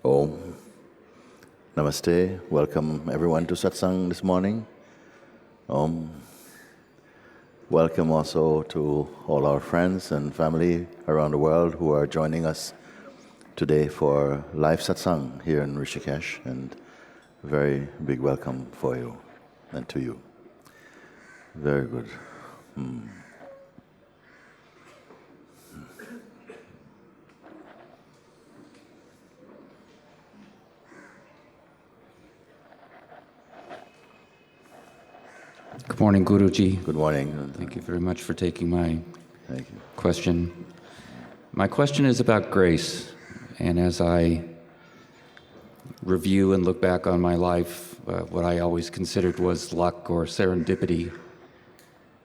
Om. Namaste. Welcome everyone to Satsang this morning. Om. Welcome also to all our friends and family around the world who are joining us today for live Satsang here in Rishikesh, and a very big welcome for you and to you. Very good. Good morning, Guruji. Good morning. Thank you very much for taking my Thank you. question. My question is about grace, and as I review and look back on my life, what I always considered was luck or serendipity,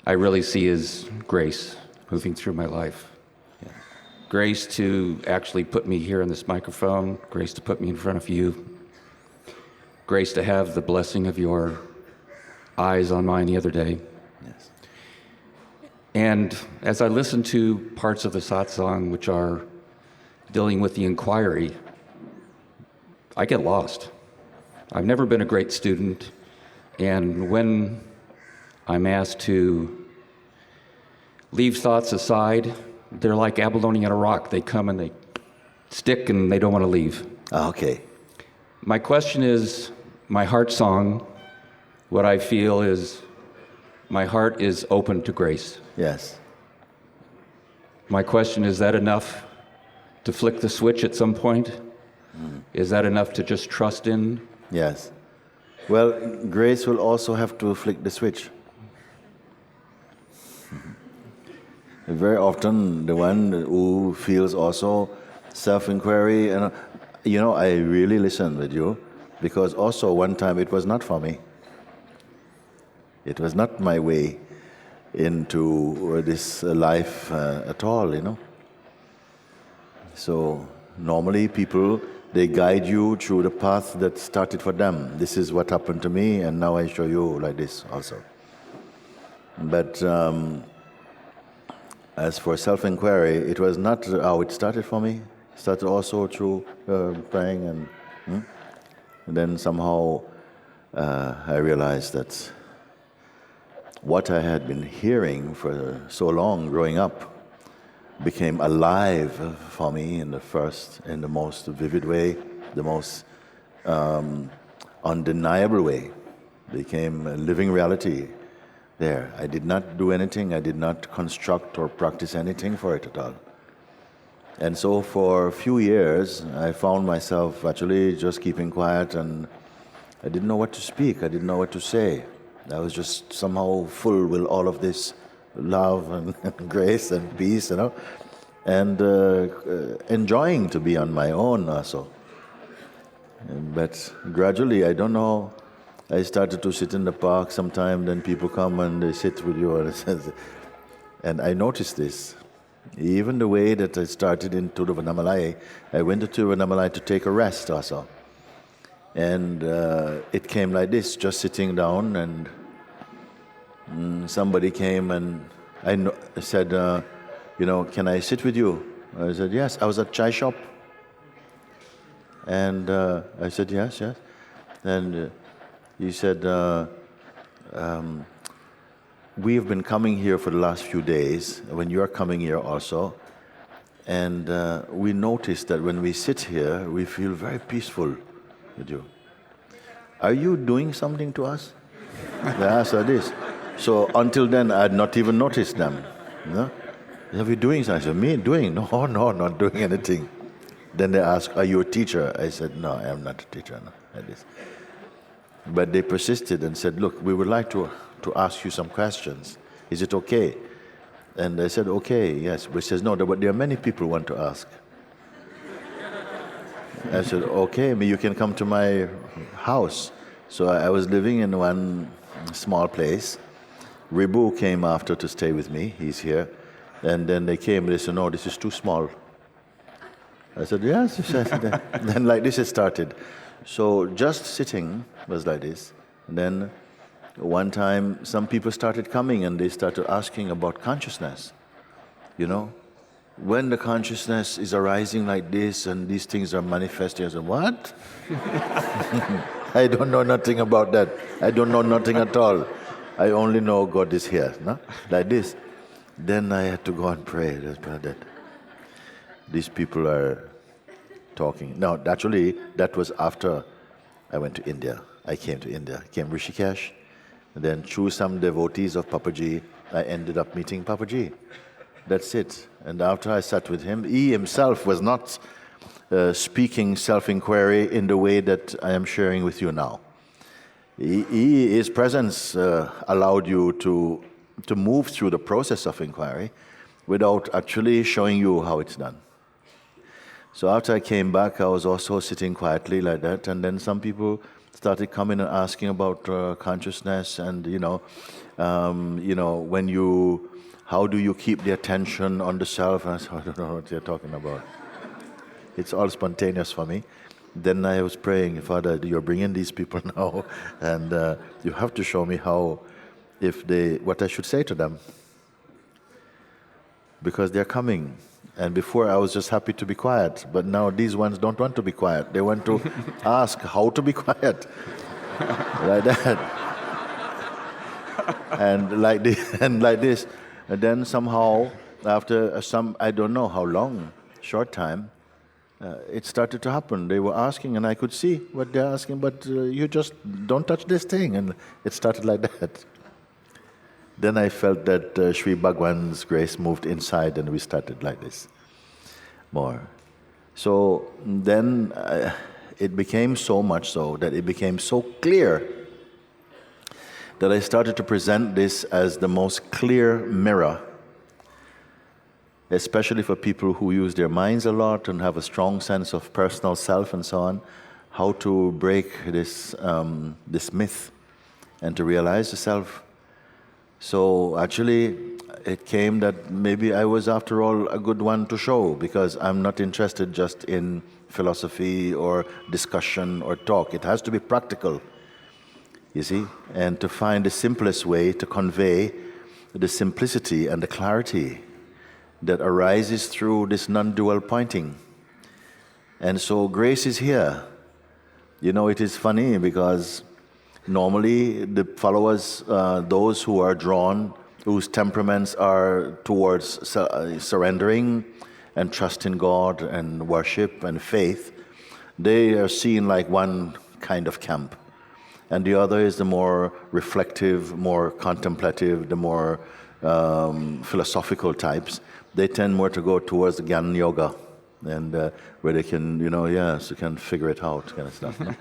I really see as grace moving through my life. Grace to actually put me here in this microphone, grace to put me in front of you, grace to have the blessing of your eyes on mine the other day. Yes. And as I listen to parts of the satsang which are dealing with the inquiry, I get lost. I've never been a great student, and when I'm asked to leave thoughts aside, they're like abalone on a rock. They come and they stick and they don't want to leave. Okay. My question is, my heart song, what I feel is my heart is open to grace. Yes. My question, is that enough to flick the switch at some point? Is that enough to just trust in? Yes. Well, grace will also have to flick the switch. Very often, the one who feels also self-inquiry, and I really listen with you, because also one time it was not for me. It was not my way into this life at all, So normally people, they guide you through the path that started for them. This is what happened to me, and now I show you like this also. But as for self-inquiry, it was not how it started for me. It started also through praying, and then somehow I realized that what I had been hearing for so long growing up became alive for me in the most vivid way, the most undeniable way. Became a living reality there. I did not do anything, I did not construct or practice anything for it at all. And so for a few years, I found myself actually just keeping quiet, and I didn't know what to speak, I didn't know what to say. I was just somehow full with all of this love and grace and peace, and enjoying to be on my own also. But gradually, I don't know, I started to sit in the park sometime, then people come and they sit with you, and I noticed this. Even the way that I started in Tiruvannamalai, I went to Tiruvannamalai to take a rest also. And it came like this, just sitting down, and somebody came and I said, can I sit with you? I said, yes. I was at chai shop. And I said, yes. And he said, we have been coming here for the last few days, when you're coming here also, and we noticed that when we sit here, we feel very peaceful with you. Are you doing something to us? The answer is. So until then, I had not even noticed them. Are we doing something? I said, me doing? No, not doing anything. Then they asked, are you a teacher? I said, no, I am not a teacher. No, like this. But they persisted and said, look, we would like to ask you some questions. Is it okay? And I said, okay, yes. But he says, no, but there are many people who want to ask. I said, okay, you can come to my house. So I was living in one small place. Ribu came after to stay with me. He's here. And then they came, they said, no, this is too small. I said, yes. Then like this it started. So just sitting was like this. And then one time some people started coming and they started asking about consciousness, when the consciousness is arising like this and these things are manifesting, I said, what? I don't know nothing about that. I don't know nothing at all. I only know God is here, no? Like this. Then I had to go and pray. That these people are talking. Now, actually, that was after I went to India. I came to India, came Rishikesh. And then through some devotees of Papaji, I ended up meeting Papaji. That's it. And after I sat with him, he himself was not speaking self-inquiry in the way that I am sharing with you now. His presence allowed you to move through the process of inquiry without actually showing you how it's done. So after I came back, I was also sitting quietly like that, and then some people started coming and asking about consciousness and, how do you keep the attention on the self? And I said, I don't know what you're talking about. It's all spontaneous for me. Then I was praying, Father, you're bringing these people now, and you have to show me what I should say to them. Because they're coming. And before I was just happy to be quiet, but now these ones don't want to be quiet. They want to ask how to be quiet. Like that. And like this, and like this. And then somehow, after I don't know how long, short time, it started to happen. They were asking, and I could see what they're asking, but you just don't touch this thing. And it started like that. Then I felt that Sri Bhagwan's grace moved inside, and we started like this more. So then it became so much so that it became so clear that I started to present this as the most clear mirror, especially for people who use their minds a lot and have a strong sense of personal self and so on, how to break this myth and to realize the self. So actually, it came that maybe I was, after all, a good one to show, because I'm not interested just in philosophy or discussion or talk. It has to be practical, you see, and to find the simplest way to convey the simplicity and the clarity that arises through this non-dual pointing. And so grace is here. It is funny because normally the followers, those who are drawn, whose temperaments are towards surrendering and trust in God and worship and faith, they are seen like one kind of camp. And the other is the more reflective, more contemplative, the more philosophical types. They tend more to go towards the Gyan Yoga, and where they can, so can figure it out, kind of stuff. No?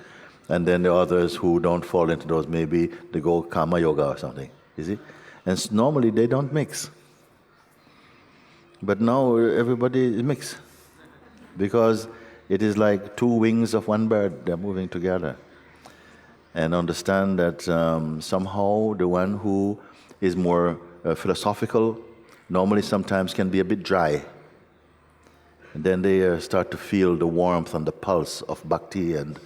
And then the others who don't fall into those, maybe they go Karma Yoga or something, you see? And normally they don't mix. But now everybody mix, because it is like two wings of one bird, they're moving together. And understand that somehow the one who is more philosophical normally sometimes can be a bit dry. And then they start to feel the warmth and the pulse of bhakti and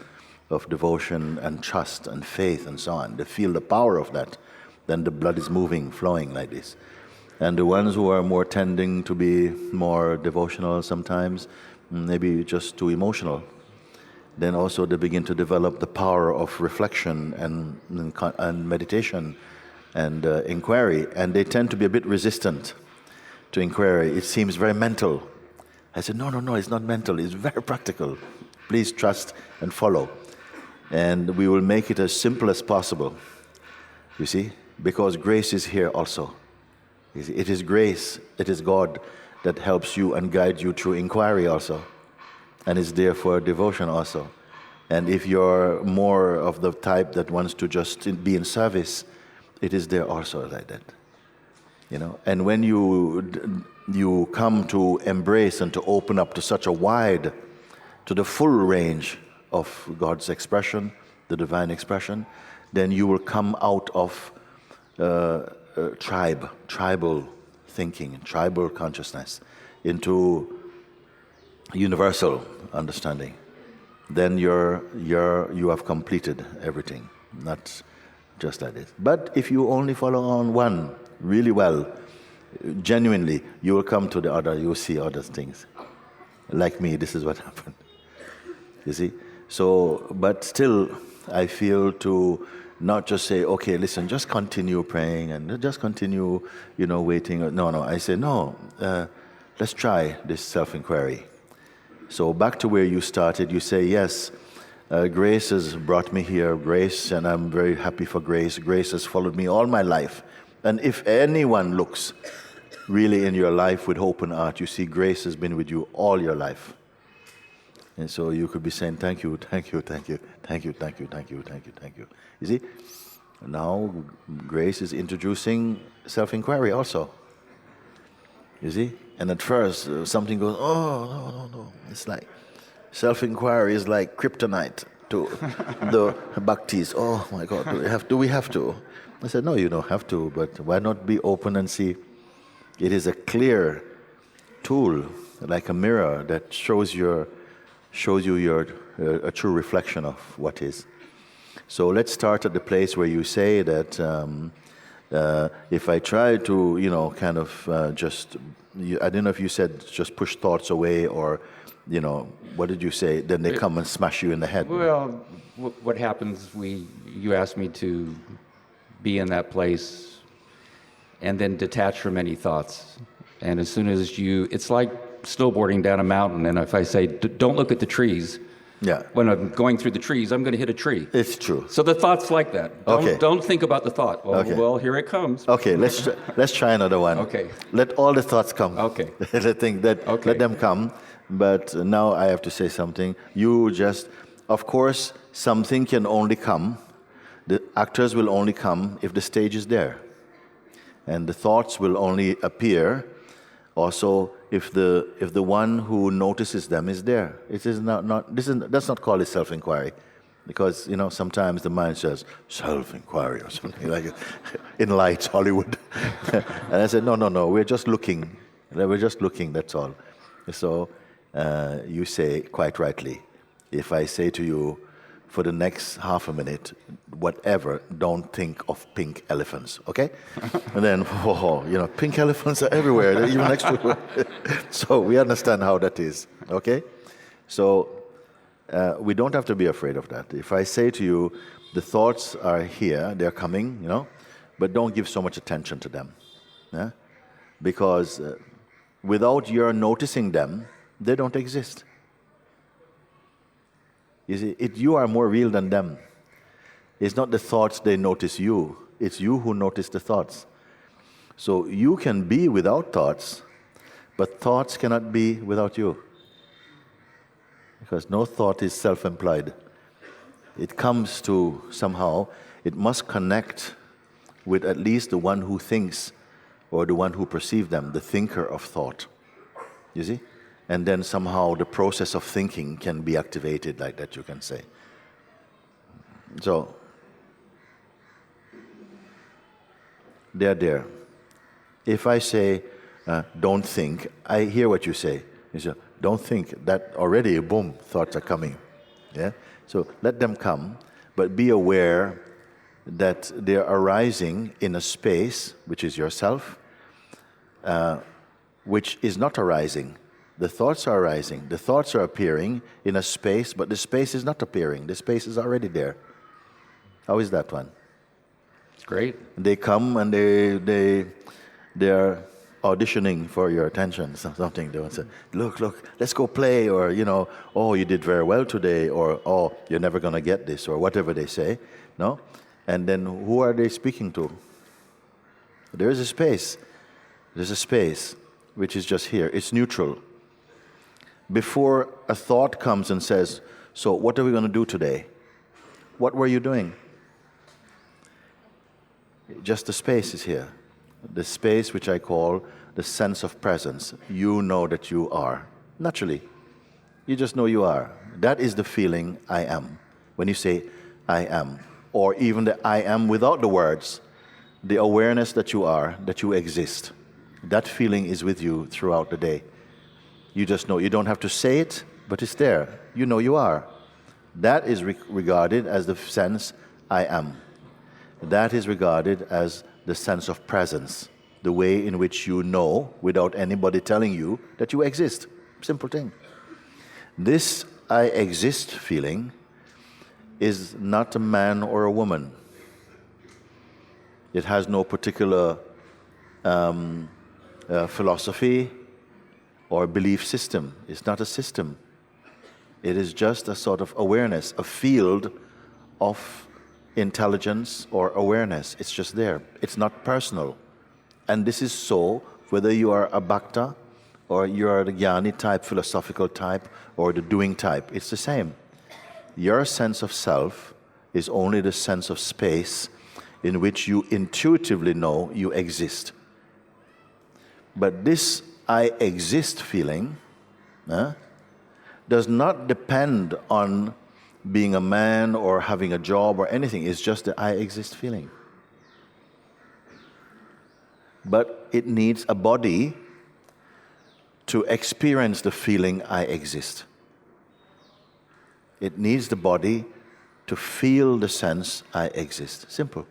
of devotion and trust and faith and so on. They feel the power of that. Then the blood is moving, flowing like this. And the ones who are more tending to be more devotional sometimes, maybe just too emotional, then also they begin to develop the power of reflection and meditation and inquiry. And they tend to be a bit resistant to inquiry. It seems very mental. I said, no, it's not mental. It's very practical. Please trust and follow. And we will make it as simple as possible, you see, because grace is here also. It is grace, it is God that helps you and guides you through inquiry also. And it's there for devotion also. And if you're more of the type that wants to just be in service, it is there also like that. And when you come to embrace and to open up to such a wide, to the full range of God's expression, the divine expression, then you will come out of tribal thinking, tribal consciousness, into universal understanding. Then you have completed everything, not just like this. But if you only follow on one really well, Genuinely, you will come to you will see other things. Like me, this is what happened. You see? So, but still, I feel to not just say, okay, listen, just continue praying and just continue, waiting. No, I say, no, let's try this self-inquiry. So back to where you started, you say, yes, grace has brought me here, grace, and I'm very happy for grace. Grace has followed me all my life. And if anyone looks really in your life with open heart, you see grace has been with you all your life. And so you could be saying, thank you, thank you, thank you, thank you, thank you, thank you, thank you, thank you. You see? Now grace is introducing self-inquiry also. You see? And at first something goes, oh, no. It's like self-inquiry is like kryptonite to the bhaktis. Oh my God, do we have to? I said, no, you don't have to, but why not be open and see? It is a clear tool, like a mirror that shows you a true reflection of what is. So let's start at the place where you say that if I try to, kind of just, I don't know if you said just push thoughts away or, what did you say? Then they come and smash you in the head. Well, what happens, you asked me to be in that place and then detach from any thoughts. And as soon as it's like snowboarding down a mountain, and if I say, don't look at the trees, when I'm going through the trees, I'm going to hit a tree. It's true. So the thought's like that. Don't think about the thought. Well, here it comes. Okay, let's try another one. Okay. Let all the thoughts come. Okay. Let them come. But now I have to say something. Of course, something can only come. The actors will only come if the stage is there. And the thoughts will only appear also if the one who notices them is there. It is that's not called a self-inquiry, because sometimes the mind says self-inquiry or something like it in lights Hollywood. And I said no, we're just looking, that's all. So you say quite rightly, if I say to you for the next half a minute, whatever, don't think of pink elephants, okay? And then, pink elephants are everywhere, they're even next to So we understand how that is, okay? So we don't have to be afraid of that. If I say to you, the thoughts are here, they're coming, but don't give so much attention to them, yeah? Because without your noticing them, they don't exist. You see, you are more real than them. It's not the thoughts they notice you. It's you who notice the thoughts. So you can be without thoughts, but thoughts cannot be without you. Because no thought is self-employed. It comes to somehow, it must connect with at least the one who thinks or the one who perceives them, the thinker of thought. You see? And then somehow the process of thinking can be activated like that, you can say. So, they're there. If I say, don't think, I hear what you say. You say, don't think, that already, boom, thoughts are coming. Yeah? So let them come, but be aware that they're arising in a space, which is yourself, which is not arising. The thoughts are arising. The thoughts are appearing in a space, but the space is not appearing. The space is already there. How is that one? It's great. They come and they're auditioning for your attention. Something they will say, look, let's go play, or oh, you did very well today, or oh, you're never going to get this, or whatever they say. No, and then who are they speaking to? There is a space. There's a space which is just here. It's neutral. Before a thought comes and says, so what are we going to do today? What were you doing? Just the space is here. The space which I call the sense of presence. You know that you are. Naturally. You just know you are. That is the feeling I am. When you say I am. Or even the I am without the words. The awareness that you are, that you exist. That feeling is with you throughout the day. You just know. You don't have to say it, but it's there. You know you are. That is regarded as the sense I am. That is regarded as the sense of presence. the way in which you know without anybody telling you that you exist. Simple thing. This I exist feeling is not a man or a woman. It has no particular philosophy or belief system. It's not a system. It is just a sort of awareness, a field of intelligence or awareness. It's just there. It's not personal. And this is so whether you are a Bhakta or you are the Jnani type, philosophical type, or the doing type. It's the same. Your sense of self is only the sense of space in which you intuitively know you exist. But this I exist feeling does not depend on being a man or having a job or anything. It's just the I exist feeling. But it needs a body to experience the feeling I exist. It needs the body to feel the sense I exist. Simple.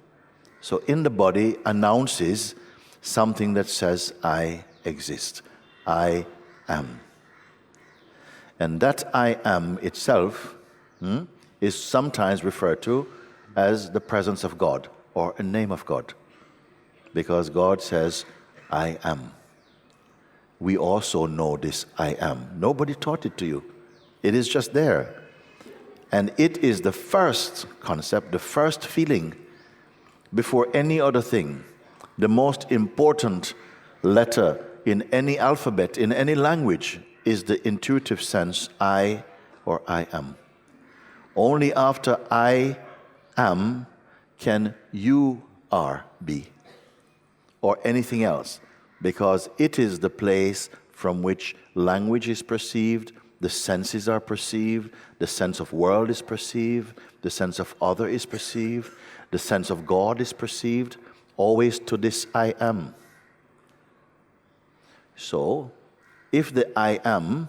So in the body announces something that says I exist. I am. And that I am itself is sometimes referred to as the presence of God or a name of God. Because God says, I am. We also know this I am. Nobody taught it to you. It is just there. And it is the first concept, the first feeling before any other thing. The most important letter in any alphabet, in any language, is the intuitive sense I or I am. Only after I am can you are be, or anything else, because it is the place from which language is perceived, the senses are perceived, the sense of world is perceived, the sense of other is perceived, the sense of God is perceived, always to this I am. So, if the I am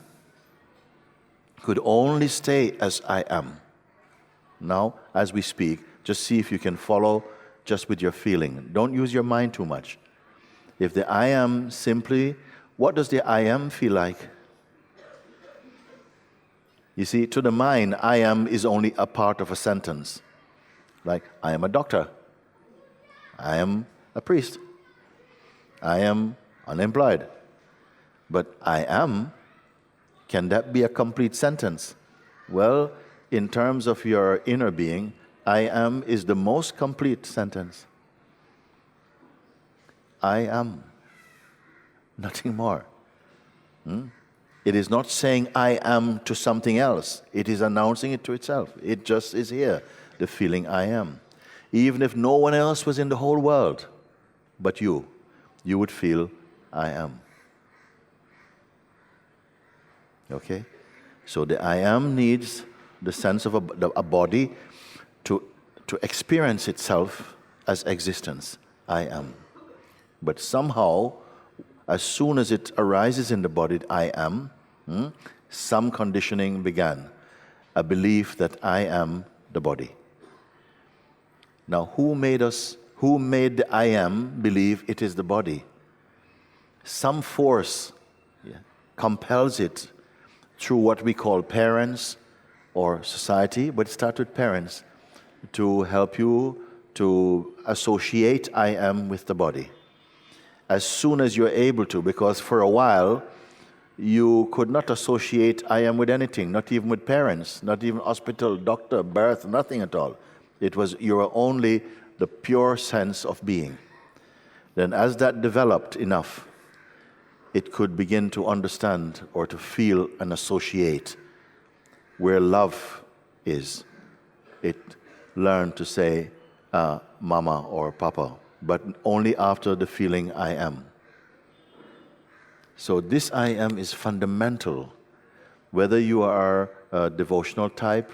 could only stay as I am, now, as we speak, just see if you can follow just with your feeling. Don't use your mind too much. If the I am simply, what does the I am feel like? You see, to the mind, I am is only a part of a sentence. Like, I am a doctor. I am a priest. I am unemployed. But I am, can that be a complete sentence? Well, in terms of your inner being, I am is the most complete sentence. I am. Nothing more. It is not saying I am to something else. It is announcing it to itself. It just is here, the feeling I am. Even if no one else was in the whole world but you would feel I am. Okay? So the I am needs the sense of a body to experience itself as existence. I am. But somehow, as soon as it arises in the body, I am, some conditioning began. A belief that I am the body. Now, who made the I am believe it is the body? Some force compels it through what we call parents or society, but it starts with parents to help you to associate I am with the body. As soon as you're able to, because for a while, you could not associate I am with anything, not even with parents, not even hospital, doctor, birth, nothing at all. It was, you were only the pure sense of being. Then as that developed enough, it could begin to understand or to feel and associate where love is. It learned to say mama or papa, but only after the feeling I am. So this I am is fundamental. Whether you are a devotional type,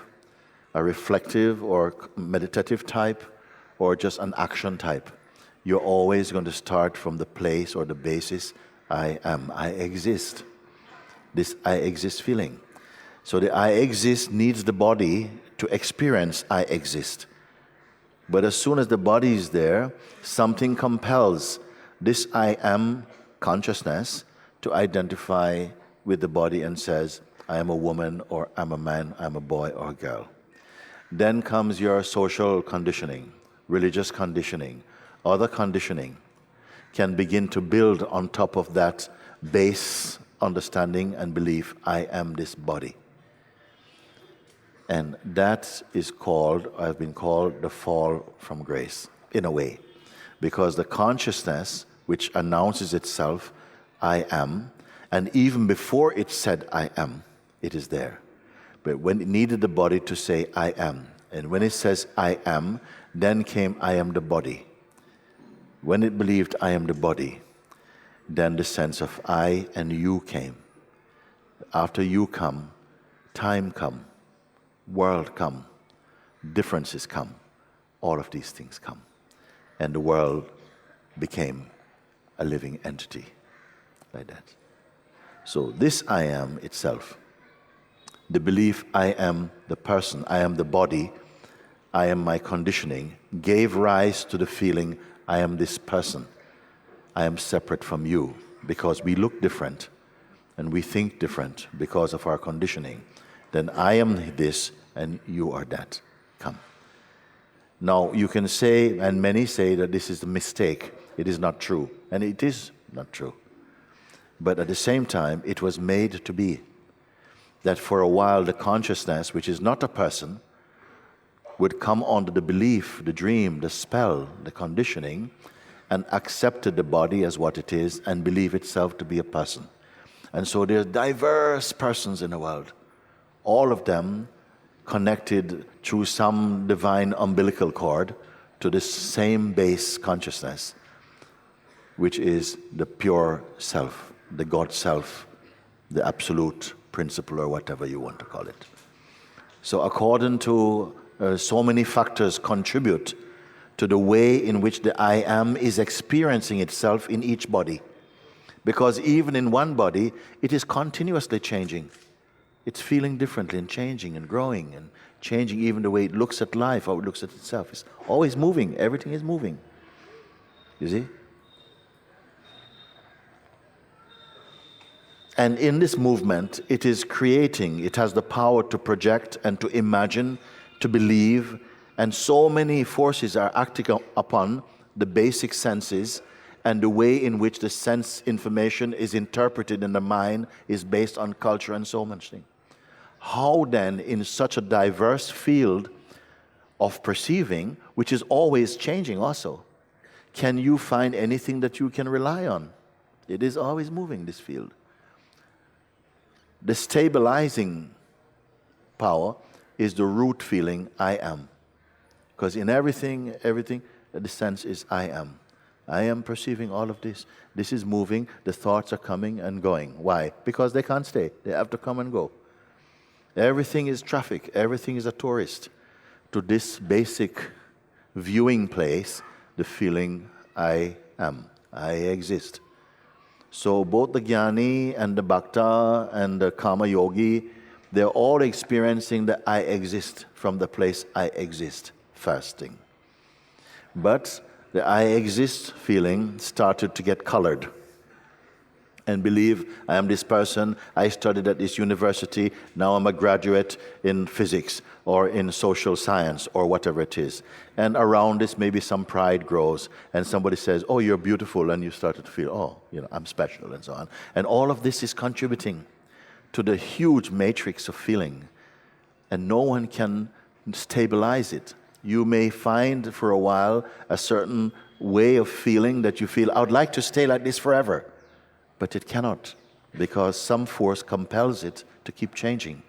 a reflective or meditative type, or just an action type, you're always going to start from the place or the basis I am. I exist. This I exist feeling. So the I exist needs the body to experience I exist. But as soon as the body is there, something compels this I am consciousness to identify with the body and says, I am a woman, or I'm a man, I'm a boy or a girl. Then comes your social conditioning, religious conditioning, other conditioning can begin to build on top of that base understanding and belief, I am this body. And that is called, I've been called, the fall from grace, in a way. Because the consciousness, which announces itself, I am, and even before it said I am, it is there. But when it needed the body to say I am, and when it says I am, then came I am the body. When it believed I am the body, then the sense of I and you came. After you come, time come, world come, differences come, all of these things come. And the world became a living entity like that. So this I am itself, the belief I am the person, I am the body, I am my conditioning, gave rise to the feeling I am this person. I am separate from you because we look different and we think different because of our conditioning. Then I am this and you are that. Come. Now you can say, and many say that this is a mistake. It is not true. And it is not true. But at the same time, it was made to be. That for a while the consciousness, which is not a person, would come under the belief, the dream, the spell, the conditioning, and accepted the body as what it is and believe itself to be a person. And so there are diverse persons in the world, all of them connected through some divine umbilical cord to this same base consciousness, which is the pure self, the God self, the absolute principle, or whatever you want to call it. So according to so many factors contribute to the way in which the I am is experiencing itself in each body. Because even in one body, it is continuously changing. It's feeling differently and changing and growing and changing even the way it looks at life, how it looks at itself. It's always moving. Everything is moving. You see? And in this movement, it is creating. It has the power to project and to imagine, to believe, and so many forces are acting upon the basic senses, and the way in which the sense information is interpreted in the mind is based on culture and so much thing. How then, in such a diverse field of perceiving, which is always changing also, can you find anything that you can rely on? It is always moving, this field. The stabilizing power is the root feeling, I am. Because in everything, the sense is I am. I am perceiving all of this. This is moving. The thoughts are coming and going. Why? Because they can't stay. They have to come and go. Everything is traffic. Everything is a tourist to this basic viewing place, the feeling I am. I exist. So both the Jnani and the Bhakta and the Karma Yogi, they're all experiencing the I exist from the place I exist, first thing. But the I exist feeling started to get colored and believe I am this person, I studied at this university, now I'm a graduate in physics or in social science or whatever it is. And around this maybe some pride grows and somebody says, oh, you're beautiful, and you started to feel, oh, I'm special and so on. And all of this is contributing to the huge matrix of feeling, and no one can stabilize it. You may find for a while a certain way of feeling that you feel, I would like to stay like this forever. But it cannot, because some force compels it to keep changing.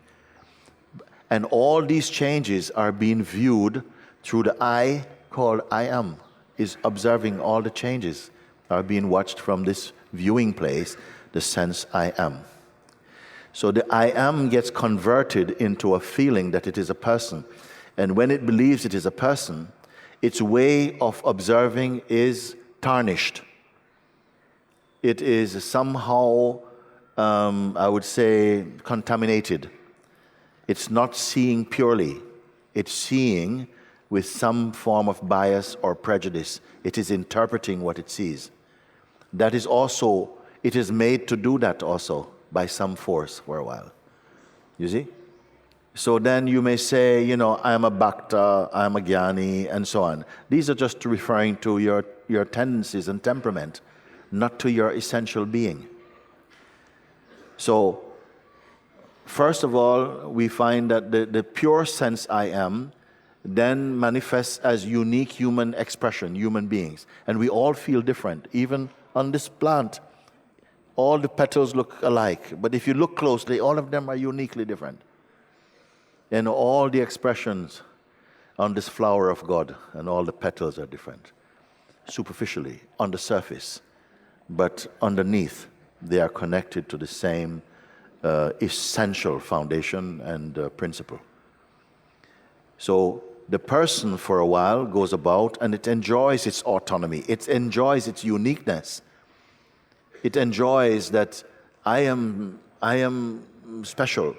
And all these changes are being viewed through the I called I am, is observing all the changes, are being watched from this viewing place, the sense I am. So the I am gets converted into a feeling that it is a person. And when it believes it is a person, its way of observing is tarnished. It is somehow, I would say, contaminated. It's not seeing purely. It's seeing with some form of bias or prejudice. It is interpreting what it sees. that is also, it is made to do that also by some force for a while. You see? So then you may say, I am a bhakta, I am a jnani, and so on. These are just referring to your tendencies and temperament, not to your essential being. So, first of all, we find that the pure sense I am then manifests as unique human expression, human beings. And we all feel different. Even on this plant, all the petals look alike. But if you look closely, all of them are uniquely different. And all the expressions on this flower of God and all the petals are different. Superficially, on the surface. But underneath, they are connected to the same essential foundation and principle. So the person for a while goes about and it enjoys its autonomy. It enjoys its uniqueness. It enjoys that I am special.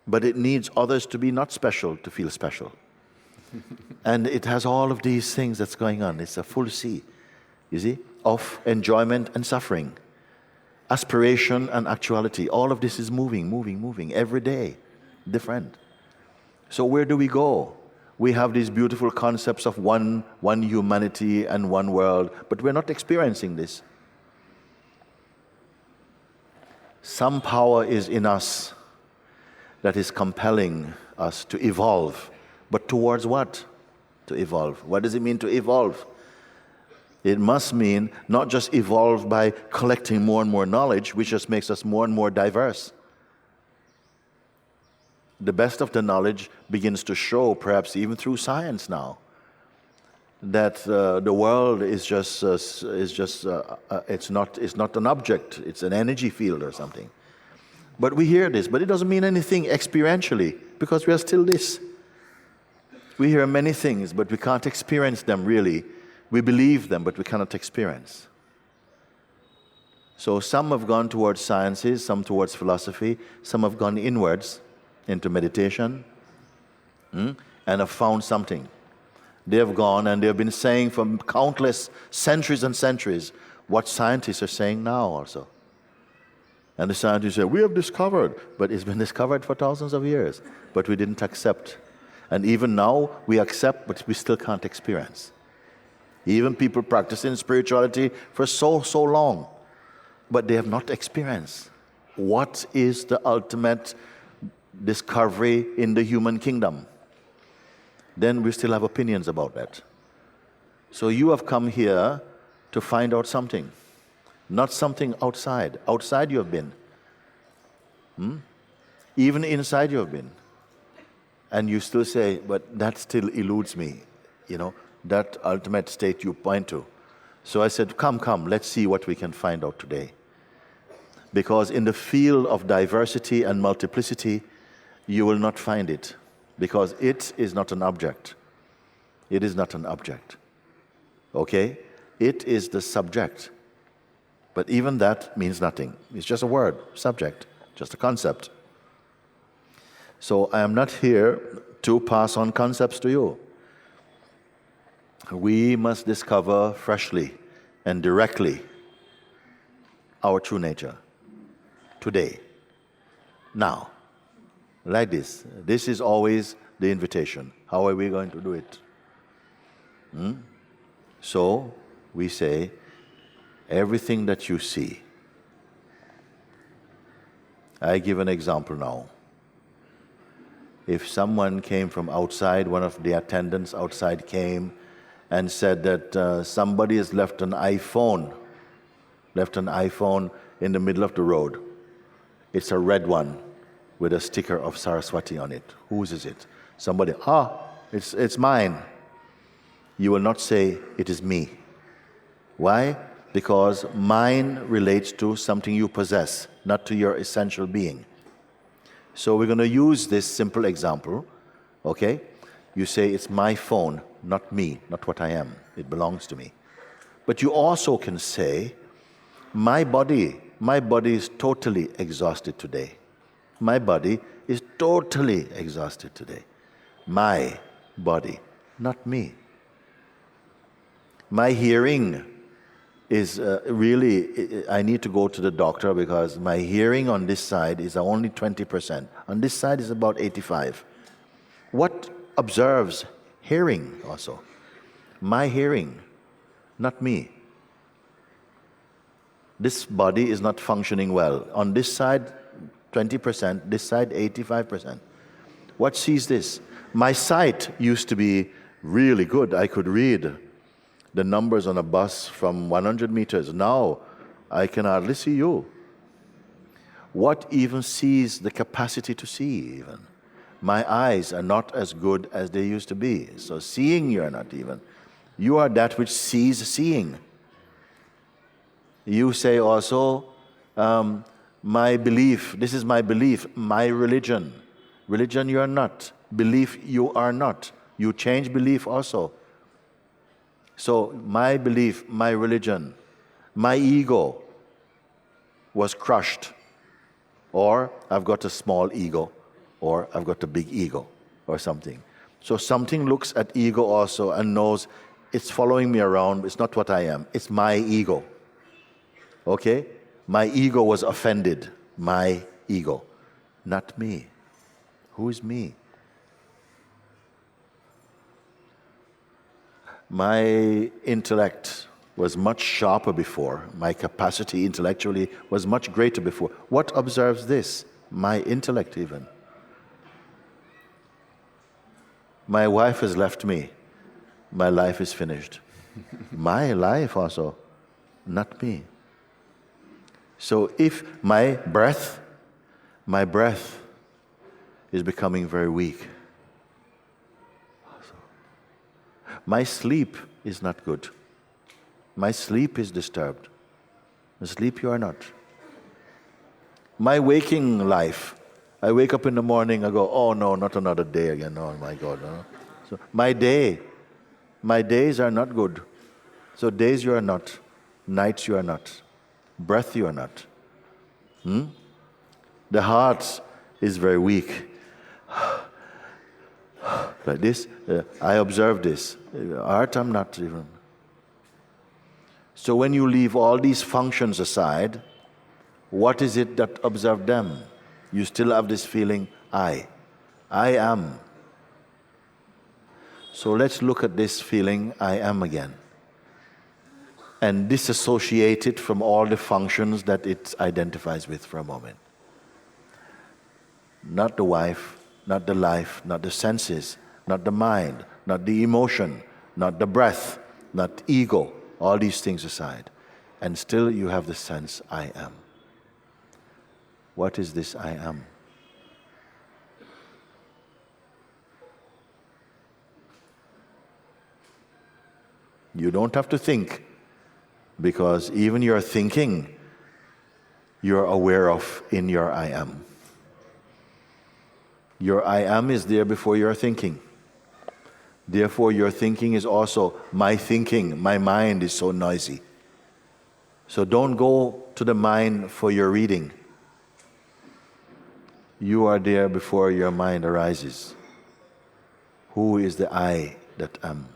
But it needs others to be not special to feel special. And it has all of these things that's going on. It's a full sea, you see, of enjoyment and suffering. Aspiration and actuality. All of this is moving every day. Different. So where do we go? We have these beautiful concepts of one humanity and one world, but we're not experiencing this. Some power is in us that is compelling us to evolve. But towards what? To evolve. What does it mean to evolve? It must mean not just evolve by collecting more and more knowledge, which just makes us more and more diverse. The best of the knowledge begins to show, perhaps even through science now, that the world is it's not an object, it's an energy field or something. But we hear this, but it doesn't mean anything experientially, because we are still this. We hear many things, but we can't experience them really. We believe them, but we cannot experience. So some have gone towards sciences, some towards philosophy, some have gone inwards into meditation, and have found something. They have gone and they have been saying for countless centuries and centuries what scientists are saying now also. And the scientists say, we have discovered, but it's been discovered for thousands of years, but we didn't accept. And even now, we accept, but we still can't experience. Even people practicing spirituality for so long, but they have not experienced what is the ultimate discovery in the human kingdom. Then we still have opinions about that. So you have come here to find out something. Not something outside. Outside you have been. Even inside you have been. And you still say, but that still eludes me. That ultimate state you point to. So I said, come, let's see what we can find out today. Because in the field of diversity and multiplicity, you will not find it. Because it is not an object. It is not an object. Okay? It is the subject. But even that means nothing. It's just a word, subject, just a concept. So I am not here to pass on concepts to you. We must discover freshly and directly our true nature today, now, like this. This is always the invitation. How are we going to do it? So we say, everything that you see. I give an example now. If someone came from outside, one of the attendants outside came and said that somebody has left an iPhone in the middle of the road. It's a red one with a sticker of Saraswati on it. Whose is it? Somebody, it's mine. You will not say, it is me. Why? Because mine relates to something you possess, not to your essential being. So we're going to use this simple example, okay? You say, it's my phone, not me, not what I am. It belongs to me. But you also can say, my body is totally exhausted today. My body is totally exhausted today. My body, not me. My hearing is really, I need to go to the doctor because my hearing on this side is only 20%. On this side is about 85. What observes hearing also? My hearing, not me. This body is not functioning well. On this side, 20%, this side, 85%. What sees this? My sight used to be really good. I could read the numbers on a bus from 100 meters. Now, I can hardly see you. What even sees the capacity to see even? My eyes are not as good as they used to be. So seeing you are not even. You are that which sees seeing. You say also, my belief, this is my belief, my religion. Religion you are not. Belief you are not. You change belief also. So my belief, my religion, my ego was crushed. Or I've got a small ego, or I've got a big ego, or something. So something looks at ego also and knows it's following me around, it's not what I am, it's my ego. Okay? My ego was offended. My ego. Not me. Who is me? My intellect was much sharper before. My capacity intellectually was much greater before. What observes this? My intellect even. My wife has left me. My life is finished. My life also, not me. So if my breath is becoming very weak. My sleep is not good. My sleep is disturbed. Asleep you are not. My waking life, I wake up in the morning, I go, oh no, not another day again. Oh my God. No. So my days are not good. So days you are not, nights you are not, breath you are not. The heart is very weak. Like this, I observe this. Heart, I'm not even. So when you leave all these functions aside, what is it that observe them? You still have this feeling, I am. So let's look at this feeling, I am again. And disassociate it from all the functions that it identifies with for a moment. Not the wife, not the life, not the senses, not the mind, not the emotion, not the breath, not ego, all these things aside. And still you have the sense, I am. What is this I am? You don't have to think, because even your thinking, you're aware of in your I am. Your I am is there before your thinking. Therefore, your thinking is also my thinking. My mind is so noisy. So don't go to the mind for your reading. You are there before your mind arises. Who is the I that am?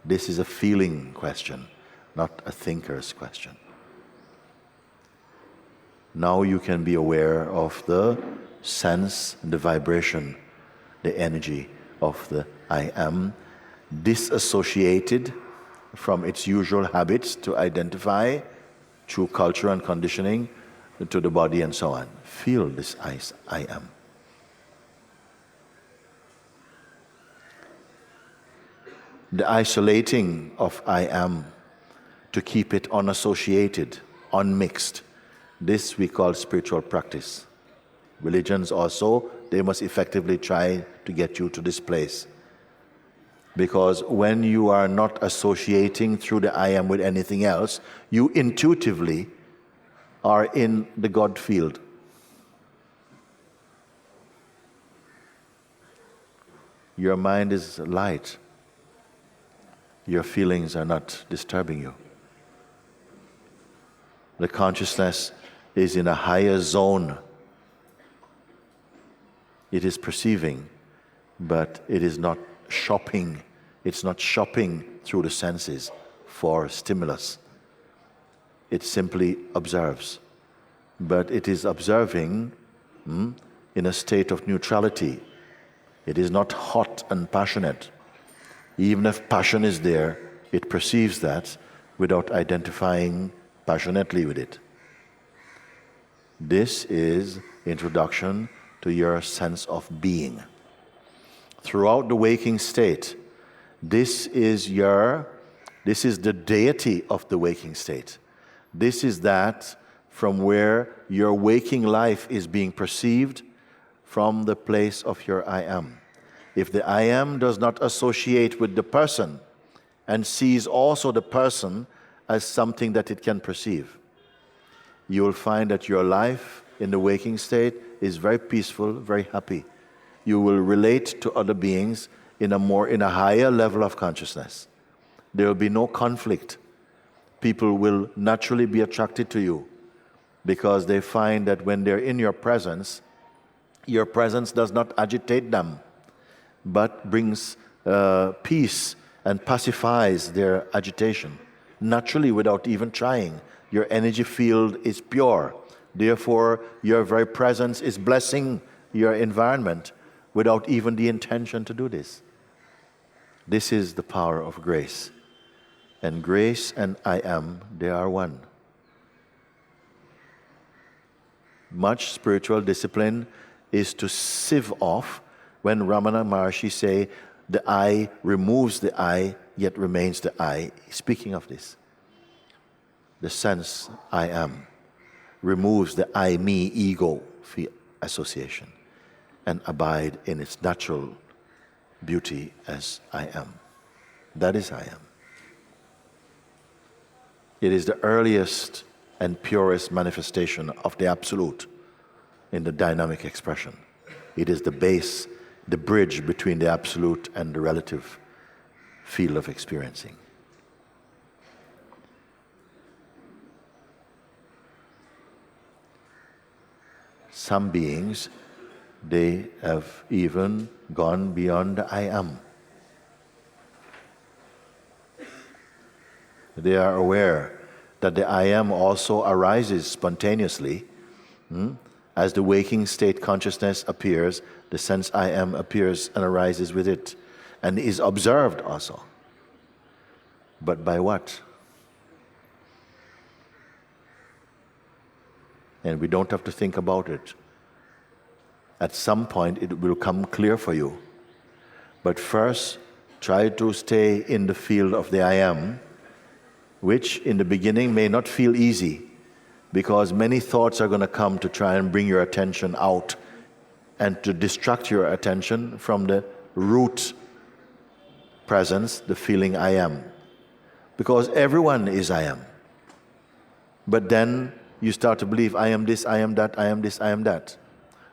This is a feeling question, not a thinker's question. Now you can be aware of the sense, the vibration, the energy of the I am, disassociated from its usual habits to identify through culture and conditioning to the body and so on. Feel this I am. The isolating of I am to keep it unassociated, unmixed. This we call spiritual practice. Religions also, they must effectively try to get you to this place. Because when you are not associating through the I am with anything else, you intuitively are in the God field. Your mind is light. Your feelings are not disturbing you. The consciousness is in a higher zone. It is perceiving, but it is not shopping It's not shopping through the senses for stimulus. It simply observes. But it is observing in a state of neutrality. It is not hot and passionate. Even if passion is there, it perceives that without identifying passionately with it. This is introduction to your sense of being. Throughout the waking state, this is the deity of the waking state. This is that from where your waking life is being perceived from the place of your I am. If the I am does not associate with the person and sees also the person as something that it can perceive, you will find that your life in the waking state is very peaceful, very happy. You will relate to other beings in a higher level of consciousness. There will be no conflict. People will naturally be attracted to you because they find that when they're in your presence does not agitate them, but brings peace and pacifies their agitation. Naturally, without even trying, your energy field is pure. Therefore, your very presence is blessing your environment without even the intention to do this. This is the power of grace. And grace and I am, they are one. Much spiritual discipline is to sieve off when Ramana Maharshi say, the I removes the I, yet remains the I. Speaking of this, the sense I am removes the I, me, ego association and abide in its natural beauty as I am. That is I am. It is the earliest and purest manifestation of the Absolute in the dynamic expression. It is the base, the bridge between the Absolute and the relative field of experiencing. Some beings, they have even gone beyond the I am. They are aware that the I am also arises spontaneously. As the waking state consciousness appears, the sense I am appears and arises with it, and is observed also. But by what? And we don't have to think about it. At some point it will come clear for you. But first, try to stay in the field of the I am, which in the beginning may not feel easy, because many thoughts are going to come to try and bring your attention out and to distract your attention from the root presence, the feeling I am. Because everyone is I am. But then you start to believe I am this, I am that, I am this, I am that.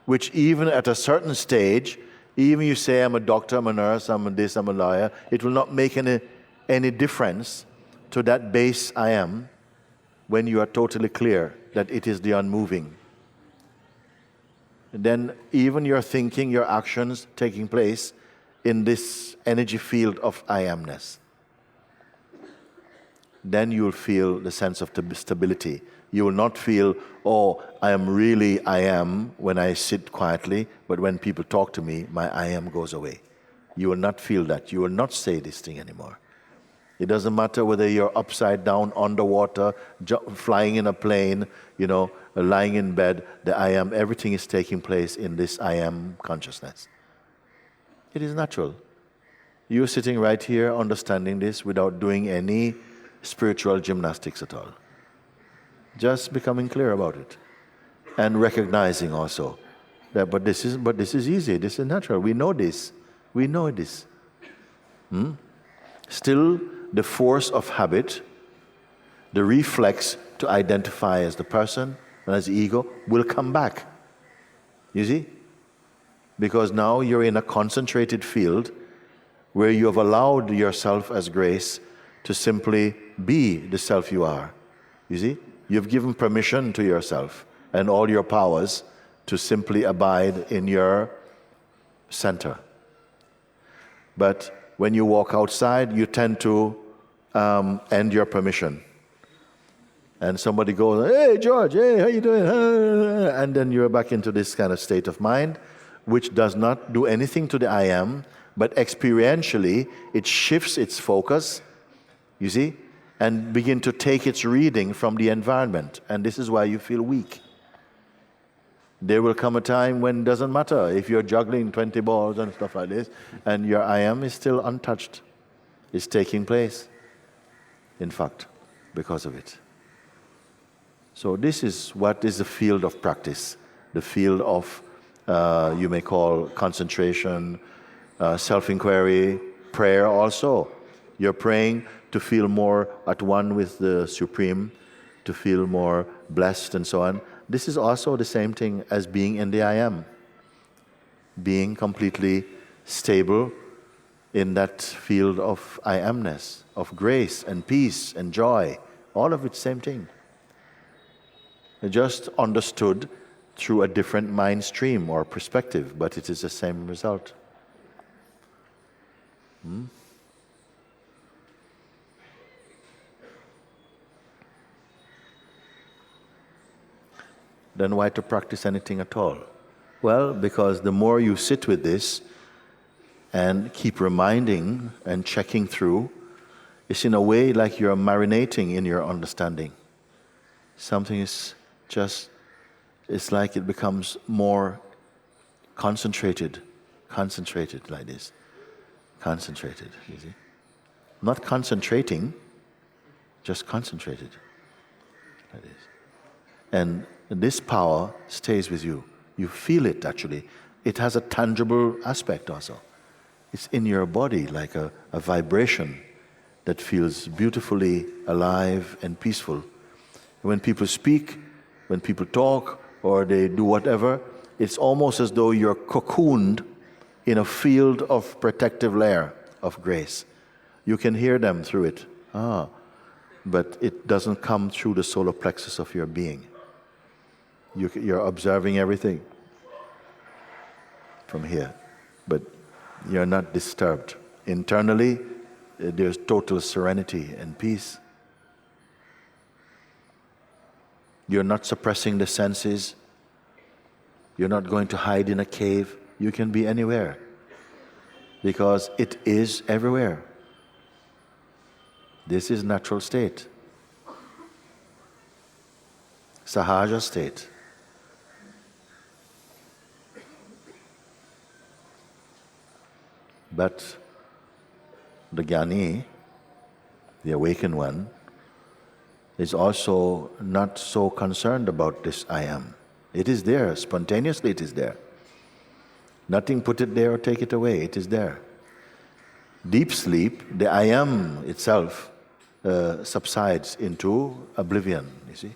Which even at a certain stage, even you say I'm a doctor, I'm a nurse, I'm a this, I'm a lawyer, it will not make any difference to that base I am when you are totally clear that it is the unmoving. Then even your thinking, your actions taking place in this energy field of I amness. Then you will feel the sense of stability. You will not feel, oh, I am really I am when I sit quietly, but when people talk to me, my I am goes away. You will not feel that. You will not say this thing anymore. It doesn't matter whether you're upside down, underwater, flying in a plane, lying in bed, the I am, everything is taking place in this I am consciousness. It is natural. You're sitting right here understanding this without doing any spiritual gymnastics at all. Just becoming clear about it. And recognizing also that, but this is easy, this is natural. We know this. We know this. Still, the force of habit, the reflex to identify as the person and as the ego will come back. You see? Because now you're in a concentrated field where you have allowed yourself as grace to simply be the self you are. You see? You've given permission to yourself and all your powers to simply abide in your center. But When you walk outside, you tend to end your permission. And somebody goes, "Hey, George, hey, how you doing?" And then you're back into this kind of state of mind, which does not do anything to the I am, but experientially, it shifts its focus, you see, and begin to take its reading from the environment. And this is why you feel weak. There will come a time when it doesn't matter if you're juggling 20 balls and stuff like this, and your I am is still untouched. It's taking place, in fact, because of it. So this is what is the field of practice, the field of, you may call concentration, self-inquiry, prayer also. You're praying to feel more at one with the Supreme, to feel more blessed and so on. This is also the same thing as being in the I am. Being completely stable in that field of I amness, of grace and peace and joy. All of it, same thing. Just understood through a different mind stream or perspective, but it is the same result. Then why to practice anything at all? Well, because the more you sit with this and keep reminding and checking through, it's in a way like you're marinating in your understanding. Something is just, it's like it becomes more concentrated like this. Concentrated, you see. Not concentrating, just concentrated like this. And this power stays with you. You feel it actually. It has a tangible aspect also. It's in your body like a vibration that feels beautifully alive and peaceful. When people speak, when people talk, or they do whatever, it's almost as though you're cocooned in a field of protective layer of grace. You can hear them through it. But it doesn't come through the solar plexus of your being. You're observing everything from here, but you're not disturbed. Internally, there's total serenity and peace. You're not suppressing the senses. You're not going to hide in a cave. You can be anywhere because it is everywhere. This is natural state. Sahaja state. But the Jnani, the awakened one, is also not so concerned about this I am. It is there, spontaneously it is there. Nothing put it there or take it away, it is there. Deep sleep, the I am itself subsides into oblivion, you see.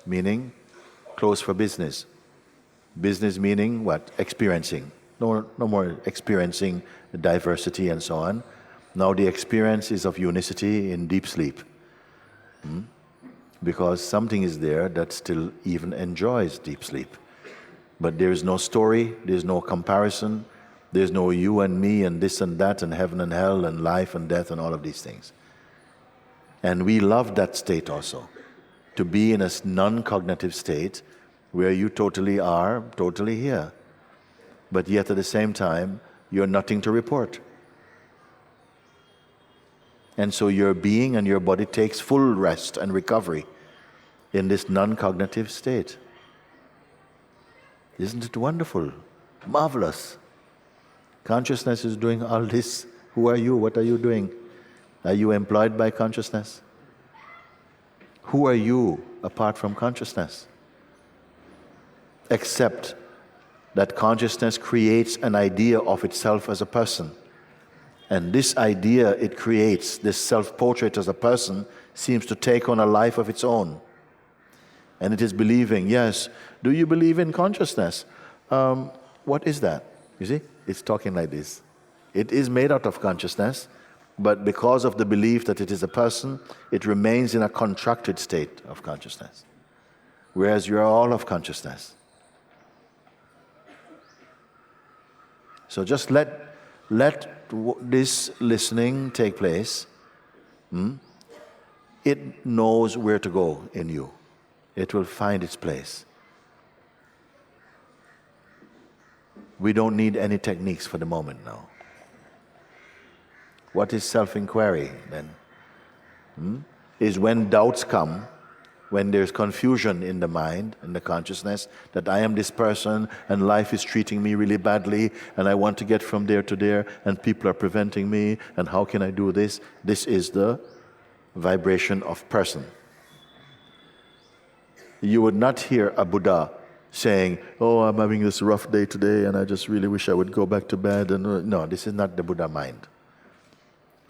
Meaning, close for business. Business meaning what? Experiencing. No more experiencing diversity and so on. Now the experience is of unicity in deep sleep. Because something is there that still even enjoys deep sleep. But there is no story, there's no comparison, there's no you and me and this and that and heaven and hell and life and death and all of these things. And we love that state also. To be in a non-cognitive state where you totally are, totally here. But yet at the same time, you're nothing to report. And so your being and your body takes full rest and recovery in this non-cognitive state. Isn't it wonderful? Marvelous. Consciousness is doing all this. Who are you? What are you doing? Are you employed by consciousness? Who are you apart from consciousness? Except that consciousness creates an idea of itself as a person. And this idea it creates, this self-portrait as a person, seems to take on a life of its own. And it is believing, yes, do you believe in consciousness? What is that? You see, it's talking like this. It is made out of consciousness, but because of the belief that it is a person, it remains in a contracted state of consciousness. Whereas you are all of consciousness. So just let let this listening take place. It knows where to go in you. It will find its place. We don't need any techniques for the moment now. What is self-inquiry then? Is when doubts come, when there's confusion in the mind, in the consciousness, that I am this person and life is treating me really badly and I want to get from there to there and people are preventing me and how can I do this? This is the vibration of person. You would not hear a Buddha saying, oh, I'm having this rough day today and I just really wish I would go back to bed. And no, this is not the Buddha mind.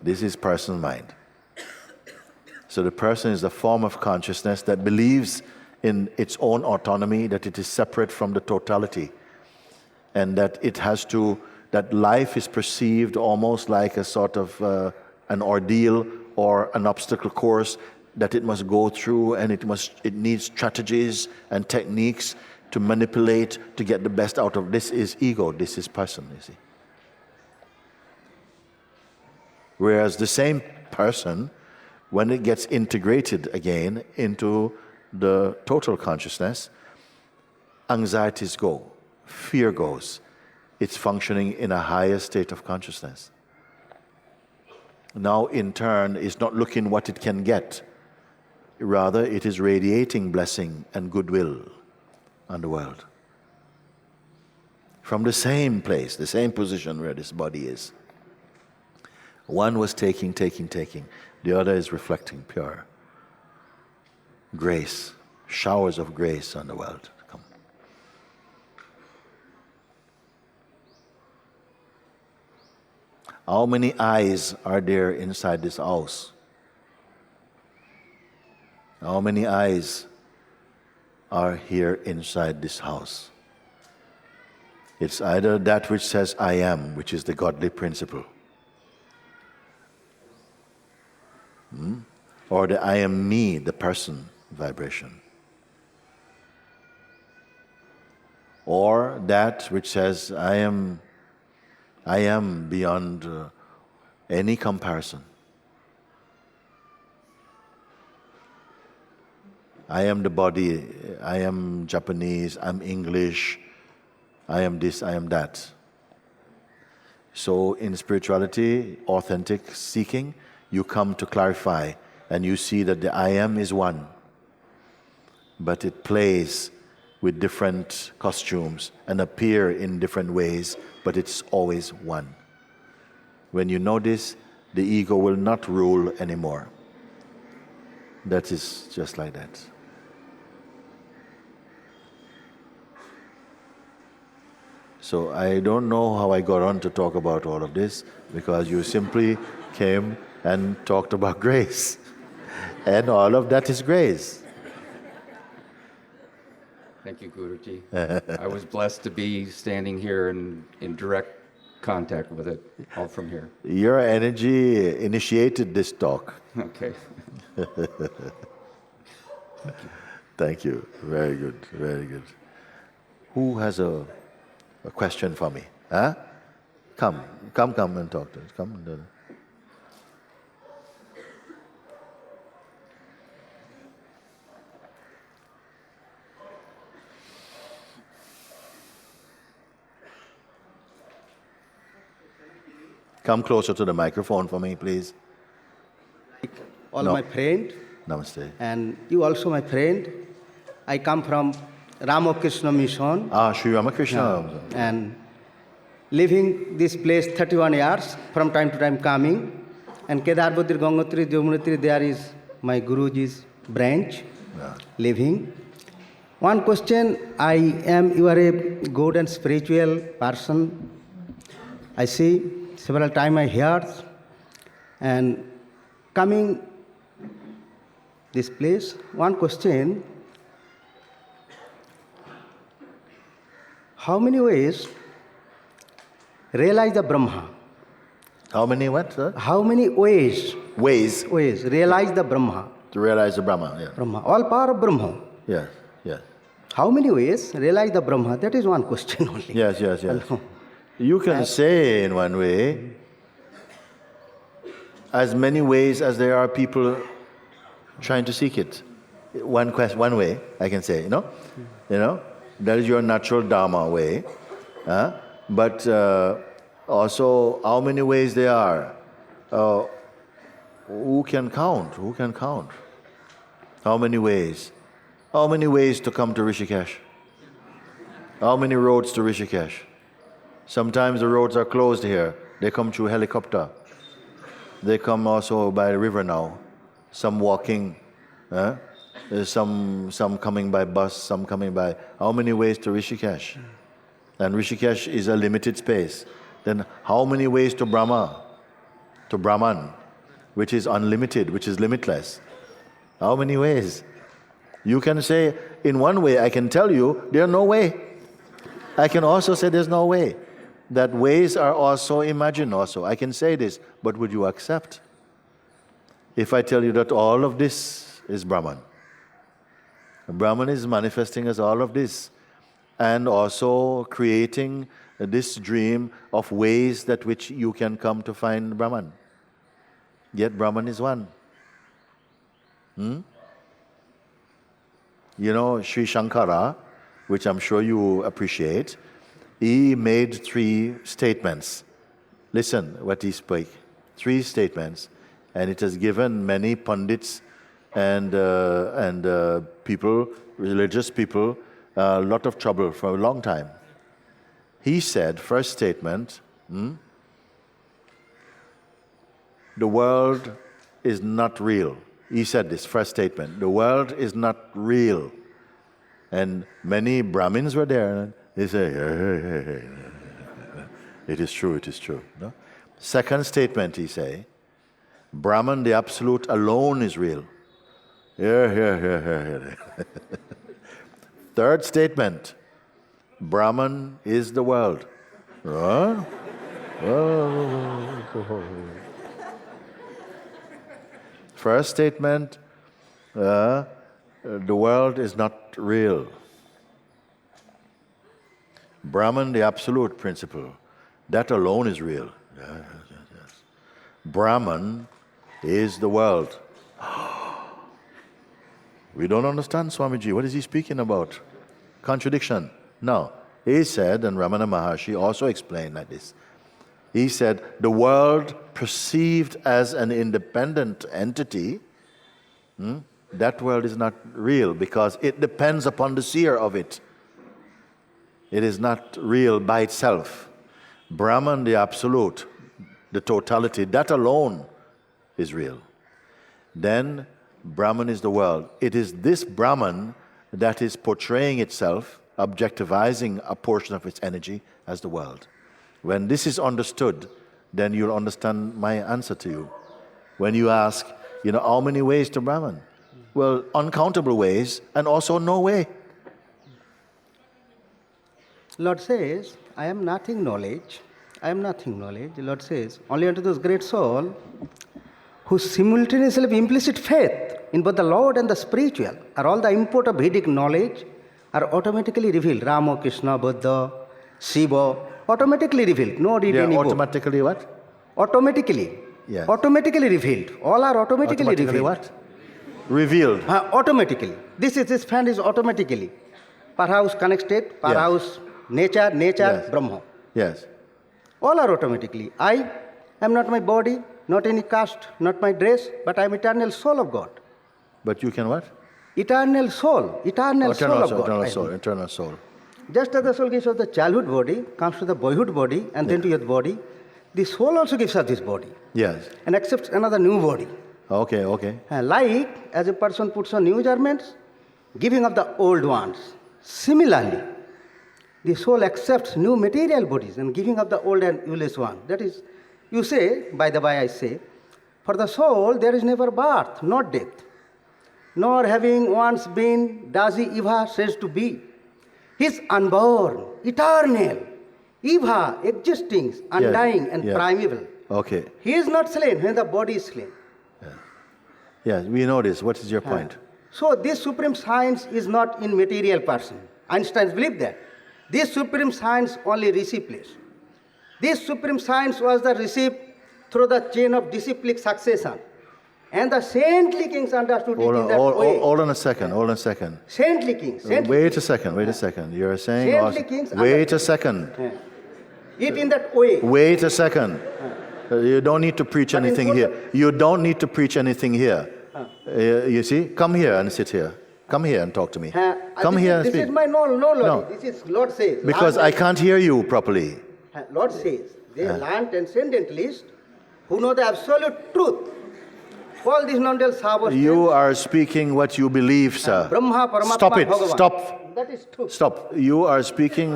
This is person mind. So the person is a form of consciousness that believes in its own autonomy, that it is separate from the totality, and that it has to, that life is perceived almost like a sort of an ordeal or an obstacle course that it must go through, and it needs strategies and techniques to manipulate to get the best out of. This is ego, this is person, you see. Whereas the same person, when it gets integrated again into the total consciousness, anxieties go, fear goes. It's functioning in a higher state of consciousness. Now, in turn, it's not looking what it can get. Rather, it is radiating blessing and goodwill on the world. From the same place, the same position where this body is. One was taking. The other is reflecting pure grace, showers of grace on the world. Come. How many eyes are there inside this house? How many eyes are here inside this house? It's either that which says I am, which is the godly principle, or the I am me, the person vibration, or that which says I am beyond any comparison. I am the body, I am Japanese, I'm English, I am this, I am that. So in spirituality, authentic seeking, you come to clarify and you see that the I am is one, but it plays with different costumes and appear in different ways, but it's always one. When you know this, the ego will not rule anymore. That is just like that. So I don't know how I got on to talk about all of this, because you simply came and talked about grace. And all of that is grace. Thank you, Guruji. I was blessed to be standing here in direct contact with it, all from here. Your energy initiated this talk. Okay. Thank you. Very good, very good. Who has a question for me? Huh? Come and talk to us. Come and come closer to the microphone for me, please. My friend. Namaste. And you also my friend. I come from Ramakrishna Mission. Sri Ramakrishna. And living this place 31 years, from time to time coming. And Kedarbadir, Gangotri, Jamunatri, there is my Guruji's branch, living. One question, you are a good and spiritual person. I see several times I heard, and coming this place, one question, how many ways realize the Brahma? How many what, sir? How many ways? Ways. Realize the Brahma. To realize the Brahma, yeah. Brahma. All power of Brahma. Yes. How many ways realize the Brahma? That is one question only. Yes. You can say in one way, as many ways as there are people trying to seek it. One way, I can say, that is your natural Dharma way. But also, how many ways there are? Who can count? Who can count? How many ways? How many ways to come to Rishikesh? How many roads to Rishikesh? Sometimes the roads are closed here. They come through helicopter. They come also by the river now. Some walking. Some coming by bus, some coming by... How many ways to Rishikesh? And Rishikesh is a limited space. Then how many ways to Brahma? To Brahman, which is unlimited, which is limitless. How many ways? You can say, in one way, I can tell you, there's no way. I can also say there's no way. That ways are also imagined also. I can say this, but would you accept? If I tell you that all of this is Brahman. Brahman is manifesting as all of this and also creating this dream of ways that which you can come to find Brahman. Yet Brahman is one. Sri Shankara, which I'm sure you appreciate, he made 3 statements. Listen what he spoke. 3 statements. And it has given many pundits and people, religious people, a lot of trouble for a long time. He said, first statement, the world is not real. He said this, first statement, the world is not real. And many Brahmins were there, and they say, hey. It is true, it is true. No? Second statement, he say, Brahman, the Absolute, alone is real. Here. Third statement, Brahman is the world. First statement, the world is not real. Brahman, the Absolute Principle, that alone is real. Yes. Brahman is the world. We don't understand, Swamiji. What is he speaking about? Contradiction. No. He said, and Ramana Maharshi also explained like this. He said, the world perceived as an independent entity, that world is not real because it depends upon the seer of it. It is not real by itself. Brahman, the Absolute, the totality, that alone is real. Then Brahman is the world. It is this Brahman that is portraying itself, objectivizing a portion of its energy as the world. When this is understood, then you'll understand my answer to you. When you ask, how many ways to Brahman? Well, uncountable ways and also no way. Lord says, I am nothing knowledge. I am nothing knowledge. The Lord says, only unto those great souls who simultaneously have implicit faith in both the Lord and the spiritual, are all the import of Vedic knowledge are automatically revealed. Rama, Krishna, Buddha, Shiva, automatically revealed. No read any book. Automatically what? Automatically. Yes. Automatically revealed. All are automatically revealed. What? Revealed. Automatically. This fan is automatically. Powerhouse connected, powerhouse nature, Yes. Brahma. Yes. All are automatically. I am not my body, not any caste, not my dress, but I am eternal soul of God. But you can what? Eternal soul. Eternal soul of God. Eternal soul. Just as the soul gives us the childhood body, comes to the boyhood body, and then to youth body, the soul also gives us this body. Yes. And accepts another new body. Okay. Like as a person puts on new garments, giving up the old ones. Similarly, the soul accepts new material bodies and giving up the old and useless one. That is, you say, by the way I say, for the soul there is never birth, not death. Nor having once been, does he ever says to be. He is unborn, eternal, ever existing, undying, and primeval. Okay. He is not slain when the body is slain. Yes, we know this. What is your point? So this supreme science is not in material person. Einstein believed that. This supreme science only Rishi plays. This supreme science was the received through the chain of disciplic succession. And the saintly kings understood it in that way. Hold on a second. Saintly kings. Wait a second. You're saying... Saintly kings wait a second. It in that way. Wait a second. You don't need to preach But anything here. You don't need to preach anything here. You see? Come here and sit here. Come here and talk to me. Come here and speak. This is my knowledge. No. This is Lord says. Because I can't hear you properly. Lord says, they learned transcendentalists who know the absolute truth. All these non-dual sabhas. You are speaking what you believe, sir. Brahma, Paramatma, Stop it. Bhagavan. Stop. That is true. Stop. You are speaking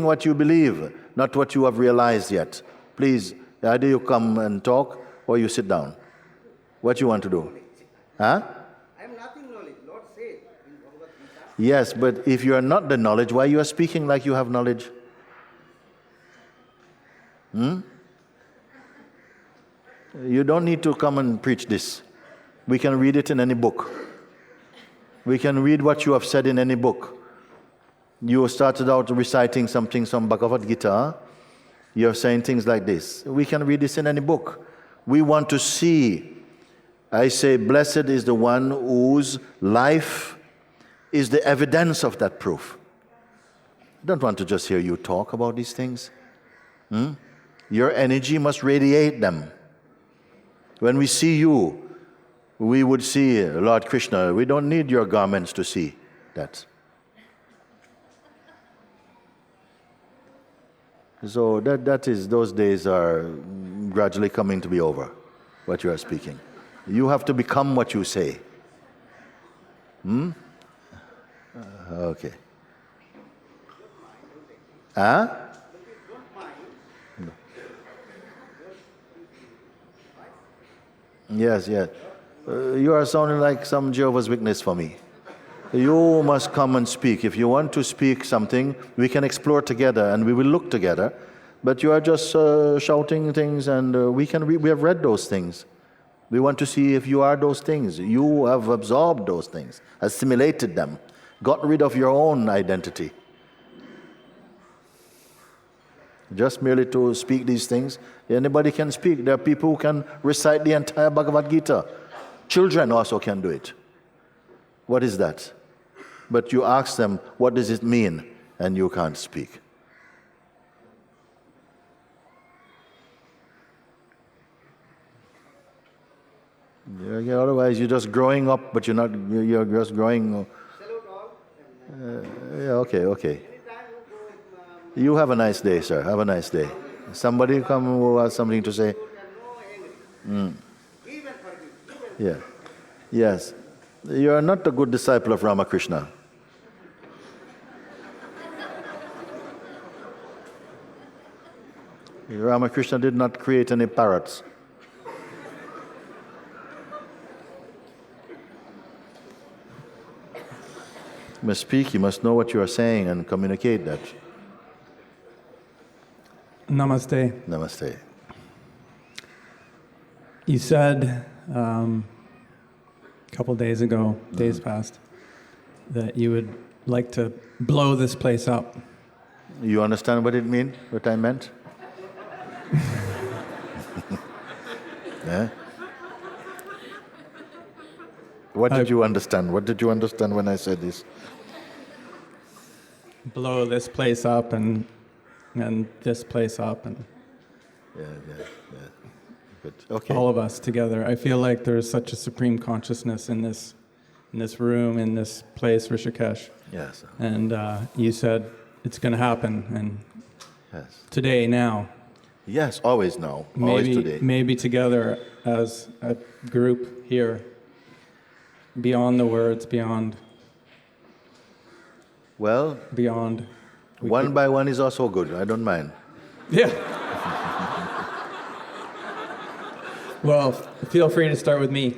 what you believe, not what you have realized yet. Please, either you come and talk or you sit down. What you want to do? Huh? I am nothing knowledge. Lord says in Bhagavad Gita. Yes, but if you are not the knowledge, why you are speaking like you have knowledge? You don't need to come and preach this. We can read it in any book. We can read what you have said in any book. You started out reciting something from Bhagavad Gita. You're saying things like this. We can read this in any book. We want to see. I say, blessed is the one whose life is the evidence of that proof. I don't want to just hear you talk about these things. Your energy must radiate them. When we see you, we would see Lord Krishna. We don't need your garments to see that. So that is, those days are gradually coming to be over, what you are speaking. You have to become what you say. Okay. Huh? Yes. You are sounding like some Jehovah's Witness for me. You must come and speak. If you want to speak something, we can explore together and we will look together. But you are just shouting things, and we have read those things. We want to see if you are those things. You have absorbed those things, assimilated them, got rid of your own identity. Just merely to speak these things, anybody can speak. There are people who can recite the entire Bhagavad Gita. Children also can do it. What is that? But you ask them, what does it mean? And you can't speak. Yeah, otherwise, you're just growing up, but you're just growing. Okay. You have a nice day, sir. Have a nice day. Somebody come who has something to say? Yeah. Yes. You are not a good disciple of Ramakrishna. Ramakrishna did not create any parrots. You must speak, you must know what you are saying and communicate that. Namaste. Namaste. You said a couple days ago, days past, that you would like to blow this place up. You understand what it means, what I meant? Yeah? What did you understand? What did you understand when I said this? Blow this place up and this place up and Yeah. But, okay. all of us together. I feel like there's such a supreme consciousness in this room, in this place, Rishikesh. Yes. And you said it's going to happen, and Yes. today, now, Yes, always now. Always today. maybe together as a group here, beyond the words, beyond. Well, one by one is also good. I don't mind. Yeah. Well, feel free to start with me.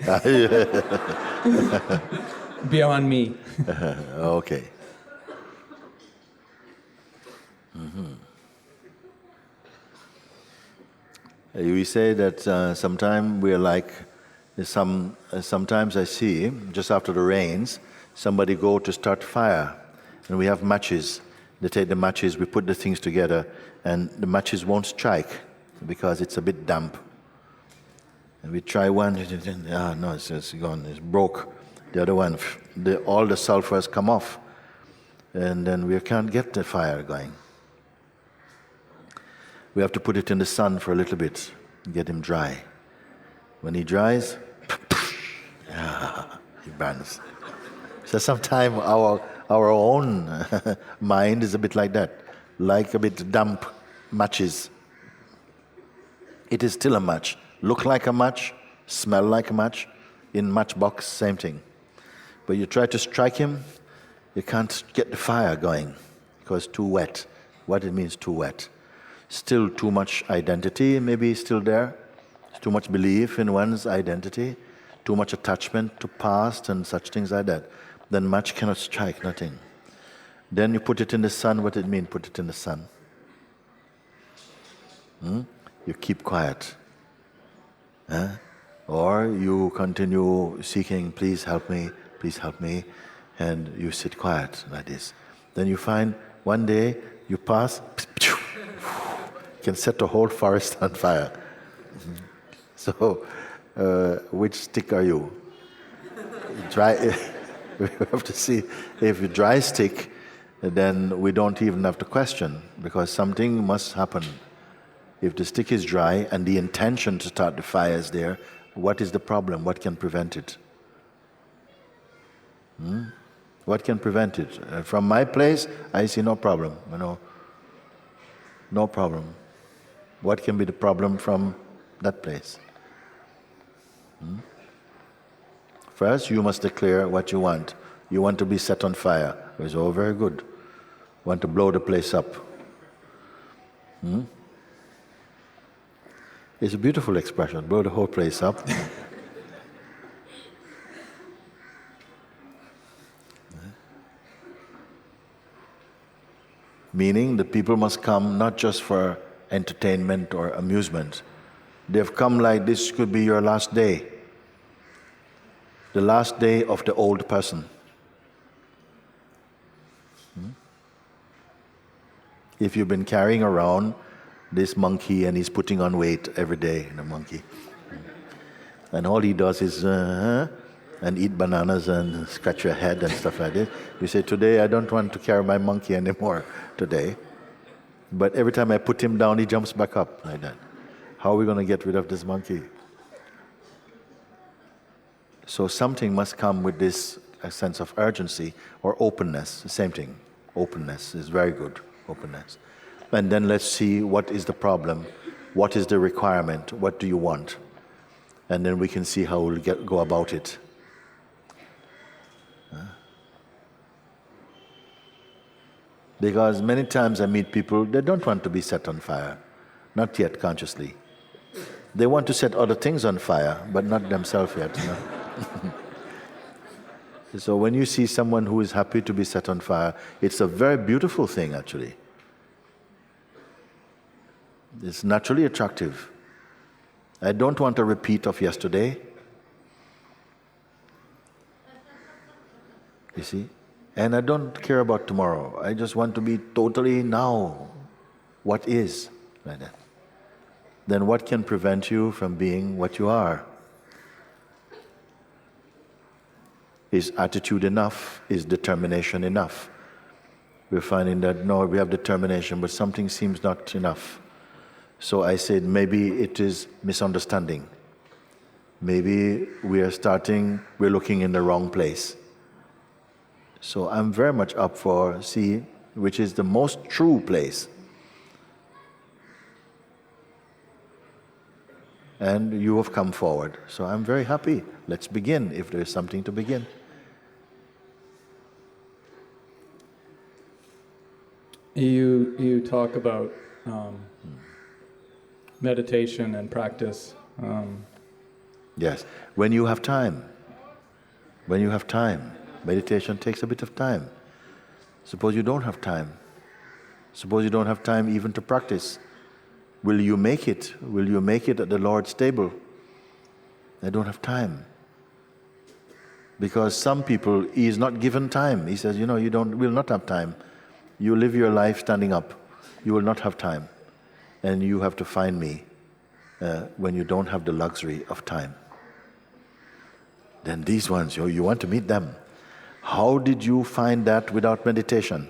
Beyond me. Okay. We say that sometimes we're like sometimes I see just after the rains somebody go to start fire, and we have matches, They take the matches, we put the things together, and the matches won't strike because it's a bit damp. And we try one, no, it's gone, it's broke. The other one, all the sulfurs come off, and then we can't get the fire going. We have to put it in the sun for a little bit, get him dry. When he dries, he burns. So sometimes our own mind is a bit like that, like a bit damp matches. It is still a match. Look like a match, smell like a match. In matchbox, same thing. But you try to strike him, you can't get the fire going because too wet. What it means, too wet. Still too much identity, maybe still there. Too much belief in one's identity. Too much attachment to past and such things like that. Then match cannot strike, nothing. Then you put it in the sun. What it mean, put it in the sun? You keep quiet. Or you continue seeking, please help me, and you sit quiet like this. Then you find one day you pass, can set the whole forest on fire. So, which stick are you? Dry. We have to see if you dry stick, then we don't even have to question because something must happen. If the stick is dry and the intention to start the fire is there, what is the problem? What can prevent it? What can prevent it? From my place, I see no problem. No problem. What can be the problem from that place? First, you must declare what you want. You want to be set on fire. It's all very good. Want to blow the place up. It's a beautiful expression, blow the whole place up. Meaning the people must come not just for entertainment or amusement. They've come like this could be your last day. The last day of the old person. If you've been carrying around this monkey and he's putting on weight every day, the monkey, and all he does is and eat bananas and scratch your head and stuff like this, you say, today I don't want to carry my monkey anymore today. But every time I put him down, he jumps back up like that. How are we going to get rid of this monkey? So something must come with this sense of urgency or openness. The same thing. Openness is very good. Openness. And then let's see what is the problem, what is the requirement, what do you want? And then we can see how we'll go about it. Because many times I meet people, they don't want to be set on fire. Not yet consciously. They want to set other things on fire, but not themselves yet. So when you see someone who is happy to be set on fire, it's a very beautiful thing actually. It's naturally attractive. I don't want a repeat of yesterday. You see? And I don't care about tomorrow. I just want to be totally now. What is? Like that. Then what can prevent you from being what you are? Is attitude enough? Is determination enough? We're finding that no, we have determination, but something seems not enough. So I said maybe it is misunderstanding. Maybe we're looking in the wrong place. So I'm very much up for see which is the most true place. And you have come forward. So I'm very happy. Let's begin if there's something to begin. You talk about meditation and practice. Yes, when you have time. When you have time. Meditation takes a bit of time. Suppose you don't have time. Suppose you don't have time even to practice. Will you make it? Will you make it at the Lord's table? I don't have time. Because some people, he is not given time. He says, you will not have time. You live your life standing up. You will not have time. And you have to find me when you don't have the luxury of time. Then these ones, you want to meet them. How did you find that without meditation?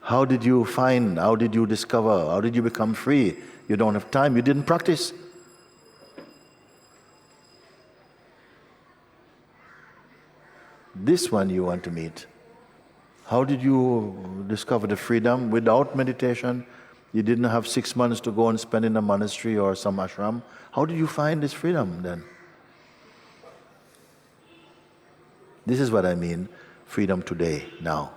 How did you discover? How did you become free? You don't have time. You didn't practice. This one you want to meet. How did you discover the freedom without meditation? You didn't have 6 months to go and spend in a monastery or some ashram. How did you find this freedom then? This is what I mean, freedom today, now.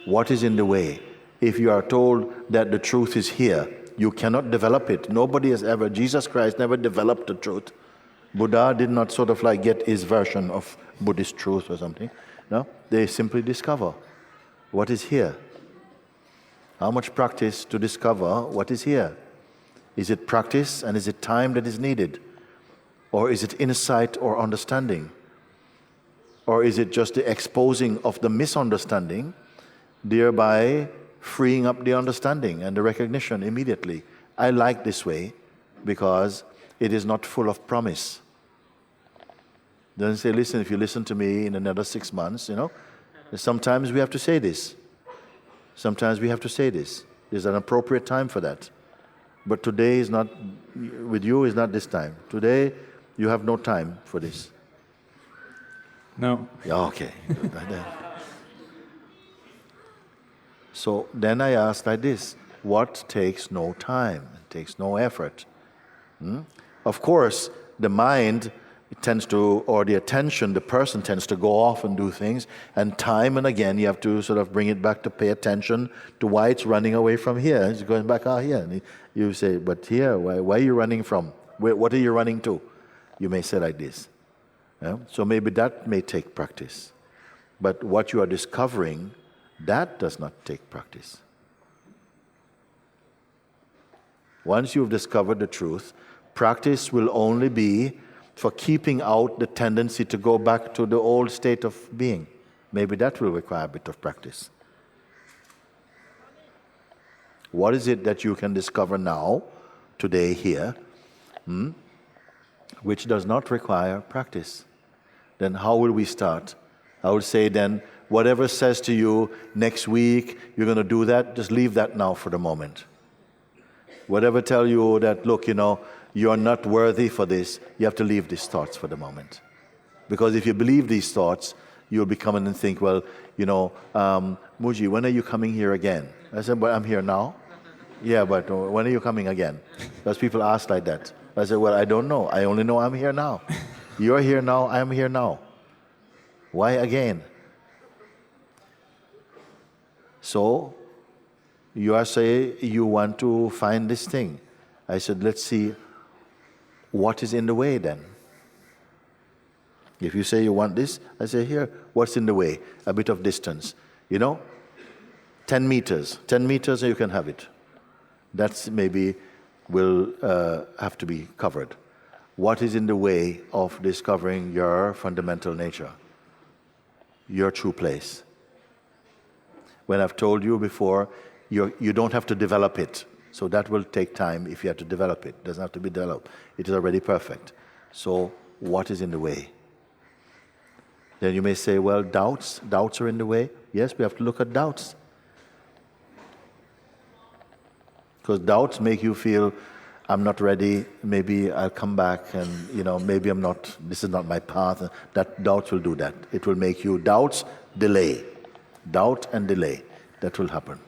What is in the way? If you are told that the truth is here, you cannot develop it. Jesus Christ never developed the truth. Buddha did not sort of like get his version of Buddhist truth or something. No, they simply discover what is here. How much practice to discover what is here? Is it practice and is it time that is needed? Or is it insight or understanding? Or is it just the exposing of the misunderstanding, thereby freeing up the understanding and the recognition immediately? I like this way because it is not full of promise. Doesn't say, listen, if you listen to me in another 6 months, sometimes we have to say this. Sometimes we have to say this. There's an appropriate time for that. But today is not, with you is not this time. Today, you have no time for this. No. Yeah, okay. So then I ask like this, what takes no time? It takes no effort. Of course, the mind tends to, or the attention, the person tends to go off and do things, and time and again you have to sort of bring it back to pay attention to why it's running away from here. It's going back out here. And you say, but here, why are you running from? What are you running to? You may say like this. Yeah? So maybe that may take practice. But what you are discovering, that does not take practice. Once you've discovered the truth, practice will only be for keeping out the tendency to go back to the old state of being. Maybe that will require a bit of practice. What is it that you can discover now, today, here, which does not require practice? Then how will we start? I would say then, whatever says to you, next week you're going to do that, just leave that now for the moment. Whatever tell you that, look, you are not worthy for this, you have to leave these thoughts for the moment. Because if you believe these thoughts, you'll be coming and think, well, Mooji, when are you coming here again? I said, but I'm here now. Yeah, but when are you coming again? Because people ask like that. I said, well, I don't know. I only know I'm here now. You're here now, I'm here now. Why again? So, you are saying you want to find this thing. I said, let's see what is in the way then. If you say you want this, I say, here, what's in the way? A bit of distance. 10 meters. 10 meters and you can have it. That's maybe will have to be covered. What is in the way of discovering your fundamental nature? Your true place. When I've told you before, you don't have to develop it. So that will take time if you have to develop it. It doesn't have to be developed. It is already perfect. So what is in the way? Then you may say, well, doubts are in the way. Yes, we have to look at doubts. Because doubts make you feel, I'm not ready, maybe I'll come back and, maybe I'm not, this is not my path. That doubts will do that. It will make you delay. Doubt and delay. That will happen.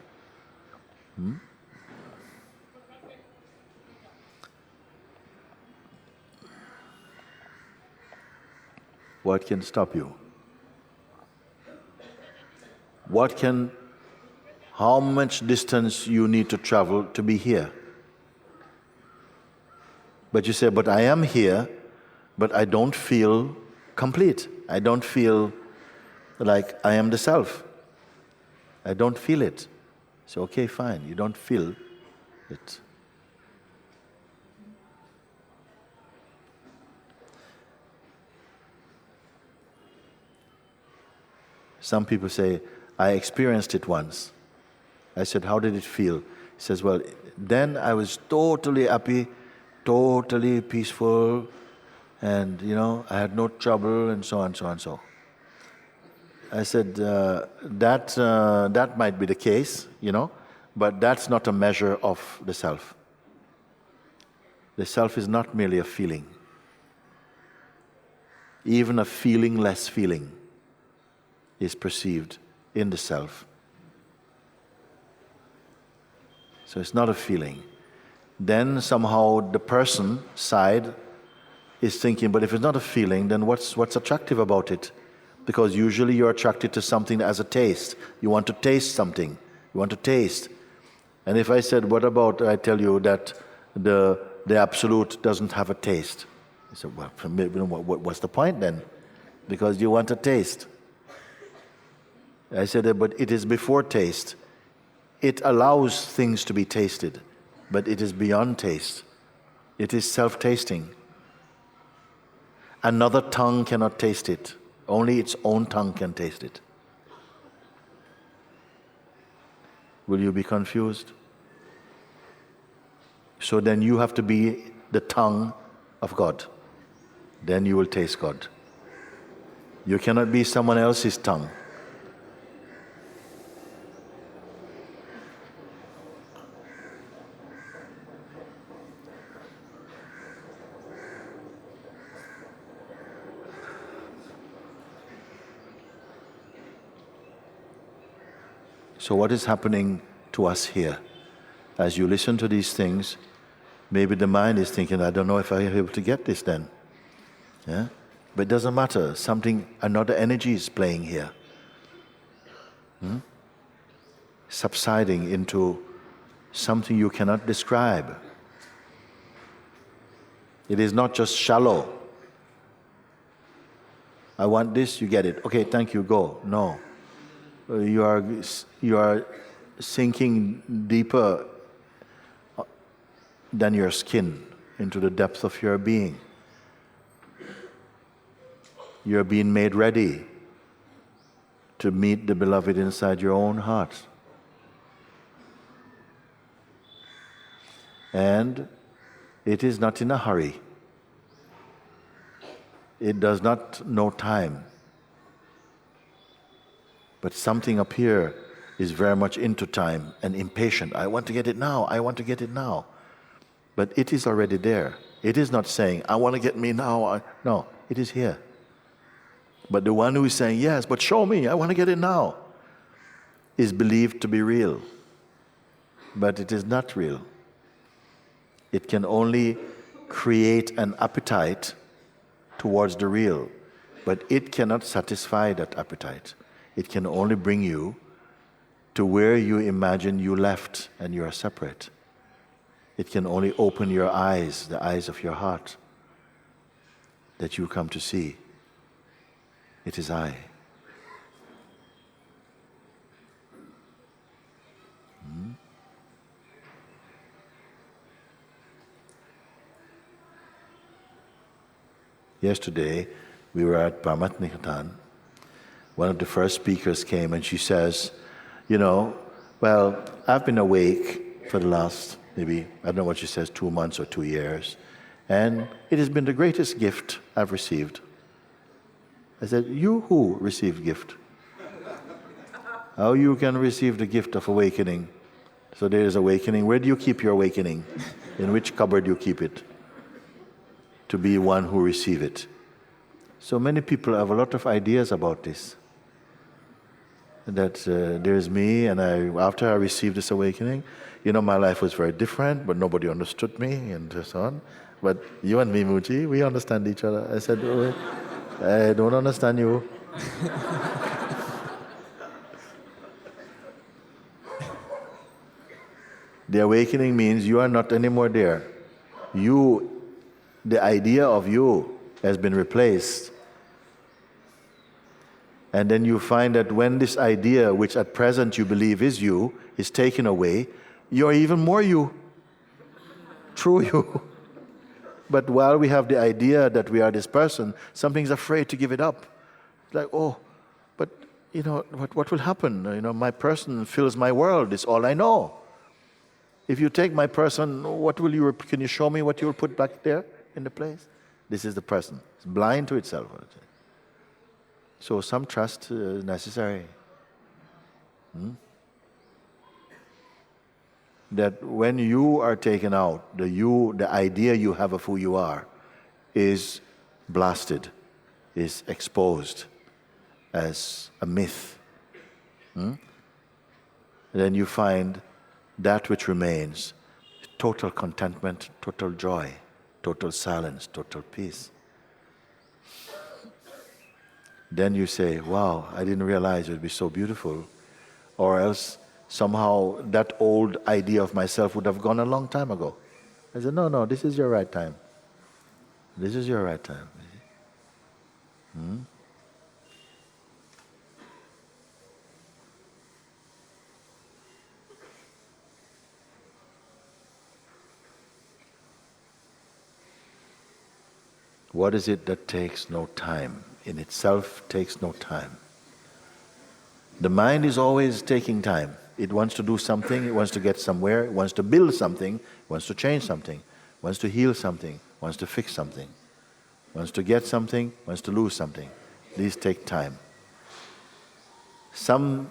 What can stop you? How much distance you need to travel to be here? But you say, but I am here, but I don't feel complete. I don't feel like I am the self. I don't feel it. So, okay, fine, you don't feel it. Some people say, I experienced it once. I said, how did it feel? He says, well, then I was totally happy, totally peaceful, and, I had no trouble, and so on, so on, so. I said, that might be the case, but that's not a measure of the self. The self is not merely a feeling. Even a feelingless feeling is perceived in the self. So it's not a feeling. Then somehow the person side is thinking, but if it's not a feeling, then what's attractive about it? Because usually you're attracted to something as a taste. You want to taste something. You want to taste. And if I said, what about, I tell you that the absolute doesn't have a taste. I said, well, what's the point then? Because you want a taste. I said, but it is before taste. It allows things to be tasted, but it is beyond taste. It is self-tasting. Another tongue cannot taste it. Only its own tongue can taste it. Will you be confused? So then you have to be the tongue of God. Then you will taste God. You cannot be someone else's tongue. So what is happening to us here? As you listen to these things, maybe the mind is thinking, I don't know if I'm able to get this then. Yeah? But it doesn't matter. Another energy is playing here. Subsiding into something you cannot describe. It is not just shallow. I want this, you get it. Okay, thank you, go. No. You are sinking deeper than your skin into the depth of your being. You're being made ready to meet the beloved inside your own heart. And it is not in a hurry. It does not know time. But something up here is very much into time and impatient. I want to get it now. I want to get it now. But it is already there. It is not saying, I want to get me now. No, it is here. But the one who is saying, yes, but show me, I want to get it now, is believed to be real. But it is not real. It can only create an appetite towards the real, but it cannot satisfy that appetite. It can only bring you to where you imagine you left and you are separate. It can only open your eyes, the eyes of your heart, that you come to see. It is I. Yesterday, we were at Parmat Nikatan. One of the first speakers came and she says, well, I've been awake for the last maybe, I don't know what she says, 2 months or 2 years. And it has been the greatest gift I've received. I said, you who received gift? How you can receive the gift of awakening? So there is awakening. Where do you keep your awakening? In which cupboard do you keep it? To be one who receive it. So many people have a lot of ideas about this. That there's me, and after I received this awakening, my life was very different, but nobody understood me, and so on. But you and me, Mooji, we understand each other. I said, oh, I don't understand you. The awakening means you are not anymore there. The idea of you has been replaced. And then you find that when this idea, which at present you believe is you, is taken away, you're even more you. True you. But while we have the idea that we are this person, something's afraid to give it up. It's like, oh, but what will happen? My person fills my world. It's all I know. If you take my person, can you show me what you will put back there in the place? This is the person. It's blind to itself. So some trust is necessary. That when you are taken out, the idea you have of who you are is blasted, is exposed as a myth. Then you find that which remains, total contentment, total joy, total silence, total peace. Then you say, wow, I didn't realize it would be so beautiful. Or else somehow that old idea of myself would have gone a long time ago. I said, no, this is your right time. This is your right time. What is it that takes no time? In itself takes no time. The mind is always taking time. It wants to do something, it wants to get somewhere, it wants to build something, it wants to change something, it wants to heal something, it wants to fix something, it wants to get something, it wants to lose something. These take time. Something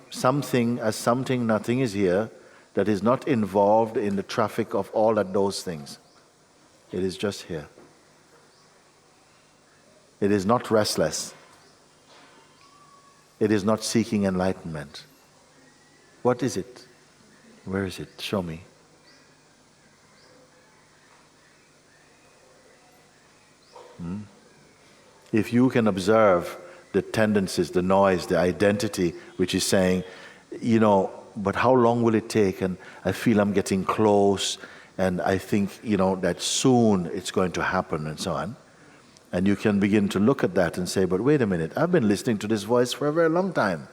nothing is here that is not involved in the traffic of all of those things. It is just here. It is not restless. It is not seeking enlightenment. What is it? Where is it? Show me. If you can observe the tendencies, the noise, the identity, which is saying, but how long will it take? And I feel I'm getting close, and I think, that soon it's going to happen, and so on. And you can begin to look at that and say, but wait a minute, I've been listening to this voice for a very long time.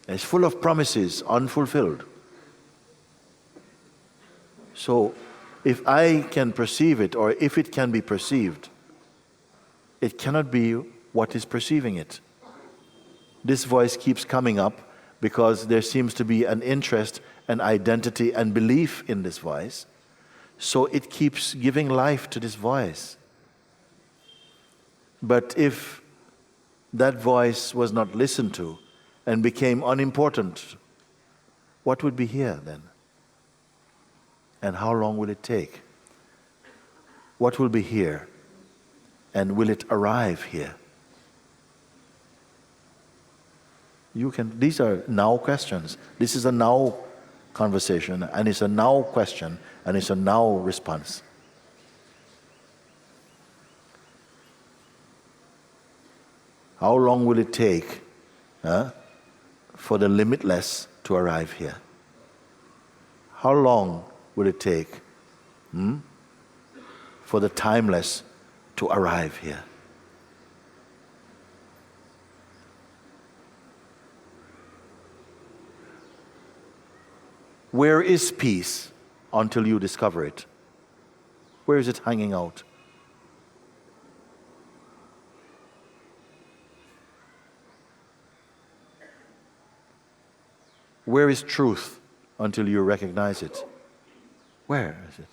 It's full of promises, unfulfilled. So, if I can perceive it, or if it can be perceived, it cannot be what is perceiving it. This voice keeps coming up because there seems to be an interest, an identity, and belief in this voice. So it keeps giving life to this voice. But if that voice was not listened to and became unimportant, what would be here then? And how long will it take? What will be here? And will it arrive here? These are now questions. This is a now conversation, and it's a now question, and it's a now response. How long will it take for the limitless to arrive here? How long will it take for the timeless to arrive here? Where is peace until you discover it? Where is it hanging out? Where is truth until you recognize it? Where is it?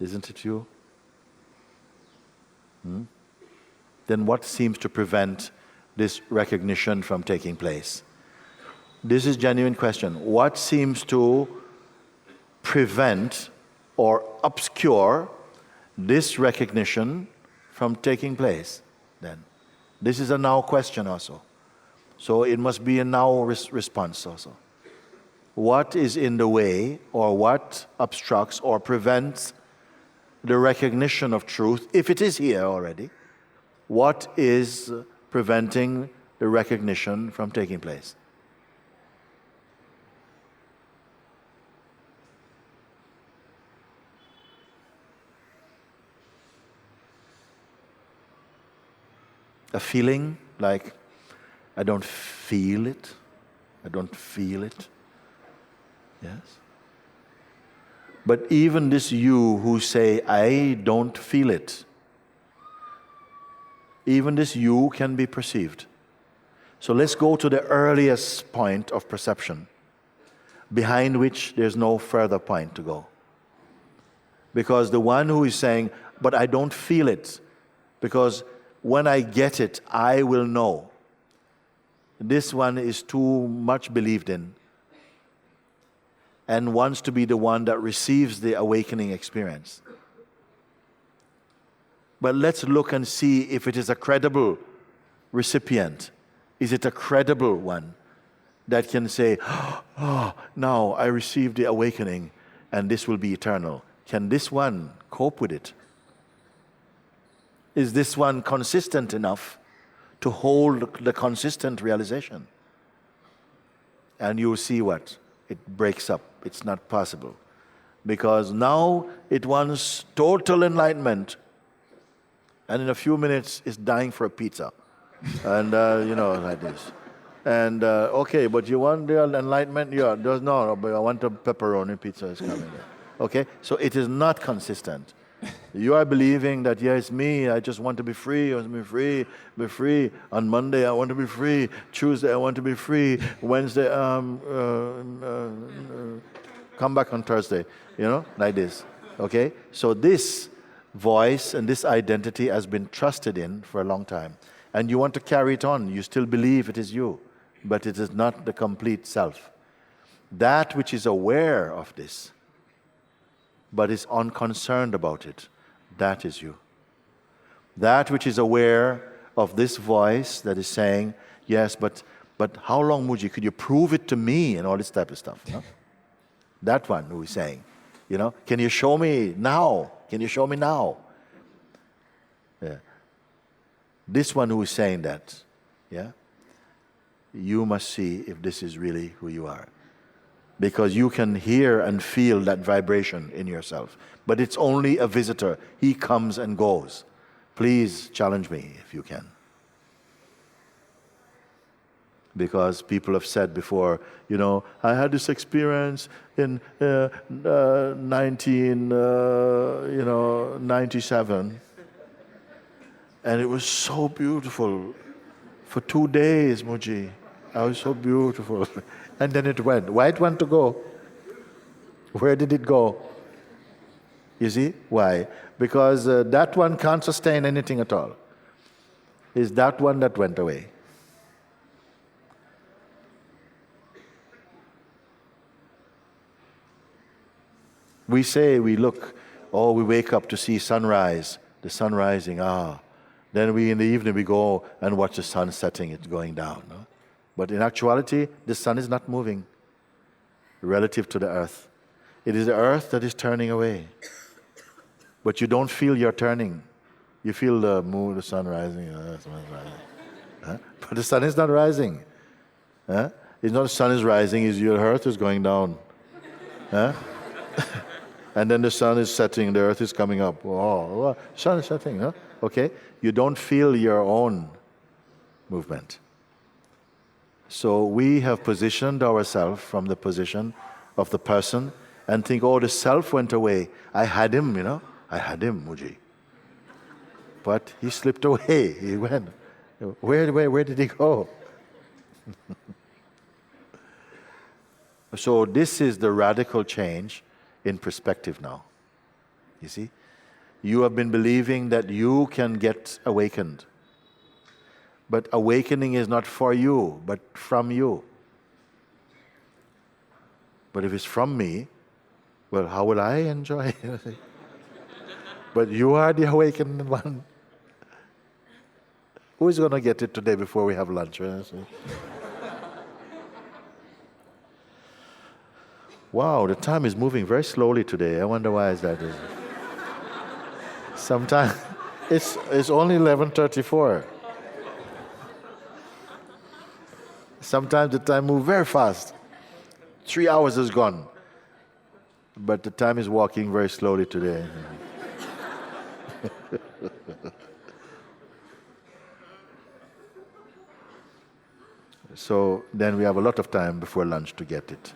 Isn't it you? Then what seems to prevent this recognition from taking place? This is a genuine question. What seems to prevent or obscure this recognition from taking place? Then this is a now question also. So it must be a now response also. What is in the way, or what obstructs or prevents the recognition of truth, if it is here already? What is preventing the recognition from taking place? A feeling like, I don't feel it. I don't feel it. Yes? But even this you who say, I don't feel it, even this you can be perceived. So let's go to the earliest point of perception, behind which there's no further point to go. Because the one who is saying, but I don't feel it, because when I get it, I will know. This one is too much believed in and wants to be the one that receives the awakening experience. But let's look and see if it is a credible recipient. Is it a credible one that can say, oh, now I received the awakening and this will be eternal? Can this one cope with it? Is this one consistent enough to hold the consistent realization? And you'll see what? It breaks up. It's not possible. Because now it wants total enlightenment, and in a few minutes it's dying for a pizza. And, like this. And, okay, but you want the enlightenment? Yeah, no, but I want a pepperoni pizza is coming there. Okay, so it is not consistent. You are believing that, yeah, it's me, I just want to be free, I want to be free. On Monday, I want to be free. Tuesday, I want to be free. Wednesday, come back on Thursday, like this. Okay, so this voice and this identity has been trusted in for a long time. And you want to carry it on. You still believe it is you, but it is not the complete self. That which is aware of this, but is unconcerned about it, that is you. That which is aware of this voice that is saying, yes, but how long, Mooji? Could you prove it to me? And all this type of stuff. That one who is saying, can you show me now? Can you show me now? Yeah. This one who is saying that, you must see if this is really who you are. Because you can hear and feel that vibration in yourself. But it's only a visitor. He comes and goes. Please challenge me if you can. Because people have said before, I had this experience in 1997. And it was so beautiful. For 2 days, Mooji. I was so beautiful. And then it went. Why it went to go? Where did it go? You see? Why? Because that one can't sustain anything at all. It's that one that went away. We say, we look, we wake up to see sunrise, the sun rising, Then in the evening we go and watch the sun setting, it's going down. No? But in actuality, the sun is not moving relative to the earth. It is the earth that is turning away. But you don't feel you're turning. You feel the moon, the sun rising. The sun is rising. But the sun is not rising. It's not the sun is rising, it's your earth is going down. And then the sun is setting, the earth is coming up. The sun is setting. Okay? You don't feel your own movement. So we have positioned ourselves from the position of the person and think, the self went away. I had him, I had him, Mooji. But he slipped away. He went. Where did he go? So this is the radical change in perspective now. You see? You have been believing that you can get awakened. But awakening is not for you, but from you. But if it's from me, well, how will I enjoy it? But you are the awakened one. Who is going to get it today before we have lunch? Wow, the time is moving very slowly today. I wonder why is that. Sometimes it's only 11:34. Sometimes the time moves very fast. 3 hours is gone. But the time is walking very slowly today. So then we have a lot of time before lunch to get it.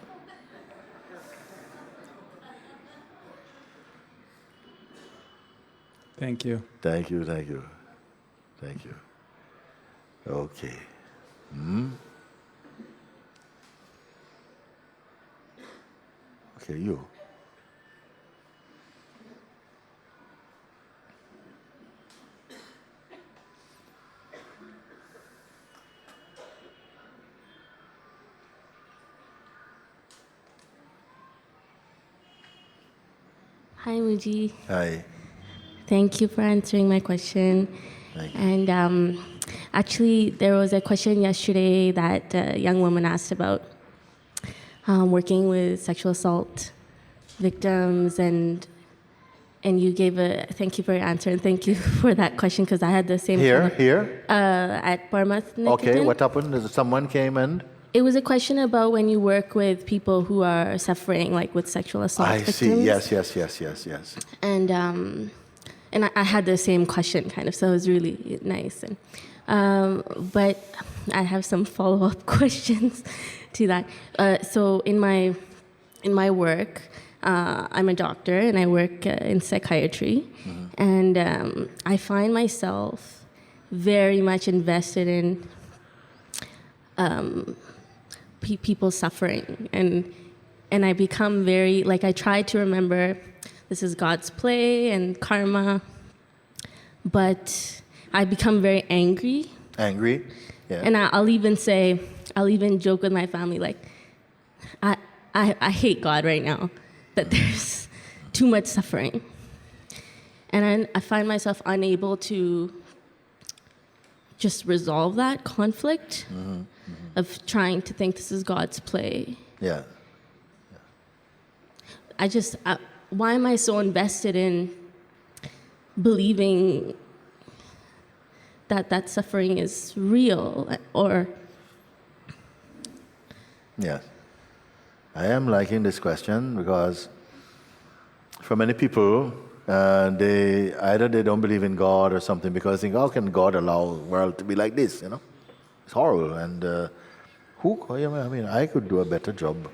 Thank you. Thank you, thank you. Thank you. Okay. Okay, you. Hi, Mooji. Hi. Thank you for answering my question. Thank you. And actually, there was a question yesterday that a young woman asked about working with sexual assault victims, and you gave a thank you for your answer, and thank you for that question because I had the same kind Here? of, at Bournemouth. Okay, Nikitan. what happened? Someone came and... It was a question about when you work with people who are suffering, like with sexual assault I victims. see. Yes. And I had the same question, kind of, so it was really nice. But I have some follow-up questions to that. So in my work, I'm a doctor and I work in psychiatry, and I find myself very much invested in people suffering, and I become very, like, I try to remember this is God's play and karma, but I become very angry. Angry? Yeah. And I'll even joke with my family, like, I hate God right now, that there's too much suffering. And I find myself unable to just resolve that conflict of trying to think this is God's play. Yeah. Why am I so invested in believing that suffering is real? Or Yes. I am liking this question because for many people, they don't believe in God or something because they think, how can God allow the world to be like this, you know? It's horrible. And I could do a better job.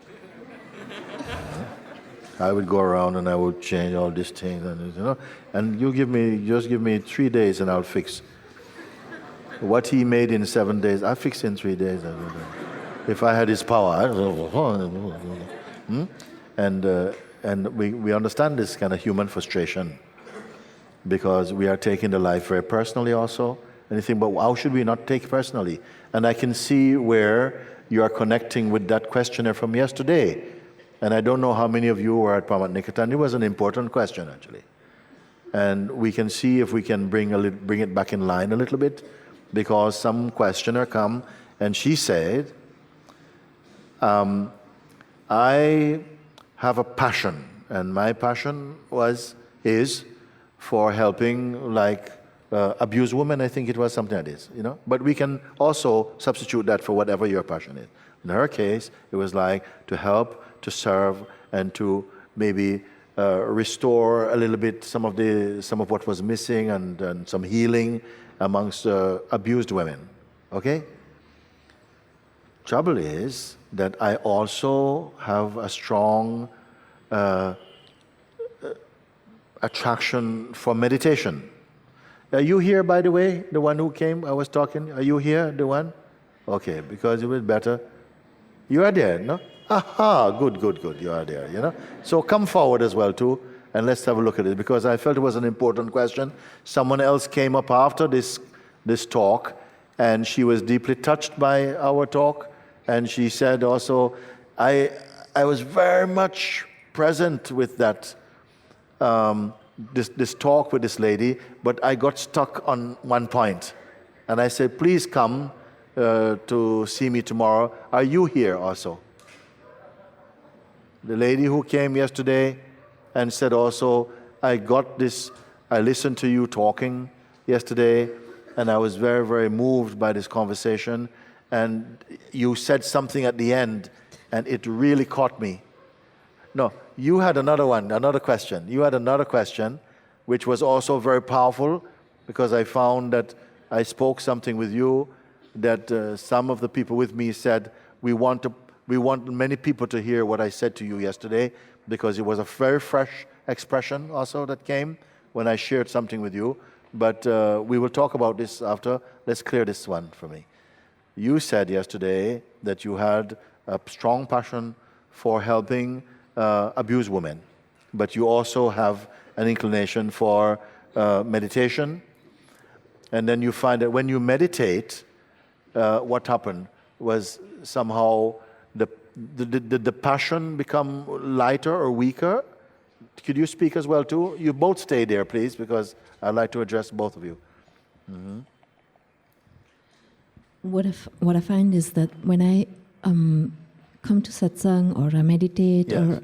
I would go around and I would change all these things, and just give me 3 days and I'll fix what he made in 7 days. I fix in 3 days. If I had his power, and we understand this kind of human frustration because we are taking the life very personally also. Anything, but how should we not take personally? And I can see where you are connecting with that questionnaire from yesterday. And I don't know how many of you were at Pamat Nikatan. It was an important question, actually. And we can see if we can bring it back in line a little bit, because some questioner come and she said, I have a passion, and my passion is for helping, like, abused women. I think it was something like this, But we can also substitute that for whatever your passion is. In her case, it was like to help, to serve, and to maybe restore a little bit some of what was missing, and some healing amongst abused women. Okay? Trouble is that I also have a strong attraction for meditation. Are you here, by the way, the one who came? I was talking. Are you here, the one? Okay, because it was better. You are there, no? Aha, good. You are there, So come forward as well, too, and let's have a look at it, because I felt it was an important question. Someone else came up after this talk, and she was deeply touched by our talk, and she said also, I was very much present with that, this talk with this lady, but I got stuck on one point. And I said, please come to see me tomorrow. Are you here also? The lady who came yesterday and said also, I listened to you talking yesterday, and I was very, very moved by this conversation. And you said something at the end, and it really caught me. No, you had another question. You had another question, which was also very powerful, because I found that I spoke something with you that some of the people with me said, we want many people to hear what I said to you yesterday, because it was a very fresh expression also that came when I shared something with you. but we will talk about this after. Let's clear this one for me. You said yesterday that you had a strong passion for helping abused women, but you also have an inclination for meditation. And then you find that when you meditate, what happened was somehow the passion become lighter or weaker. Could you speak as well too? You both stay there, please, because I'd like to address both of you. Mm-hmm. What I find is that when I come to satsang or I meditate, Yes. or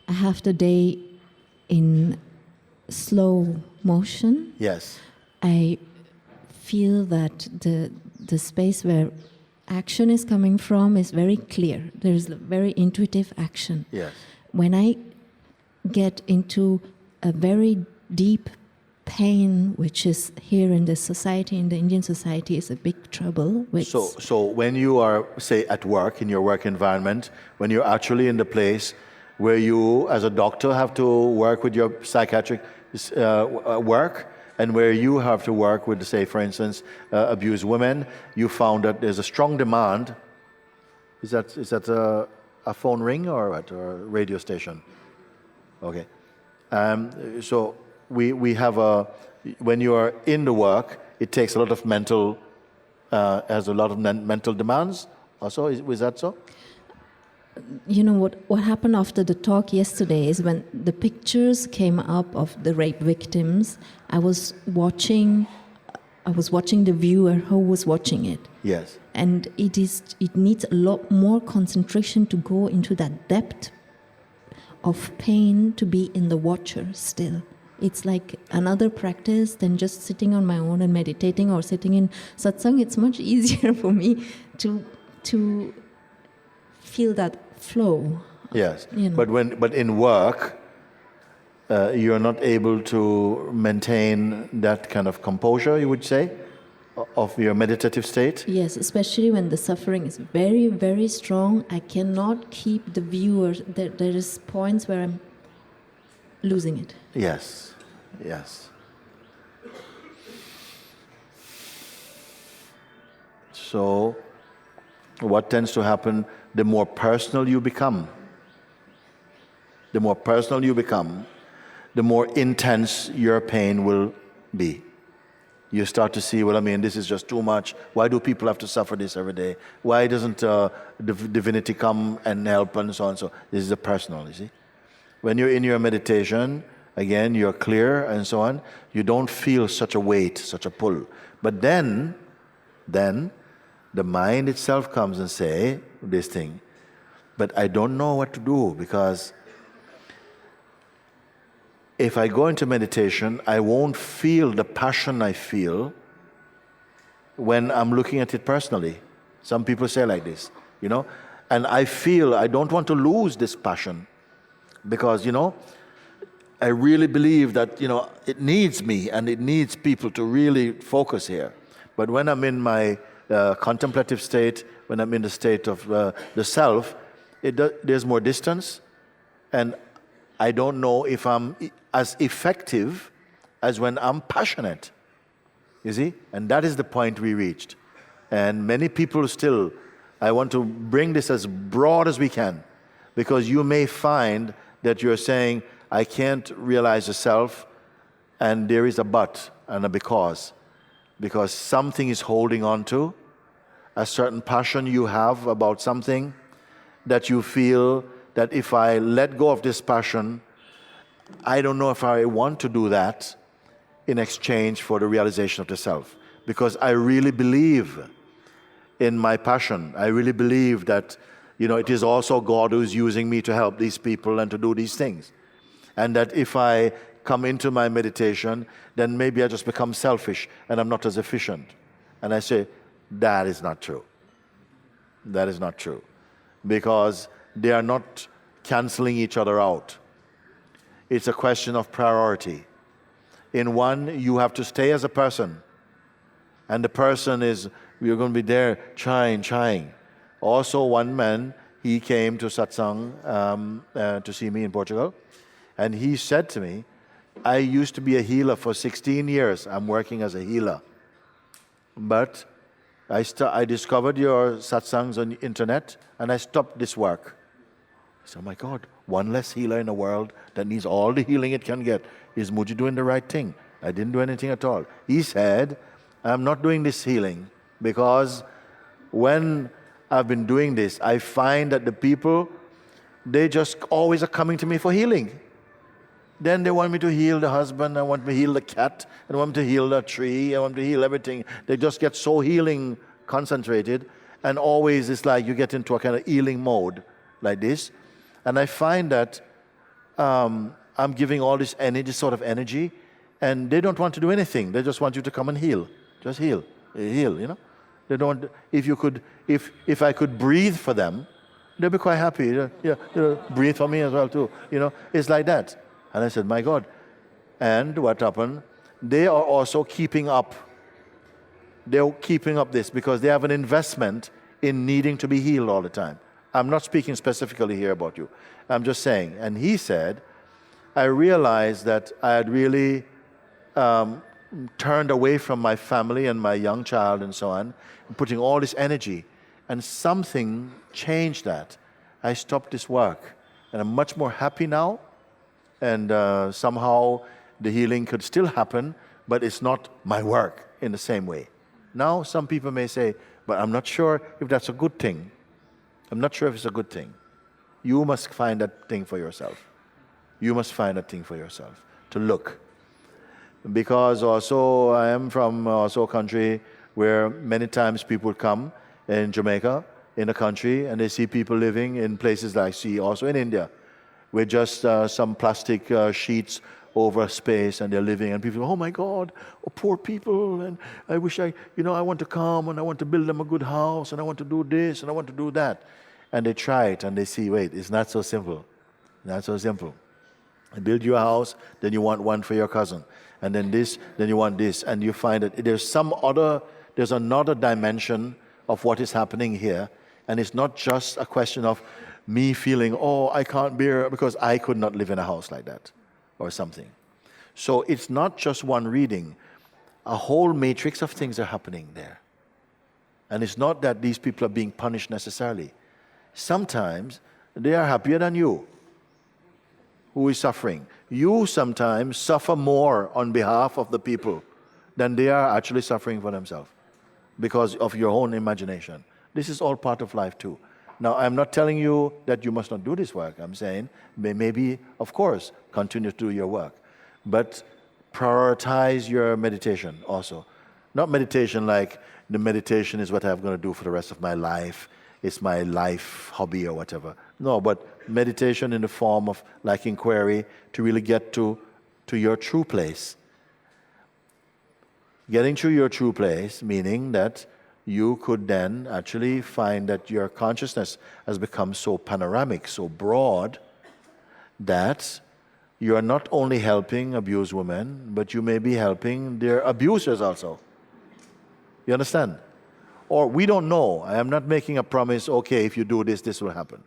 I have the day in slow motion, Yes. I feel that the space where action is coming from is very clear. There is a very intuitive action. Yes. When I get into a very deep pain, which is here in this society, in the Indian society, is a big trouble. So when you are, say, at work, in your work environment, when you're actually in the place where you, as a doctor, have to work with your psychiatric work, and where you have to work with, say, for instance, abused women, you found that there's a strong demand. Is that a phone ring or what, or a radio station? Okay. So we have when you are in the work, it takes a lot of mental, has a lot of mental demands also. Was that so? You know what happened after the talk yesterday is when the pictures came up of the rape victims, I was watching the viewer who was watching it. Yes. And it needs a lot more concentration to go into that depth of pain to be in the watcher still. It's like another practice than just sitting on my own and meditating or sitting in satsang. It's much easier for me to feel that flow. Yes. You know. But in work, you're not able to maintain that kind of composure, you would say, of your meditative state? Yes, especially when the suffering is very, very strong. I cannot keep the viewer. There is points where I'm losing it. Yes, yes. So, what tends to happen, the more personal you become, the more intense your pain will be. You start to see, well, I mean, this is just too much. Why do people have to suffer this every day? Why doesn't divinity come and help and so on? So this is the personal, you see. When you're in your meditation, again, you're clear and so on. You don't feel such a weight, such a pull. But then the mind itself comes and say this thing. But I don't know what to do, because if I go into meditation, I won't feel the passion I feel when I'm looking at it personally. Some people say like this, you know. And I feel I don't want to lose this passion, because, you know, I really believe that, you know, it needs me and it needs people to really focus here. But when I'm in my contemplative state, when I'm in the state of the self, there's more distance, and I don't know if I'm as effective as when I'm passionate. You see? And that is the point we reached. And many people still, I want to bring this as broad as we can, because you may find that you're saying, I can't realize the self, and there is a but and a because something is holding on to, a certain passion you have about something that you feel that if I let go of this passion, I don't know if I want to do that in exchange for the realization of the self. Because I really believe in my passion. I really believe that, you know, it is also God who's using me to help these people and to do these things. And that if I come into my meditation, then maybe I just become selfish and I'm not as efficient. And I say, that is not true. That is not true. Because they are not canceling each other out. It's a question of priority. In one, you have to stay as a person. And the person is, we're going to be there trying. Also, one man, he came to Satsang to see me in Portugal. And he said to me, I used to be a healer for 16 years. I'm working as a healer. But I discovered your satsangs on the internet, and I stopped this work. So, my God, one less healer in the world that needs all the healing it can get. Is Mooji doing the right thing? I didn't do anything at all. He said, I'm not doing this healing because when I've been doing this, I find that the people, they just always are coming to me for healing. Then they want me to heal the husband, I want me to heal the cat, I want me to heal the tree, I want me to heal everything. They just get so healing concentrated, and always it's like you get into a kind of healing mode like this. And I find that I'm giving all this energy, this sort of energy, and they don't want to do anything. They just want you to come and heal. Just heal, heal, you know. They don't. If I could breathe for them, they'd be quite happy. Breathe for me as well too. You know, it's like that. And I said, my God. And what happened? They are also keeping up. They're keeping up this because they have an investment in needing to be healed all the time. I'm not speaking specifically here about you. I'm just saying. And he said, I realized that I had really turned away from my family and my young child and so on, putting all this energy. And something changed that. I stopped this work. And I'm much more happy now. And somehow the healing could still happen, but it's not my work in the same way. Now some people may say, but I'm not sure if that's a good thing. I'm not sure if it's a good thing. You must find that thing for yourself. You must find that thing for yourself, to look. Because also I am from also a country where many times people come in Jamaica, in the country, and they see people living in places like I see also in India, with just some plastic sheets over space, and they're living, and people go, oh my God, oh, poor people, and I wish I want to come, and I want to build them a good house, and I want to do this, and I want to do that. And they try it, and they see, wait, it's not so simple. Not so simple. You build your house, then you want one for your cousin, and then this, then you want this, and you find that there's another dimension of what is happening here, and it's not just a question of me feeling, oh, I can't bear because I could not live in a house like that or something. So it's not just one reading. A whole matrix of things are happening there. And it's not that these people are being punished necessarily. Sometimes they are happier than you, who is suffering. You sometimes suffer more on behalf of the people than they are actually suffering for themselves because of your own imagination. This is all part of life too. Now, I'm not telling you that you must not do this work. I'm saying maybe, of course, continue to do your work. But prioritize your meditation also. Not meditation like the meditation is what I'm going to do for the rest of my life. It's my life hobby or whatever. No, but meditation in the form of like inquiry to really get to your true place. Getting to your true place, meaning that you could then actually find that your consciousness has become so panoramic, so broad, that you are not only helping abused women, but you may be helping their abusers also. You understand? Or we don't know. I am not making a promise, okay, if you do this, this will happen.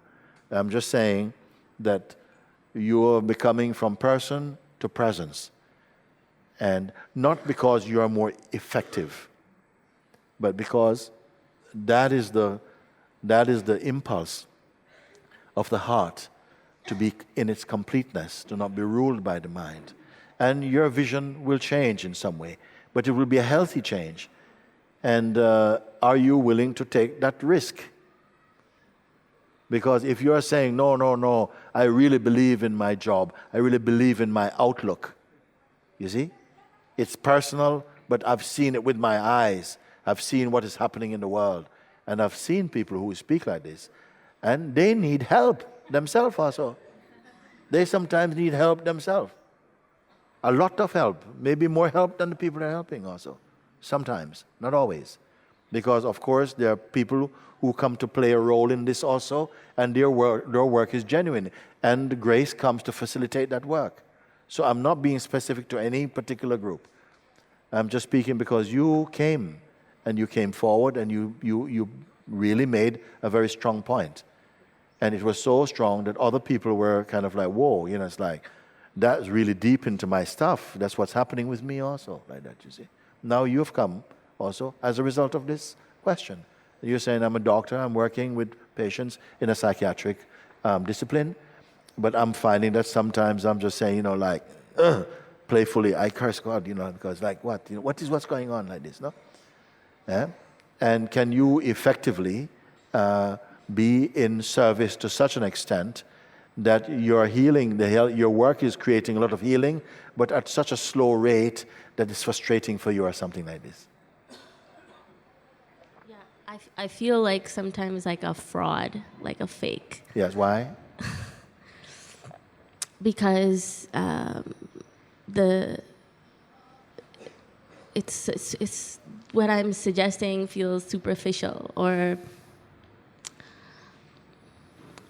I'm just saying that you are becoming from person to presence. And not because you are more effective, but because that is the impulse of the heart to be in its completeness, to not be ruled by the mind. And your vision will change in some way, but it will be a healthy change. And are you willing to take that risk? Because if you are saying, no, I really believe in my job, I really believe in my outlook, you see? It's personal, but I've seen it with my eyes. I've seen what is happening in the world. And I've seen people who speak like this. And they need help themselves also. They sometimes need help themselves. A lot of help. Maybe more help than the people they're helping also. Sometimes, not always. Because, of course, there are people who come to play a role in this also, and their work is genuine. And the grace comes to facilitate that work. So I'm not being specific to any particular group. I'm just speaking because you came, and you came forward, and you really made a very strong point. And it was so strong that other people were kind of like, whoa, it's like, that's really deep into my stuff. That's what's happening with me also, like that, you see. Now you've come also as a result of this question. You're saying, I'm a doctor, I'm working with patients in a psychiatric discipline, but I'm finding that sometimes I'm just saying, like, playfully, I curse God, because like what? What's going on like this, no? Yeah? And can you effectively be in service to such an extent that your healing, your work is creating a lot of healing, but at such a slow rate that it's frustrating for you or something like this? Yeah, I feel like sometimes like a fraud, like a fake. Yes, why? Because it's what I'm suggesting feels superficial or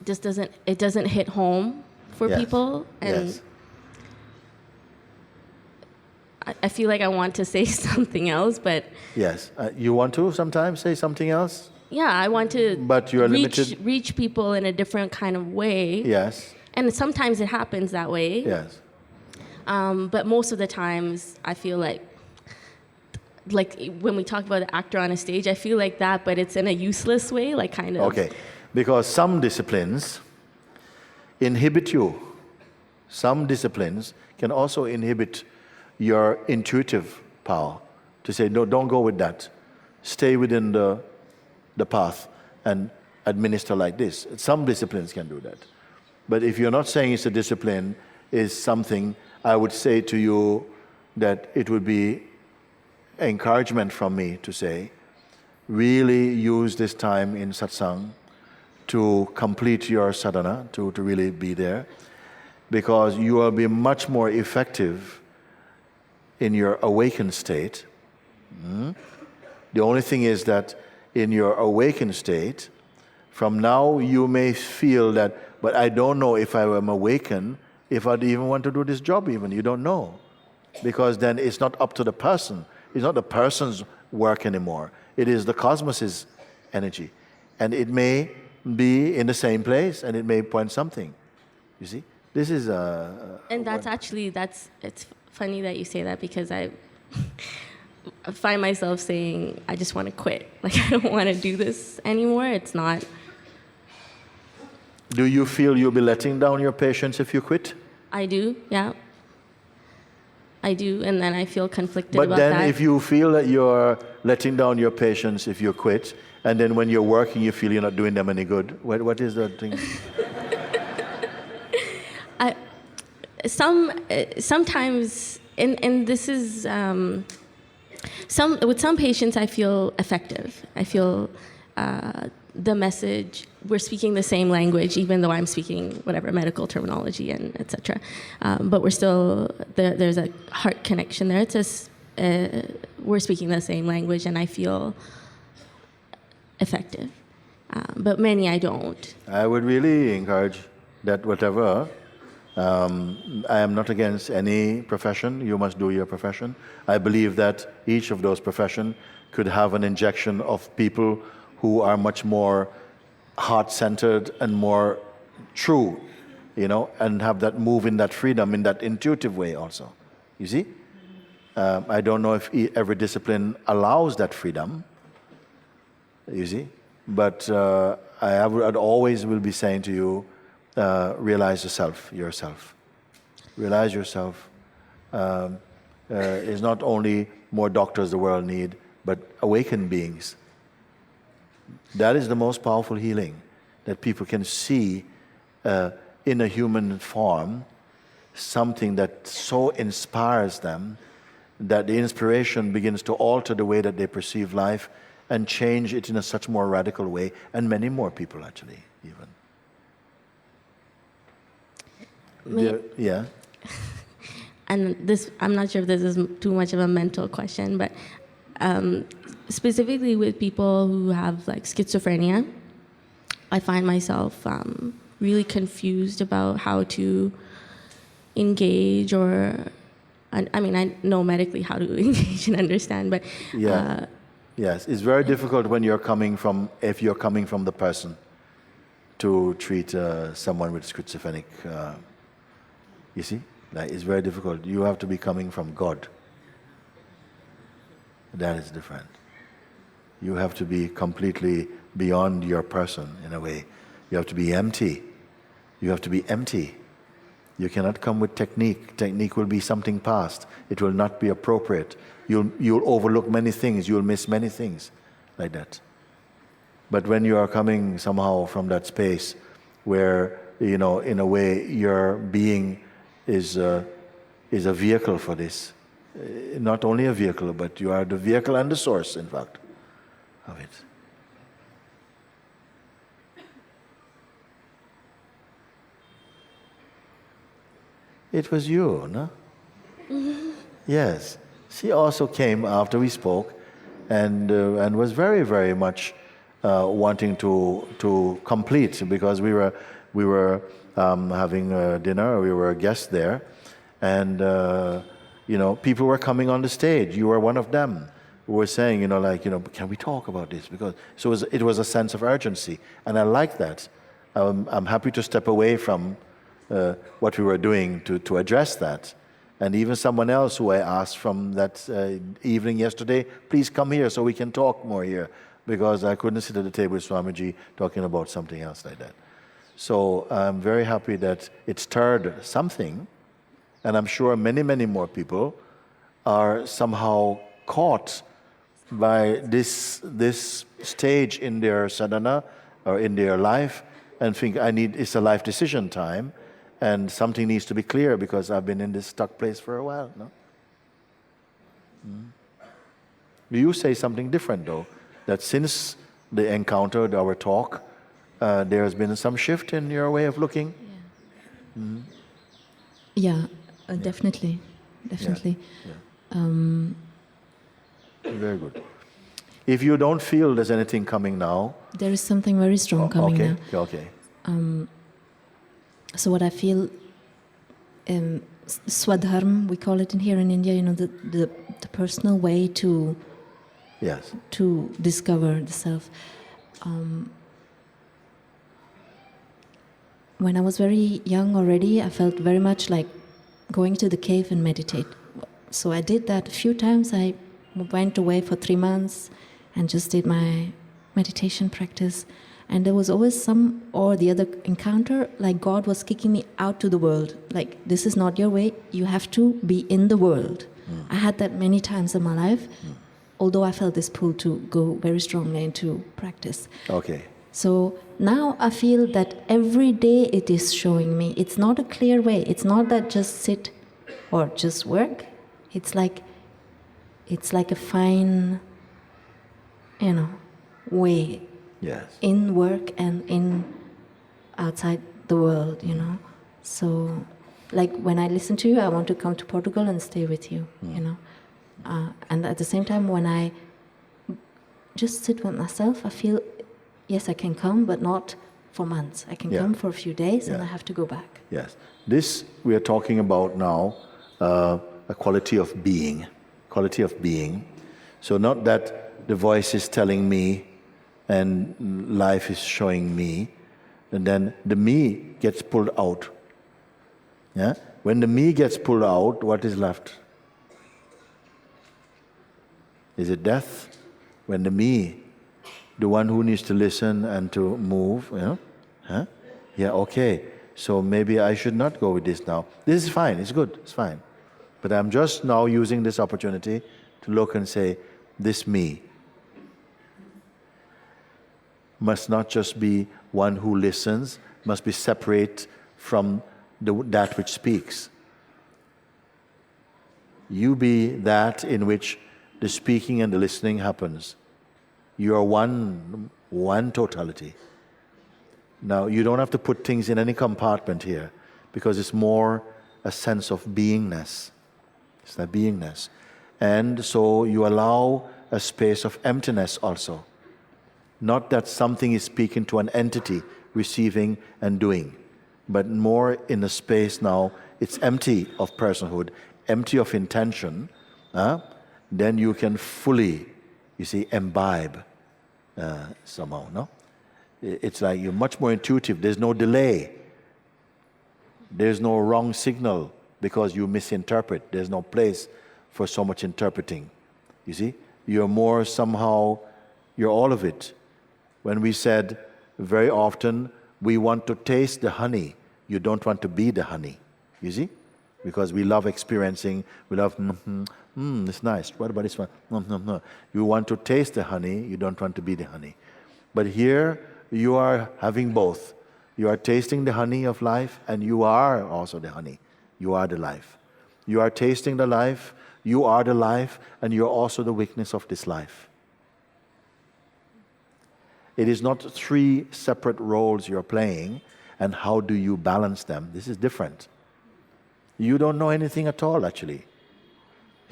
just doesn't hit home for Yes. people, and Yes. I feel like I want to say something else, but Yes. You want to sometimes say something else? yeah, I want to But you're limited. reach people in a different kind of way. Yes. And sometimes it happens that way. Yes. But most of the times, I feel like when we talk about the actor on a stage, I feel like that, but it's in a useless way, like kind of. Okay. Because some disciplines inhibit you. Some disciplines can also inhibit your intuitive power to say, no, don't go with that. Stay within the path and administer like this. Some disciplines can do that. But if you're not saying it's a discipline, it's something, I would say to you that it would be encouragement from me to say, really use this time in satsang to complete your sadhana, to really be there, because you will be much more effective in your awakened state. The only thing is that in your awakened state, from now you may feel that, but I don't know if I am awakened, if I'd even want to do this job even. You don't know. Because then it's not up to the person. It's not the person's work anymore. It is the cosmos's energy. And it may be in the same place and it may point something. You see? This is And it's funny that you say that, because I find myself saying, I just want to quit. Like, I don't want to do this anymore. It's not. Do you feel you'll be letting down your patients if you quit? I do, yeah. I do, and then I feel conflicted But about then that. if you feel that you're letting down your patients if you quit, and then when you're working you feel you're not doing them any good, what is the thing? Sometimes, and this is with some patients I feel effective. I feel the message, we're speaking the same language, even though I'm speaking whatever medical terminology and etc. But we're still there's a heart connection there. It's just we're speaking the same language, and I feel effective. But many I don't. I would really encourage that whatever, I am not against any profession, you must do your profession. I believe that each of those professions could have an injection of people who are much more heart-centered and more true, and have that move in that freedom, in that intuitive way also. You see? I don't know if every discipline allows that freedom, you see? But I'd always will be saying to you, realize yourself. Realize yourself. Is not only more doctors the world need, but awakened beings. That is the most powerful healing, that people can see in a human form something that so inspires them that the inspiration begins to alter the way that they perceive life and change it in a such more radical way, and many more people actually, even. Yeah. And this, I'm not sure if this is too much of a mental question, but specifically with people who have like schizophrenia, I find myself really confused about how to engage, or I mean, I know medically how to engage and understand, but yes, it's very difficult when if you're coming from the person to treat someone with schizophrenic. You see, That is very difficult. You have to be coming from God. That is different. You have to be completely beyond your person in a way. You have to be empty. You have to be empty. You cannot come with technique. Technique will be something past. It will not be appropriate. You'll overlook many things. You'll miss many things like that. But when you are coming somehow from that space where, in a way, your being is a vehicle for this. Not only a vehicle, but you are the vehicle and the source, in fact, of it. It was you, no? Yes. She also came after we spoke and was very, very much wanting to complete, because we were having dinner. We were guests there, and people were coming on the stage. You were one of them who were saying, can we talk about this? Because it was a sense of urgency, and I like that. I'm happy to step away from what we were doing to address that. And even someone else who I asked from that evening yesterday, please come here so we can talk more here, because I couldn't sit at the table with Swamiji talking about something else like that. So I'm very happy that it stirred something, and I'm sure many, many more people are somehow caught by this stage in their sadhana or in their life, and think it's a life decision time, and something needs to be clear because I've been in this stuck place for a while. No? You say something different though, that since the encounter, our talk, there has been some shift in your way of looking. Yeah, definitely. Yeah. Very good. If you don't feel there's anything coming now, there is something very strong coming now. Okay. So what I feel, swadharma, we call it in here in India, the personal way to Yes. to discover the self. When I was very young already, I felt very much like going to the cave and meditate. So I did that a few times. I went away for 3 months and just did my meditation practice. And there was always some or the other encounter, like God was kicking me out to the world. Like, this is not your way, you have to be in the world. I had that many times in my life, although I felt this pull to go very strongly into practice. Okay. So now I feel that every day it is showing me. It's not a clear way. It's not that just sit or just work. It's like a fine, way. Yes. In work and in outside the world, So, like when I listen to you, I want to come to Portugal and stay with you, And at the same time, when I just sit with myself, I feel, yes, I can come, but not for months. I can come for a few days and I have to go back. Yes. This, we are talking about now, a quality of being. Quality of being. So not that the voice is telling me and life is showing me, and then the me gets pulled out. Yeah? When the me gets pulled out, what is left? Is it death? When the me, the one who needs to listen and to move, okay, so maybe I should not go with this now. This is fine, it's good, it's fine. But I'm just now using this opportunity to look and say, this me must not just be one who listens, must be separate from that which speaks. You be that in which the speaking and the listening happens. You are one totality. Now, you don't have to put things in any compartment here, because it's more a sense of beingness. It's that beingness. And so you allow a space of emptiness also. Not that something is speaking to an entity, receiving and doing, but more in a space now, it's empty of personhood, empty of intention, then you can fully, imbibe somehow, no? It's like you're much more intuitive. There's no delay. There's no wrong signal because you misinterpret. There's no place for so much interpreting. You see? You're more somehow, you're all of it. When we said very often, we want to taste the honey, you don't want to be the honey. You see? Because we love experiencing, we love, it's nice. What about this one? No. You want to taste the honey, you don't want to be the honey. But here, you are having both. You are tasting the honey of life, and you are also the honey. You are the life. You are tasting the life, you are the life, and you're also the witness of this life. It is not three separate roles you're playing, and how do you balance them? This is different. You don't know anything at all, actually.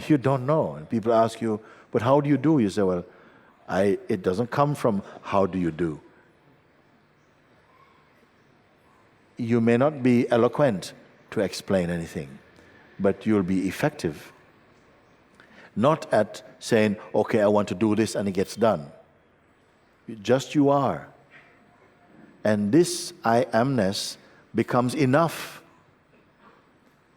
You don't know. And people ask you, but how do you do? You say, well, it doesn't come from how do you do. You may not be eloquent to explain anything, but you'll be effective. Not at saying, okay, I want to do this, and it gets done. Just you are. And this I amness becomes enough.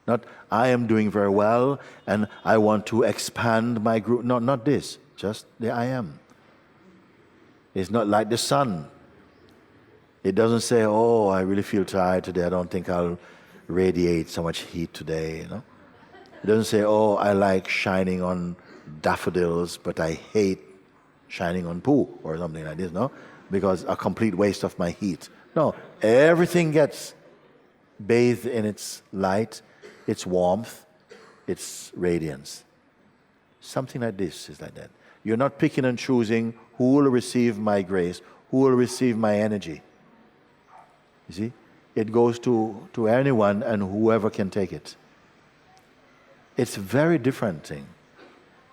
Not, I am doing very well, and I want to expand my group. No, not this. Just the I am. It's not like the sun. It doesn't say, oh, I really feel tired today. I don't think I'll radiate so much heat today. It doesn't say, oh, I like shining on daffodils, but I hate shining on poo or something like this, no? Because a complete waste of my heat. No, everything gets bathed in its light, its warmth, its radiance. Something like this is like that. You're not picking and choosing who will receive my grace, who will receive my energy. You see? It goes to anyone and whoever can take it. It's a very different thing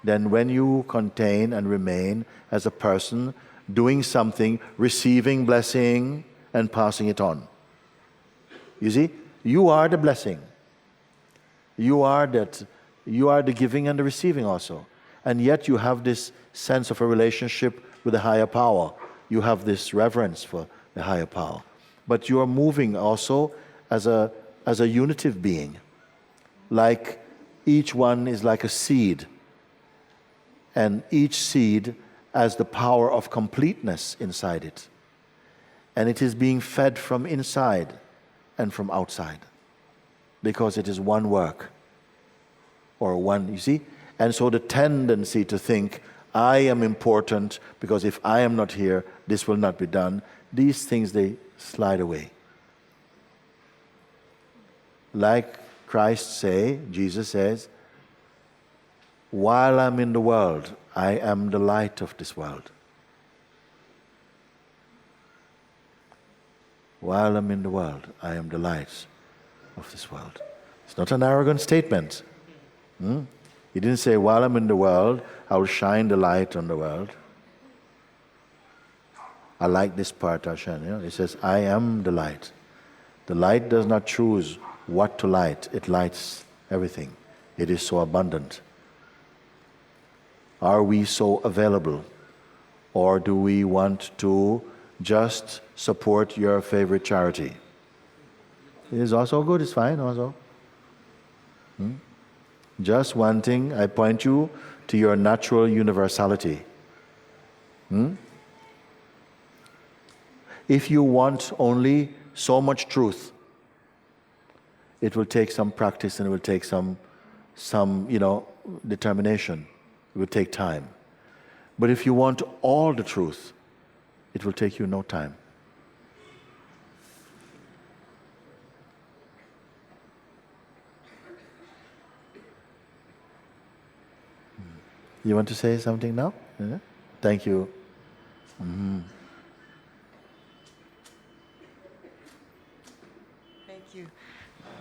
than when you contain and remain as a person doing something, receiving blessing and passing it on. You see? You are the blessing. You are that. You are the giving and the receiving also. And yet you have this sense of a relationship with a higher power. You have this reverence for the higher power. But you are moving also as a unitive being. Like each one is like a seed. And each seed has the power of completeness inside it. And it is being fed from inside and from outside. Because it is one work. Or one, you see? And so the tendency to think, I am important because if I am not here, this will not be done. These things, they slide away. Like Christ say, Jesus says, while I'm in the world, I am the light of this world. While I'm in the world, I am the light of this world. It's not an arrogant statement. He didn't say, while I'm in the world, I will shine the light on the world. I like this part, I shine. He says, I am the light. The light does not choose what to light. It lights everything. It is so abundant. Are we so available? Or do we want to just support your favorite charity? It is also good, it's fine also. Just one thing, I point you to your natural universality. If you want only so much truth, it will take some practice and it will take some determination. It will take time. But if you want all the truth, it will take you no time. You want to say something now? Yeah? Thank you. Thank you.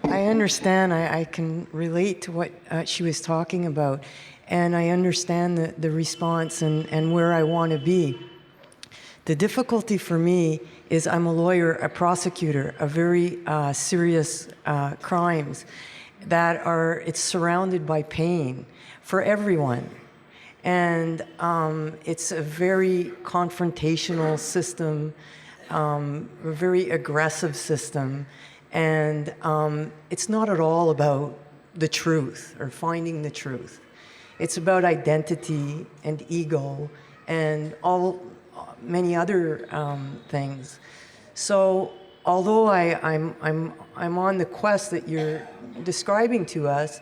I understand. I can relate to what she was talking about. And I understand the response and where I want to be. The difficulty for me is I'm a lawyer, a prosecutor of very serious crimes that it's surrounded by pain for everyone. And it's a very confrontational system, a very aggressive system. And it's not at all about the truth or finding the truth. It's about identity and ego and many other things. So although I'm on the quest that you're describing to us,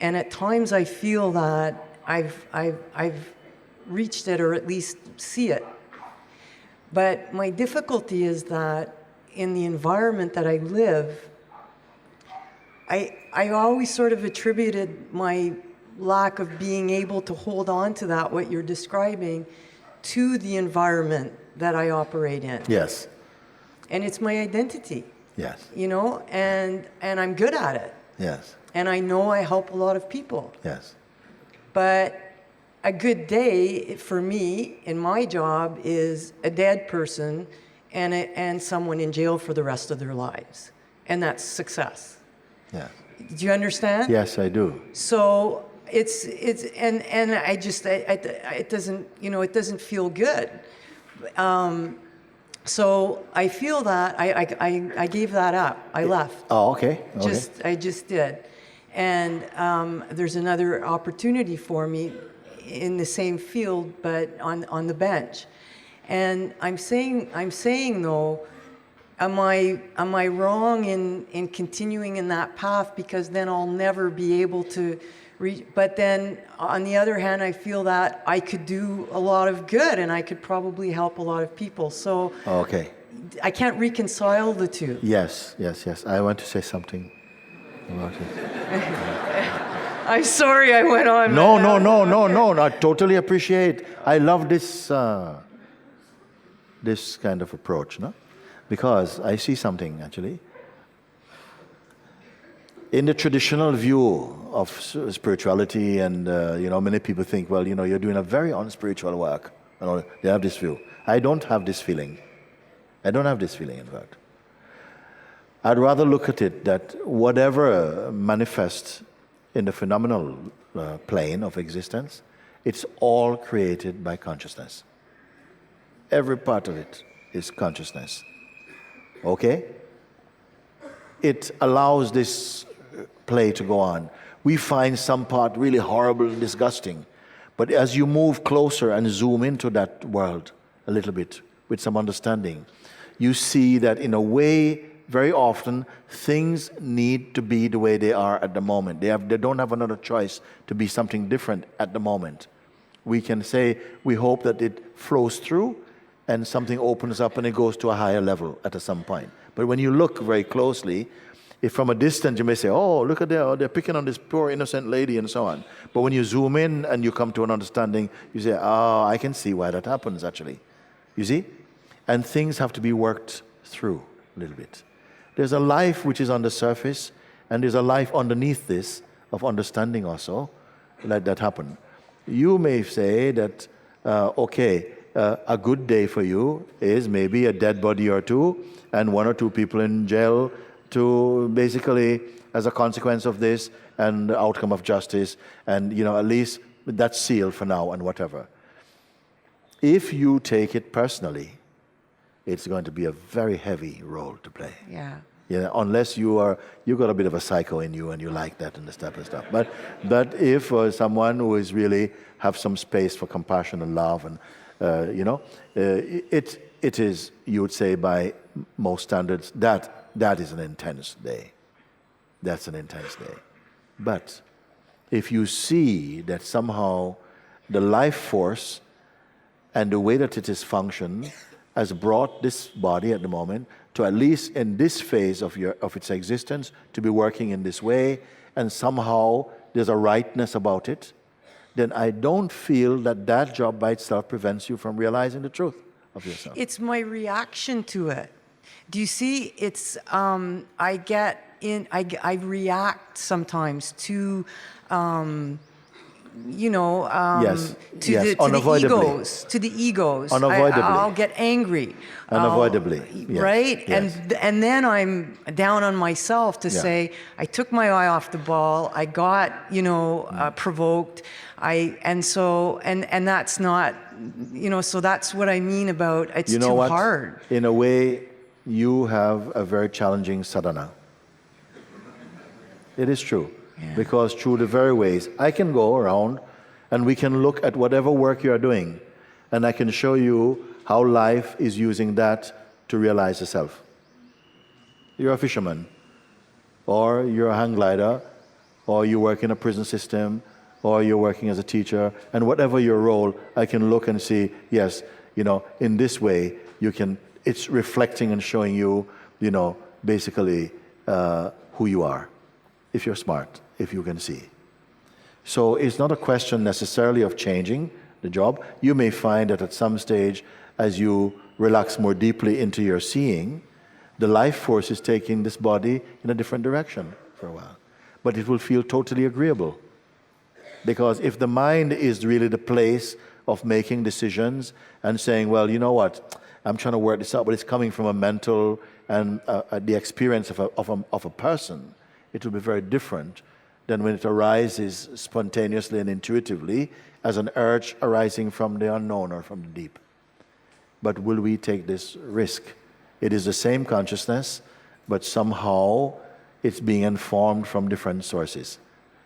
and at times I feel that I've reached it or at least see it. But my difficulty is that in the environment that I live, I always sort of attributed my lack of being able to hold on to that, what you're describing, to the environment that I operate in. Yes. And it's my identity. Yes. You know, and I'm good at it. Yes. And I know I help a lot of people. Yes. But a good day for me in my job is a dead person and someone in jail for the rest of their lives. And that's success. Yes. Do you understand? Yes, I do. So and I just it doesn't, you know, it doesn't feel good. So I feel that I gave that up. I left. Oh, okay. I just did. And there's another opportunity for me in the same field, but on the bench. And I'm saying though, am I wrong in continuing in that path, because then I'll never be able to reach. But then on the other hand, I feel that I could do a lot of good and I could probably help a lot of people. So Okay. I can't reconcile the two. Yes. I want to say something about it. I'm sorry I went on. No. I totally appreciate. I love this this kind of approach, no? Because I see something actually. In the traditional view of spirituality, and many people think, well, you're doing a very unspiritual work. They have this view. I don't have this feeling. In fact. I'd rather look at it that whatever manifests in the phenomenal plane of existence, it's all created by consciousness. Every part of it is consciousness. Okay? It allows this play to go on. We find some part really horrible and disgusting, but as you move closer and zoom into that world a little bit with some understanding, you see that in a way, very often, things need to be the way they are at the moment. They don't have another choice to be something different at the moment. We can say, we hope that it flows through and something opens up and it goes to a higher level at some point. But when you look very closely, if from a distance you may say, oh, look at they're picking on this poor innocent lady and so on. But when you zoom in and you come to an understanding, you say, oh, I can see why that happens actually. You see? And things have to be worked through a little bit. There's a life which is on the surface, and there's a life underneath this of understanding also. Let that happen. You may say that, a good day for you is maybe a dead body or two and one or two people in jail to basically, as a consequence of this and the outcome of justice, and at least that's sealed for now and whatever. If you take it personally, it's going to be a very heavy role to play. Yeah. Unless you've got a bit of a psycho in you and you like that and stuff. But if someone who is really have some space for compassion and love, and it is, you would say by most standards, that is an intense day. That's an intense day. But if you see that somehow the life force and the way that it is functioned has brought this body at the moment to, at least in this phase of its existence, to be working in this way, and somehow there's a rightness about it, then I don't feel that job by itself prevents you from realizing the truth of yourself. It's my reaction to it. Do you see? It's I react sometimes to. Yes, to the egos. Unavoidably. I'll get angry. Unavoidably. Yes. Right? Yes. And then I'm down on myself to say, I took my eye off the ball, I got, provoked, and that's not, so that's what I mean about it's too hard. In a way, you have a very challenging sadhana. It is true. Because through the very ways, I can go around and we can look at whatever work you're doing, and I can show you how life is using that to realize the self. You're a fisherman, or you're a hang glider, or you work in a prison system, or you're working as a teacher, and whatever your role, I can look and see, yes, in this way, it's reflecting and showing you, basically who you are, if you're smart, if you can see. So it's not a question necessarily of changing the job. You may find that at some stage, as you relax more deeply into your seeing, the life force is taking this body in a different direction for a while. But it will feel totally agreeable. Because if the mind is really the place of making decisions and saying, well, you know what, I'm trying to work this out, but it's coming from a mental and the experience of a person, it will be very different than when it arises spontaneously and intuitively as an urge arising from the unknown or from the deep. But will we take this risk? It is the same consciousness, but somehow it's being informed from different sources.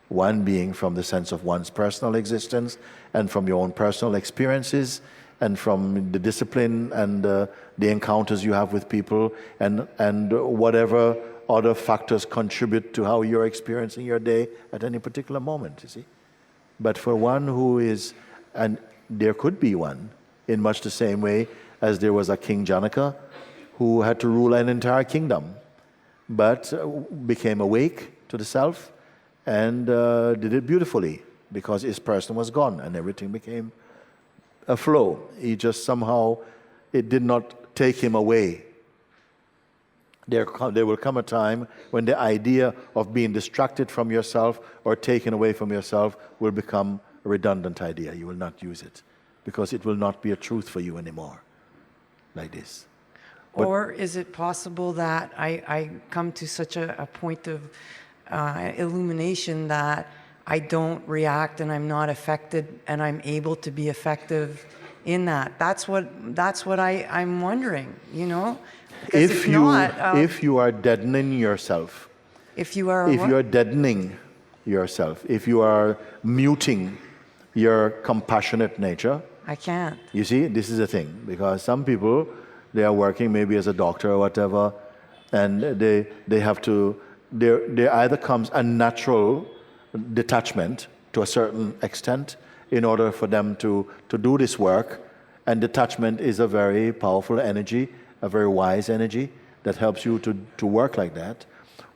One being from the sense of one's personal existence and from your own personal experiences and from the discipline and the encounters you have with people and whatever other factors contribute to how you're experiencing your day at any particular moment, you see. But for one who is, and there could be one, in much the same way as there was a King Janaka who had to rule an entire kingdom, but became awake to the self and did it beautifully because his person was gone and everything became a flow. He just somehow, it did not take him away. There will come a time when the idea of being distracted from yourself or taken away from yourself will become a redundant idea. You will not use it because it will not be a truth for you anymore, like this. But or is it possible that I come to such a point of illumination that I don't react and I'm not affected and I'm able to be effective in that? That's what I'm wondering, If you are deadening yourself, if you are deadening yourself, if you are muting your compassionate nature, I can't. You see, this is the thing, because some people, they are working maybe as a doctor or whatever, and they have to, there either comes a natural detachment to a certain extent in order for them to do this work, and detachment is a very powerful energy, a very wise energy that helps you to work like that,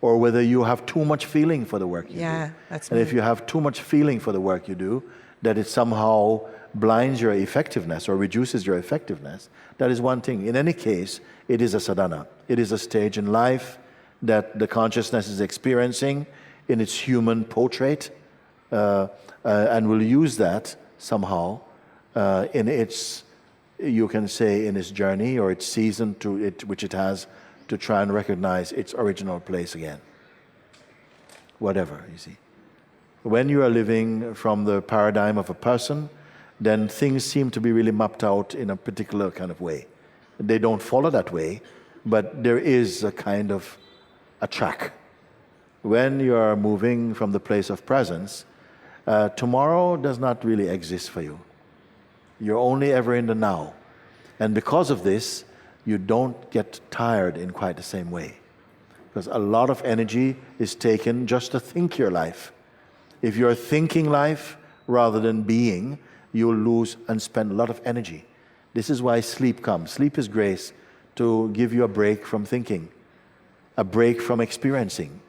or whether you have too much feeling for the work you do. Yeah, that's And me. if you have too much feeling for the work you do, that it somehow blinds your effectiveness or reduces your effectiveness, that is one thing. In any case, it is a sadhana. It is a stage in life that the consciousness is experiencing in its human portrait, and will use that somehow in its, you can say, in its journey or its season to it, which it has to try and recognize its original place again. Whatever, you see. When you are living from the paradigm of a person, then things seem to be really mapped out in a particular kind of way. They don't follow that way, but there is a kind of a track. When you are moving from the place of presence, tomorrow does not really exist for you. You're only ever in the now. And because of this, you don't get tired in quite the same way. Because a lot of energy is taken just to think your life. If you're thinking life rather than being, you'll lose and spend a lot of energy. This is why sleep comes. Sleep is grace to give you a break from thinking, a break from experiencing.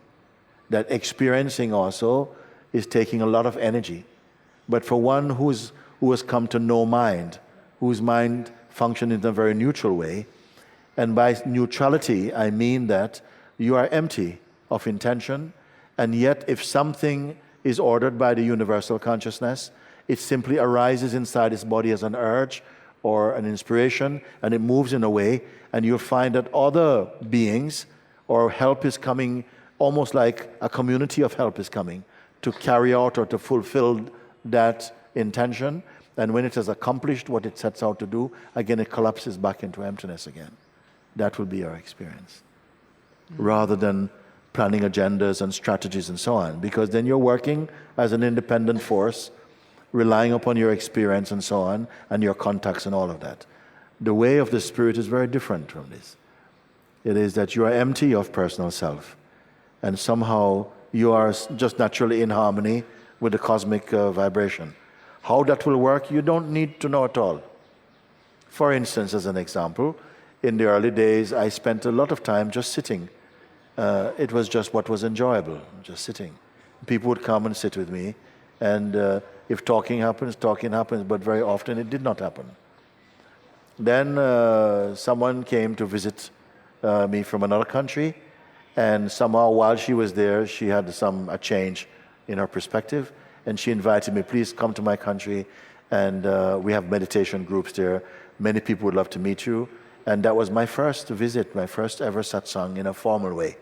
That experiencing also is taking a lot of energy. But for one who has come to know mind, whose mind functions in a very neutral way, and by neutrality I mean that you are empty of intention, and yet if something is ordered by the universal consciousness, it simply arises inside his body as an urge or an inspiration, and it moves in a way, and you'll find that other beings or help is coming, almost like a community of help is coming to carry out or to fulfill that intention. And when it has accomplished what it sets out to do, again it collapses back into emptiness again. That will be our experience. Rather than planning agendas and strategies and so on, because then you're working as an independent force, relying upon your experience and so on, and your contacts and all of that. The way of the Spirit is very different from this. It is that you are empty of personal self, and somehow you are just naturally in harmony with the cosmic vibration. How that will work, you don't need to know at all. For instance, as an example, in the early days, I spent a lot of time just sitting. It was just what was enjoyable, just sitting. People would come and sit with me, and if talking happens, but very often it did not happen. Then someone came to visit me from another country, and somehow while she was there, she had a change in her perspective, and she invited me, please come to my country, and we have meditation groups there. Many people would love to meet you. And that was my first visit, my first ever satsang in a formal way.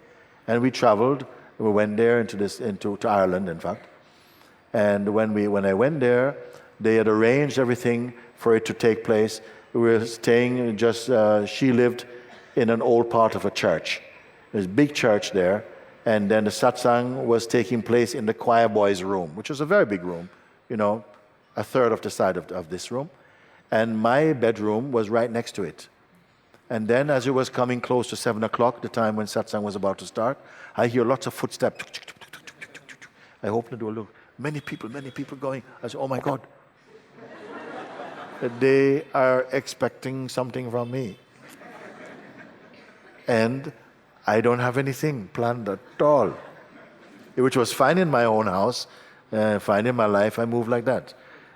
And we traveled, we went there to Ireland, in fact. And when I went there, they had arranged everything for it to take place. We were staying she lived in an old part of a church. There's a big church there. And then the satsang was taking place in the choir boys' room, which was a very big room, a third of the side of this room. And my bedroom was right next to it. And then as it was coming close to 7 o'clock, the time when satsang was about to start, I hear lots of footsteps. I open the door, look, many people going. I say, oh my God. They are expecting something from me. And I don't have anything planned at all. Which was fine in my own house, fine in my life, I moved like that.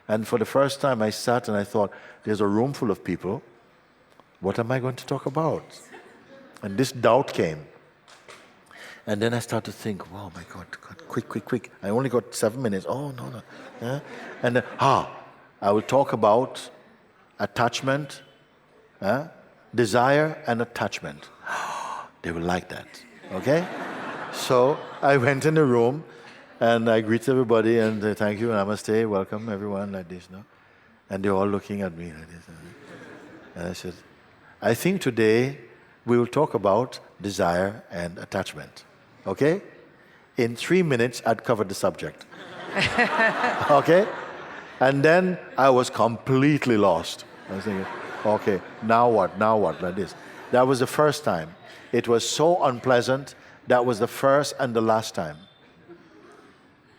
And for the first time I sat and I thought, there's a room full of people. What am I going to talk about? And this doubt came. And then I started to think, oh my God, quick. I only got 7 minutes. Oh, no. Yeah? And then, I will talk about attachment, desire and attachment. They will like that, okay? So I went in the room and I greeted everybody and thank you, namaste, welcome everyone, like this, no? And they're all looking at me like this. And I said, I think today we will talk about desire and attachment. Okay? In 3 minutes, I'd covered the subject. Okay? And then I was completely lost. I was thinking, okay, now what, like this. That was the first time. It was so unpleasant. That was the first and the last time.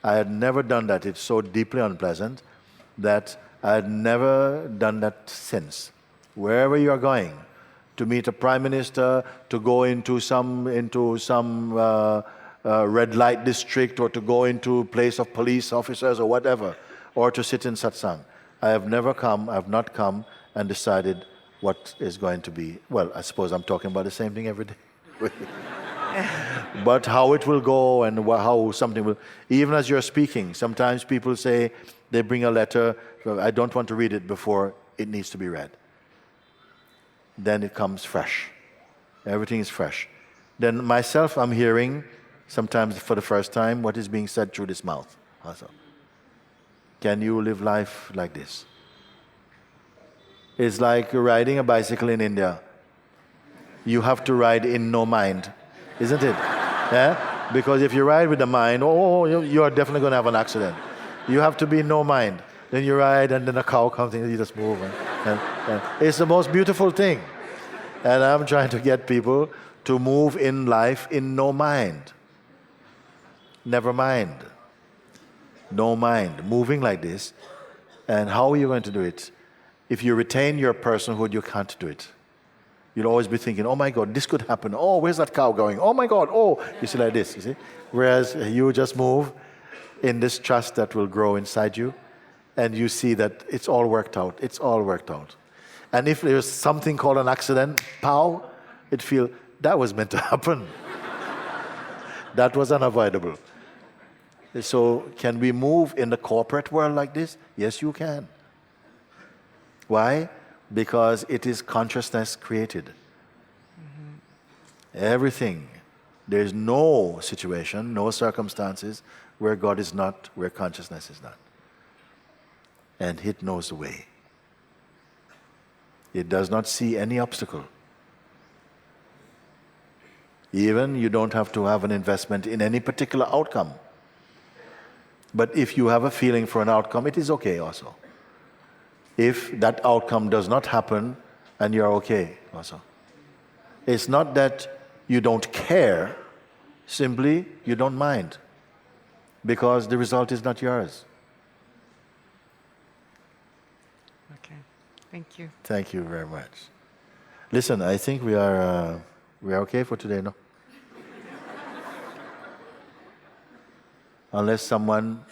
I had never done that. It's so deeply unpleasant that I had never done that since. Wherever you are going, to meet a prime minister, to go into some red light district, or to go into a place of police officers or whatever, or to sit in satsang. I have not come and decided what is going to be. Well, I suppose I'm talking about the same thing every day. But how it will go and how something will, even as you're speaking, sometimes people say, they bring a letter, I don't want to read it before it needs to be read. Then it comes fresh. Everything is fresh. Then myself, I'm hearing, sometimes for the first time, what is being said through this mouth. Also, can you live life like this? It's like riding a bicycle in India. You have to ride in no mind, isn't it? Yeah? Because if you ride with the mind, you are definitely going to have an accident. You have to be in no mind. Then you ride, and then a cow comes in, and you just move. And it's the most beautiful thing. And I'm trying to get people to move in life in no mind. Never mind. No mind. Moving like this. And how are you going to do it? If you retain your personhood, you can't do it. You'll always be thinking, oh my God, this could happen. Oh, where's that cow going? Oh my God, oh. You see, like this, you see? Whereas you just move in this trust that will grow inside you, and you see that it's all worked out. It's all worked out. And if there's something called an accident, pow, it feels that was meant to happen. That was unavoidable. So can we move in the corporate world like this? Yes, you can. Why? Because it is consciousness created. Mm-hmm. Everything. There's no situation, no circumstances where God is not, where consciousness is not. And it knows the way. It does not see any obstacle. Even you don't have to have an investment in any particular outcome. But if you have a feeling for an outcome, it is okay also. If that outcome does not happen, and you're okay also. It's not that you don't care, simply you don't mind, because the result is not yours. Okay. Thank you. Thank you very much. Listen, I think we are okay for today, no? Unless someone...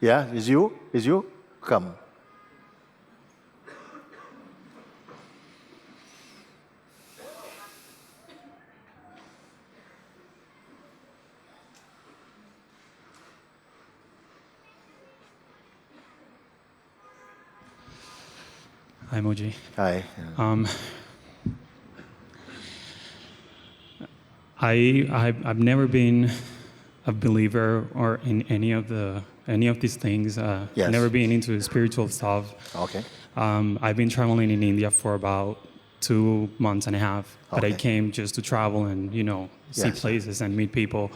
Yeah, is you? Come. Hi, Mooji. Hi. I've never been a believer or in any of these things. Yes. Never been into spiritual stuff. Okay. I've been traveling in India for about 2 months and a half, but I Okay. came just to travel and see Yes. places and meet people.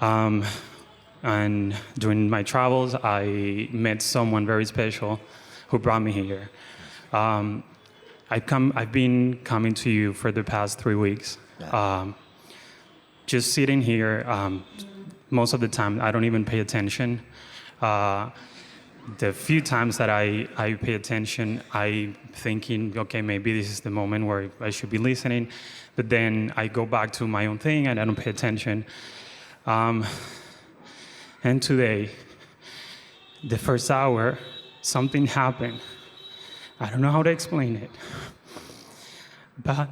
And during my travels, I met someone very special who brought me here. I've been coming to you for the past 3 weeks. Yeah. Just sitting here, most of the time I don't even pay attention. The few times that I pay attention, I'm thinking, okay, maybe this is the moment where I should be listening. But then I go back to my own thing and I don't pay attention. And today, the first hour, something happened. I don't know how to explain it. But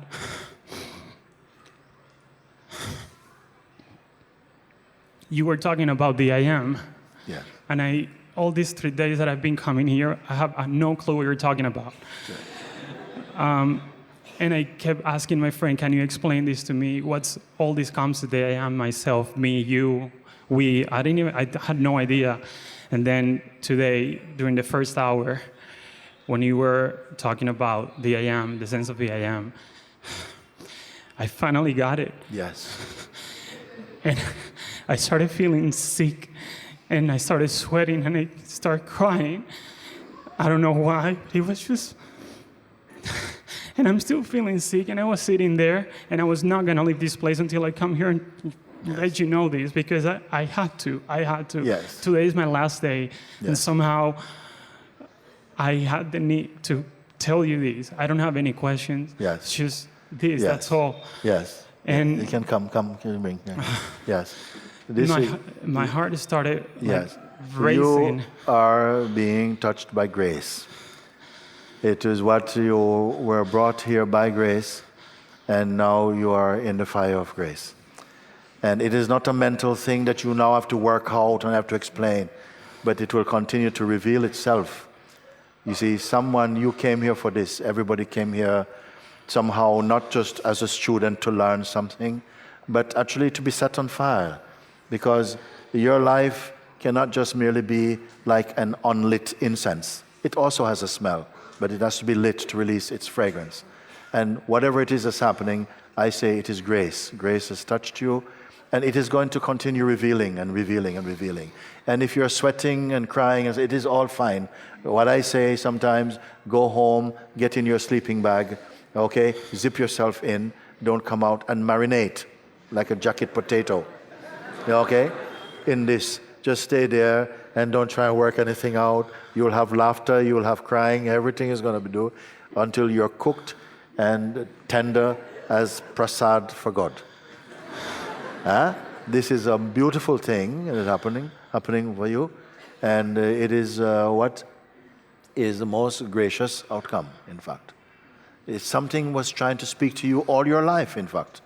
you were talking about the I am. Yeah. And all these 3 days that I've been coming here, I have no clue what you're talking about. And I kept asking my friend, can you explain this to me? What's all this comes to the I am, myself, me, you, we. I had no idea. And then today, during the first hour, when you were talking about the I am, the sense of the I am, I finally got it. Yes. And I started feeling sick, and I started sweating, and I started crying. I don't know why. It was just... And I'm still feeling sick, and I was sitting there, and I was not going to leave this place until I come here and let you know this, because I had to. Yes. Today is my last day, and Yes. somehow I had the need to tell you this. I don't have any questions. Yes. It's just this, Yes. that's all. Yes. And- you can come, can you bring? Yeah. Yes. My heart started Yes. racing. You are being touched by grace. It is what you were brought here by grace, and now you are in the fire of grace. And it is not a mental thing that you now have to work out and have to explain, but it will continue to reveal itself. You see, you came here for this. Everybody came here somehow, not just as a student to learn something, but actually to be set on fire. Because your life cannot just merely be like an unlit incense. It also has a smell, but it has to be lit to release its fragrance. And whatever it is that's happening, I say it is grace. Grace has touched you, and it is going to continue revealing and revealing and revealing. And if you're sweating and crying, it is all fine. What I say sometimes, go home, get in your sleeping bag, okay, zip yourself in, don't come out, and marinate like a jacket potato, okay, in this. Just stay there and don't try and work anything out. You'll have laughter, you'll have crying, everything is going to be done until you're cooked and tender as prasad for God. This is a beautiful thing that is happening for you, and it is what is the most gracious outcome, in fact. It's something was trying to speak to you all your life, in fact.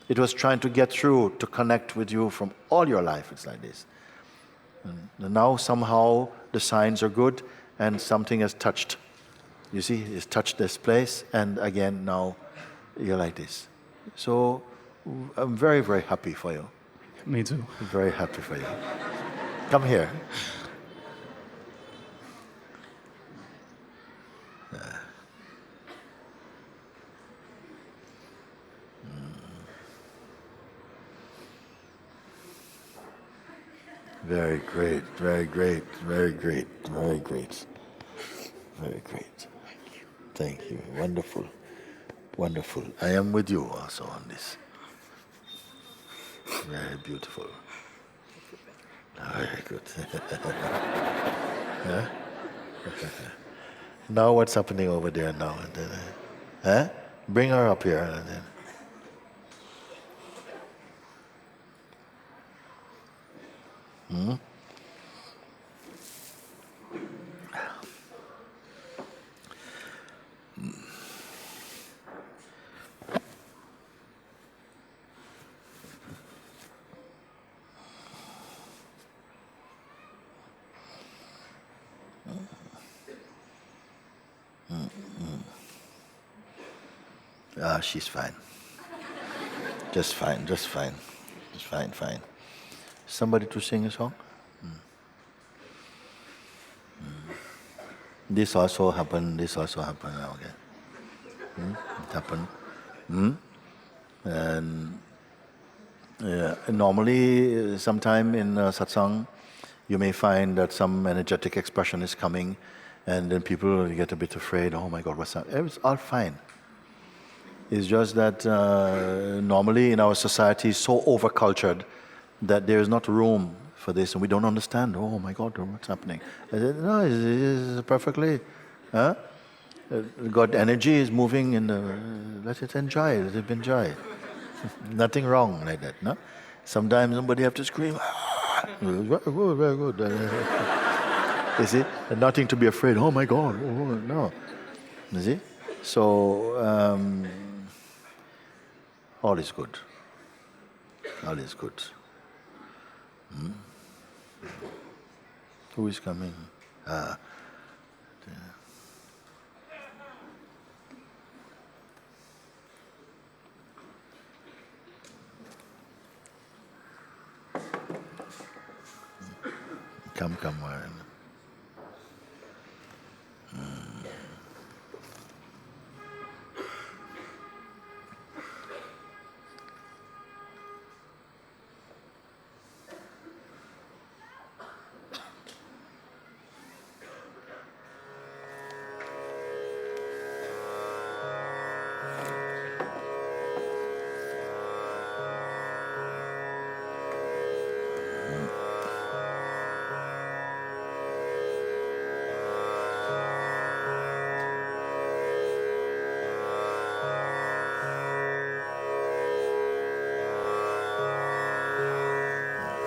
It was trying to get through, to connect with you from all your life. It's like this. And now somehow the signs are good, and something has touched. You see, it's touched this place, and again now you're like this. So I'm very, very happy for you. Me too. Very happy for you. Come here. Very great, very great, very great, very great, very great. Thank you. Wonderful, wonderful. I am with you also on this. Very beautiful. Very good. Huh? Now what's happening over there now? Huh? Bring her up here. And then. She's fine. Just fine, just fine. Just fine, fine. Somebody to sing a song? This also happened, this also happened. Okay. It happened. And normally, sometime in satsang, you may find that some energetic expression is coming, and then people get a bit afraid. Oh my God, what's that? It's all fine. It's just that normally in our society is so overcultured that there is not room for this, and we don't understand. Oh my God, what's happening? I said, no, it's perfectly. God energy is moving in the. Let it enjoy. Let it enjoy. Nothing wrong like that. No. Sometimes somebody have to scream. Very good, very good. You see, and nothing to be afraid. Oh my God, no. You see, so. All is good. All is good. Who is coming? Come, Warren.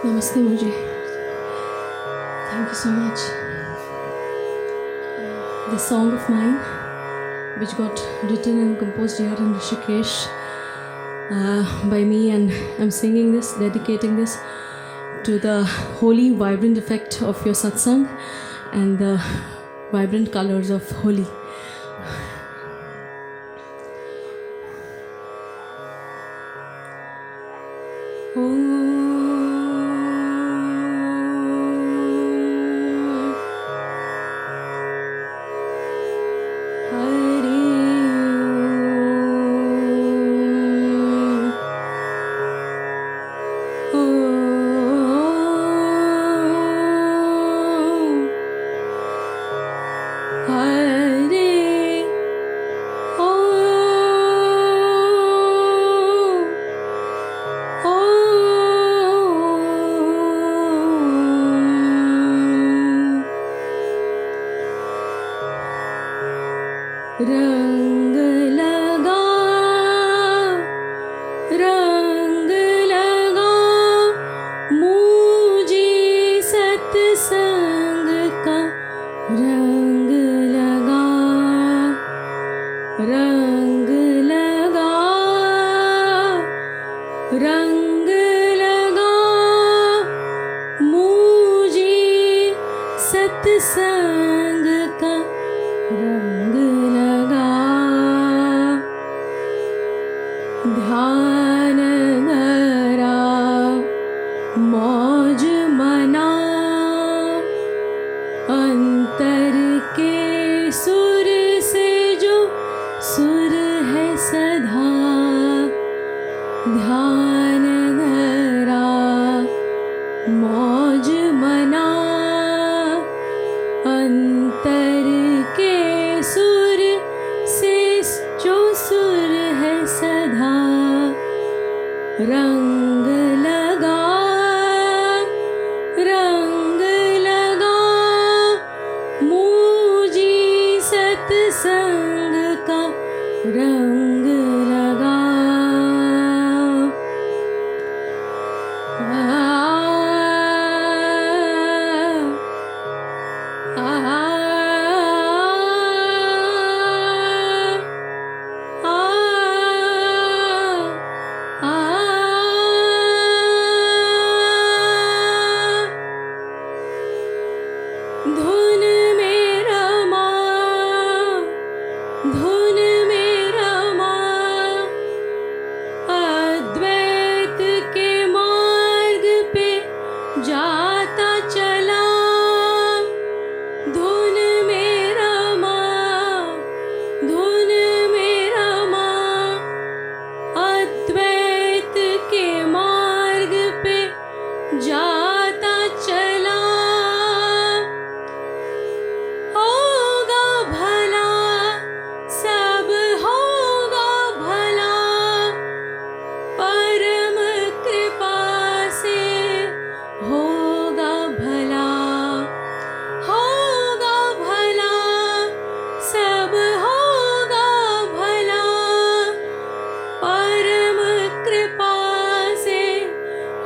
Namaste, Mooji. Thank you so much. This song of mine, which got written and composed here in Rishikesh by me, and I'm singing this, dedicating this to the holy, vibrant effect of your satsang and the vibrant colors of Holi. रंग लगा मूजी सत्संग का रंग लगा मूजी सत्संग का रंग लगा ध्यान धरा मौज मना अंतर के सुर से जो सुर है सदा ध्यान धरा मौज अंतर के सुर से जो सुर है सदा रंग लगा मूजी सत्संग का रंग लगा धुन में रमा अद्वैत के मार्ग पे जाता चला धुन में रमा अद्वैत के मार्ग पे जाता चला होगा भला सब होगा भला परम कृपा से होगा भला सब होगा भला परम कृपा से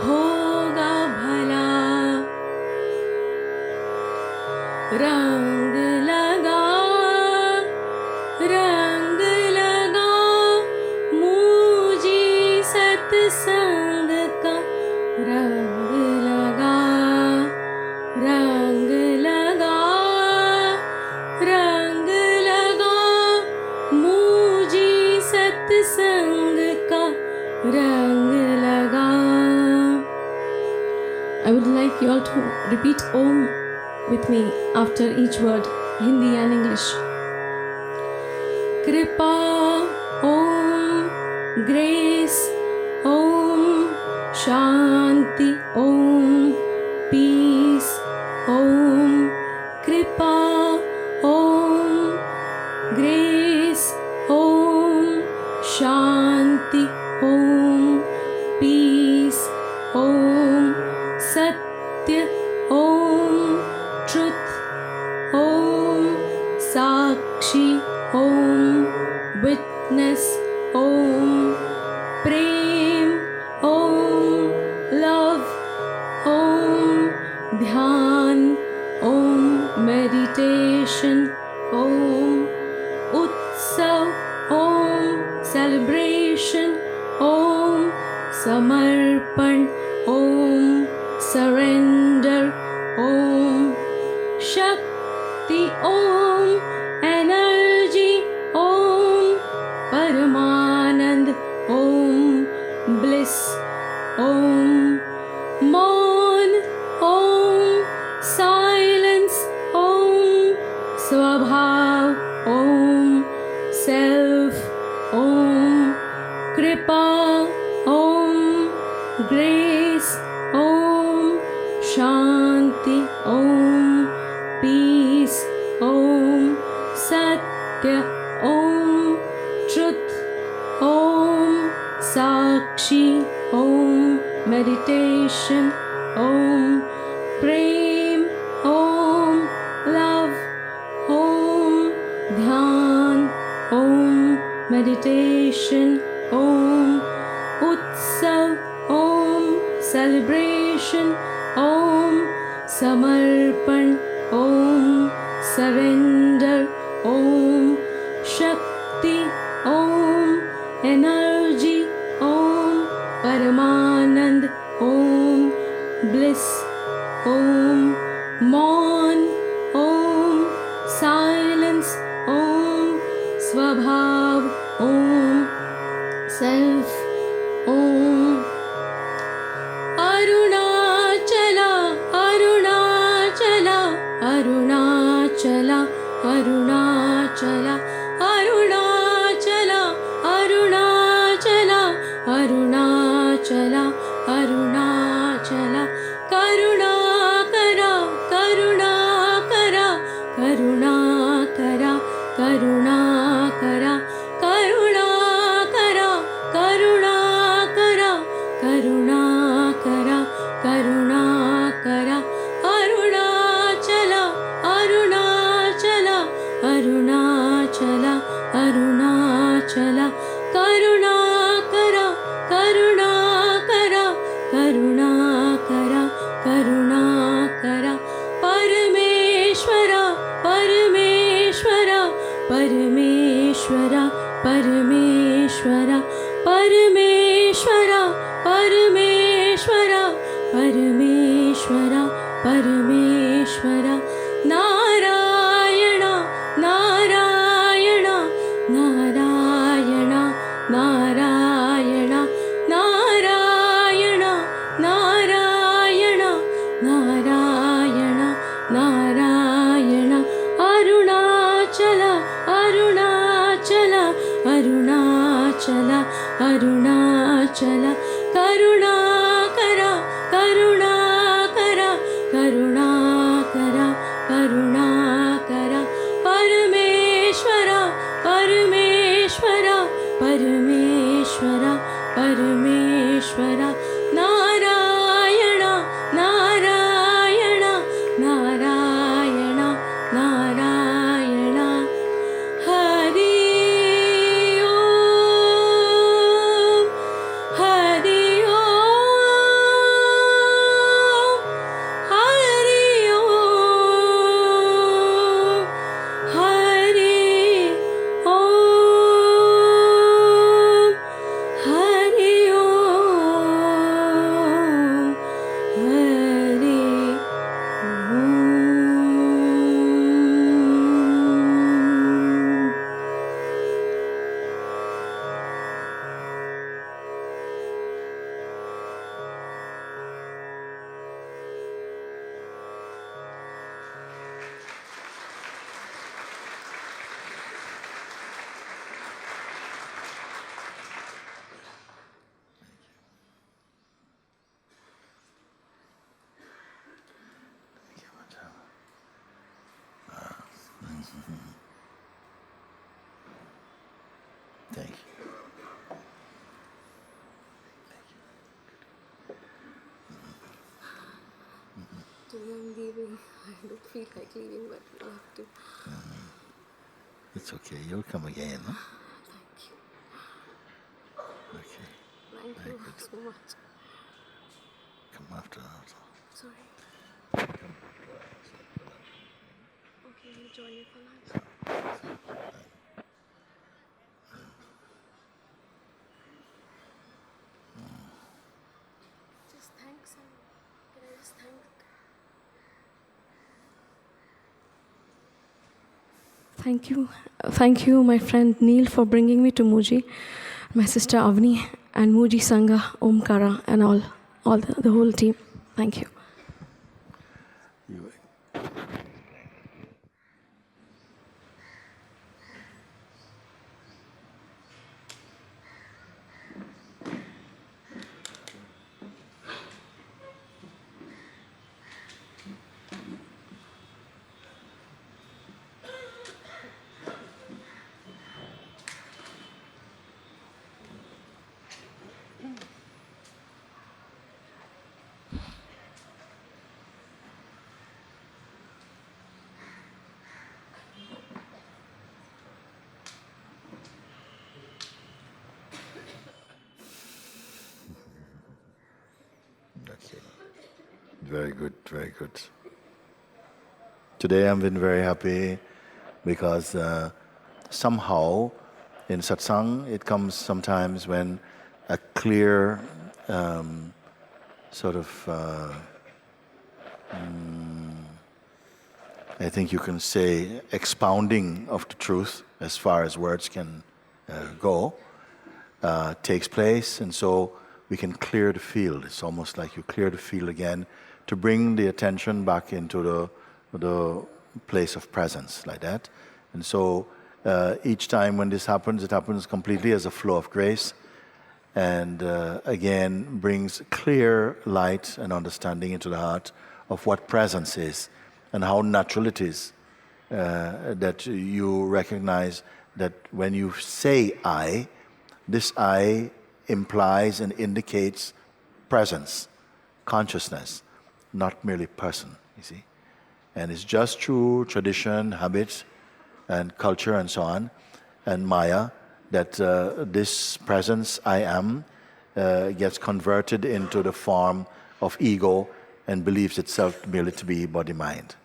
होगा भला रंग लगा मूजी सत्संग का रंग लगा मूजी सत्संग का रंग लगा I would like you all to repeat Om with me after each word, Hindi and English. Kripa, Om, grace, Om, Shanti, Om, peace, Om, Kripa, Om, grace, Om, Shanti, Om, peace, Om, Satya, Om, truth, Om, Sakshi, Om, witness, Om, Prem, Om, love, Om, Dhyan, Om, meditation, Om, Utsav, Om, celebration, Om, Samarpan, Om, surrender, Om, Shakti, Om, energy, Om, Paramanand, Om, bliss, Om, Maun, Om, silence, Om, Swabhav, Om, self, Om, Kripa, Om, grace, Om, Shanti, Om, peace, Om, Satya, Om, truth, Om, Sakshi, Om, meditation, Om, Prem, Om, love, Om, Dhyan, Om, meditation, Om, Utsav, Om, celebration, Om, Samarpan, Om, surrender, Om, Shakti, Om, energy, Om, Paramanand, Om, bliss, Om, Maun, Om, silence, Om, Swabhav, Om, self, Om. Arunachala, Arunachala, Arunachala, Arunachala, Arunachala, Arunachala, Arunachala, Arunachala, Karuna Kara, Karuna Kara, Karunakara, Karunakara, Karunakara, Karunakara, Karunakara, Karunakara, Arunachala, Arunachala, Arunachala, Arunachala, Karunakara, Karunakara, Karunakara, Karunakara, Parameshwara, Parameshwara, Parameshwara, Parameshwara, Parameshwara, Parameshwara, Parameshwara, Parameshwara, Narayana, Narayana, Narayana, Narayana, Narayana, Narayana, Narayana, Narayana, Arunachala, Arunachala, Arunachala, Arunachala, Karunakara, Karunakara, Karunakara, Karunakara, Parameshwara, Parameshwara, Parameshwara, Parameshwara, Narayana, Narayana, Narayana, Narayana, Hari Om, Hari Om, Hari Om, Hari Om, Hari Om, Hari Om. Thank you. I'm leaving. I don't feel like leaving, but I have to. It's okay. You'll come again. Huh? Thank you. Okay. Thank you so much. Come after that. Sorry. Okay, I'll join you for lunch. Just thanks. Can I just thank? Thank you, my friend Neil, for bringing me to Mooji, my sister Avni, and Mooji Sangha, Omkara, and all the whole team. Thank you. You, okay. Very good, very good. Today I've been very happy because somehow in satsang it comes sometimes when a clear sort of I think you can say expounding of the truth as far as words can go takes place, and so we can clear the field. It's almost like you clear the field again to bring the attention back into the place of presence, like that. And so each time when this happens, it happens completely as a flow of grace, and again brings clear light and understanding into the heart of what presence is and how natural it is that you recognize that when you say I, this I implies and indicates presence, consciousness, not merely person, you see. And it's just through tradition, habit, and culture and so on, and Maya, that this presence, I am, gets converted into the form of ego and believes itself merely to be body-mind.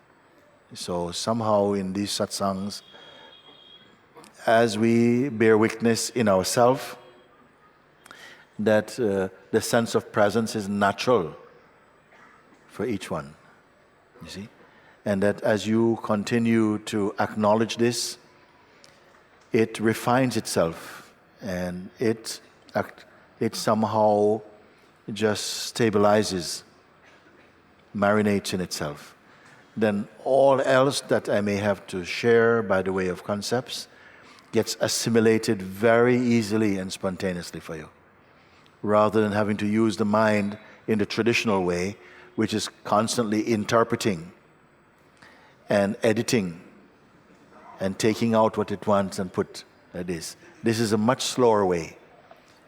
So somehow in these satsangs, as we bear witness in ourselves, that the sense of presence is natural for each one, you see? And that as you continue to acknowledge this, it refines itself, and it somehow just stabilizes, marinates in itself. Then all else that I may have to share by the way of concepts gets assimilated very easily and spontaneously for you, rather than having to use the mind in the traditional way, which is constantly interpreting and editing and taking out what it wants and put like this. This is a much slower way.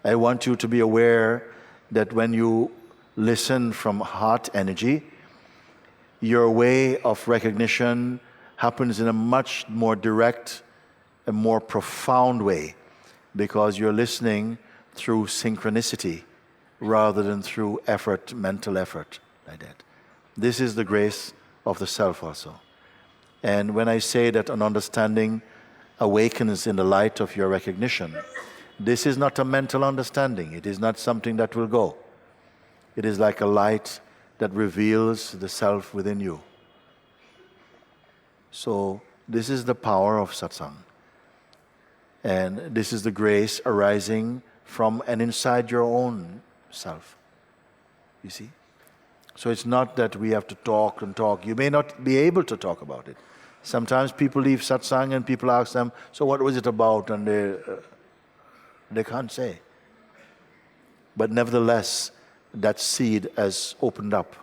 I want you to be aware that when you listen from heart energy, your way of recognition happens in a much more direct and more profound way, because you're listening through synchronicity rather than through effort, mental effort, like that. This is the grace of the self also. And when I say that an understanding awakens in the light of your recognition, this is not a mental understanding. It is not something that will go. It is like a light that reveals the self within you. So this is the power of satsang. And this is the grace arising from and inside your own self. You see? So it's not that we have to talk and talk. You may not be able to talk about it. Sometimes people leave satsang and people ask them, so what was it about? And they can't say. But nevertheless, that seed has opened up,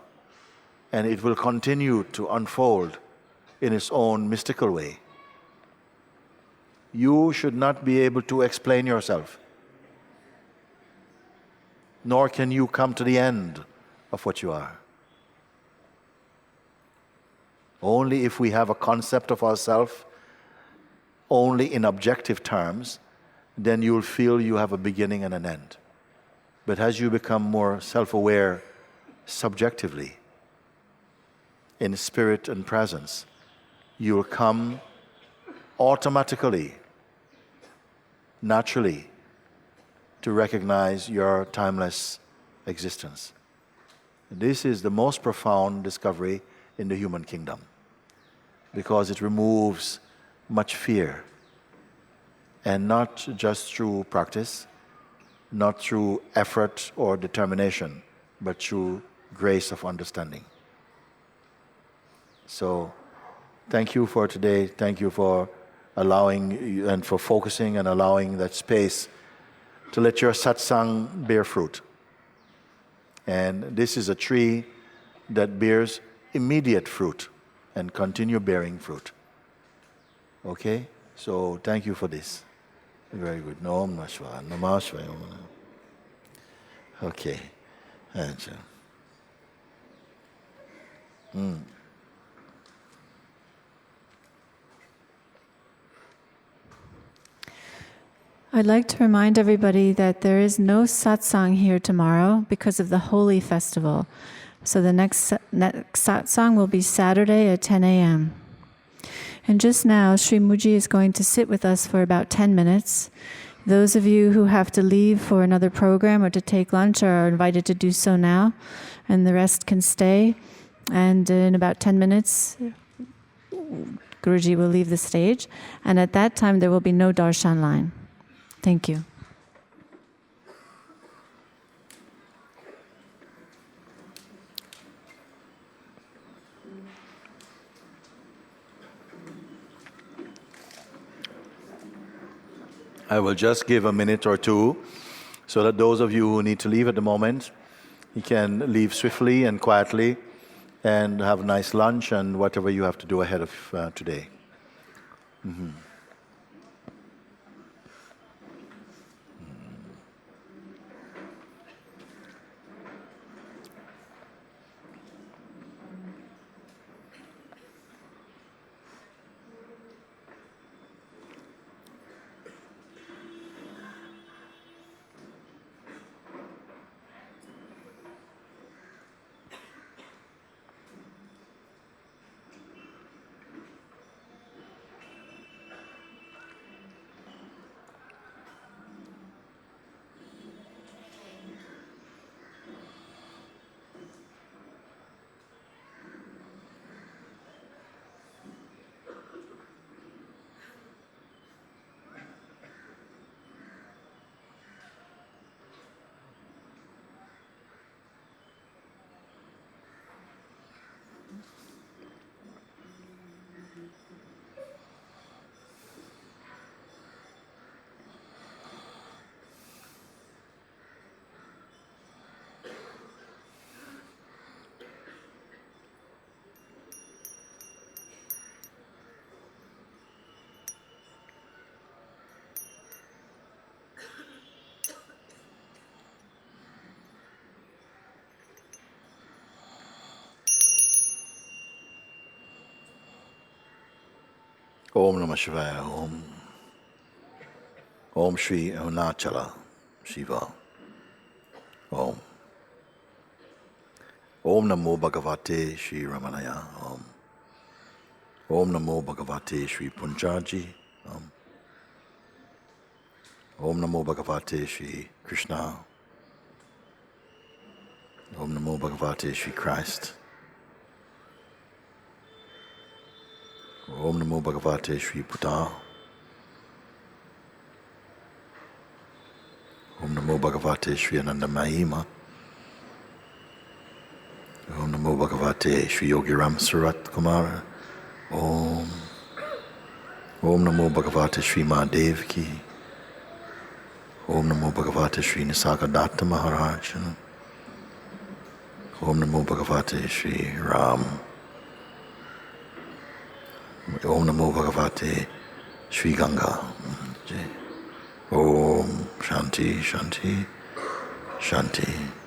and it will continue to unfold in its own mystical way. You should not be able to explain yourself, nor can you come to the end of what you are. Only if we have a concept of ourselves, only in objective terms, then you'll feel you have a beginning and an end. But as you become more self-aware subjectively, in spirit and presence, you'll come automatically, naturally, to recognize your timeless existence. This is the most profound discovery in the human kingdom, because it removes much fear, and not just through practice, not through effort or determination, but through grace of understanding. So, thank you for today. Thank you for allowing and for focusing and allowing that space to let your satsang bear fruit. And this is a tree that bears immediate fruit and continue bearing fruit. Okay? So thank you for this. Very good. Om Namah Shivaya. Namah Shivaya. Okay. I'd like to remind everybody that there is no satsang here tomorrow because of the Holy Festival. So the next satsang will be Saturday at 10 a.m. And just now, Sri Mooji is going to sit with us for about 10 minutes. Those of you who have to leave for another program or to take lunch are invited to do so now, and the rest can stay. And in about 10 minutes, Guruji will leave the stage. And at that time, there will be no darshan line. Thank you. I will just give a minute or two so that those of you who need to leave at the moment, you can leave swiftly and quietly and have a nice lunch and whatever you have to do ahead of today. Om Namah Shivaya. Om. Om Shri Arunachala Shiva. Om. Om Namo Bhagavate Shri Ramanaya. Om. Om Namo Bhagavate Shri Punjaji. Om. Om Namo Bhagavate Shri Krishna. Om Namo Bhagavate Shri Christ. Om Namo Bhagavate Shri Buddha. Om Namo Bhagavate Shri Ananda Mahima. Om Namo Bhagavate Shri Yogi Ram Surat Kumara. Om. Om Namo Bhagavate Shri Mahadev Ki. Om Namo Bhagavate Shri Nisargadatta Maharaj. Om Namo Bhagavate Shri Ram. Om Namo Bhagavate Shri Ganga. Om Shanti, Shanti, Shanti.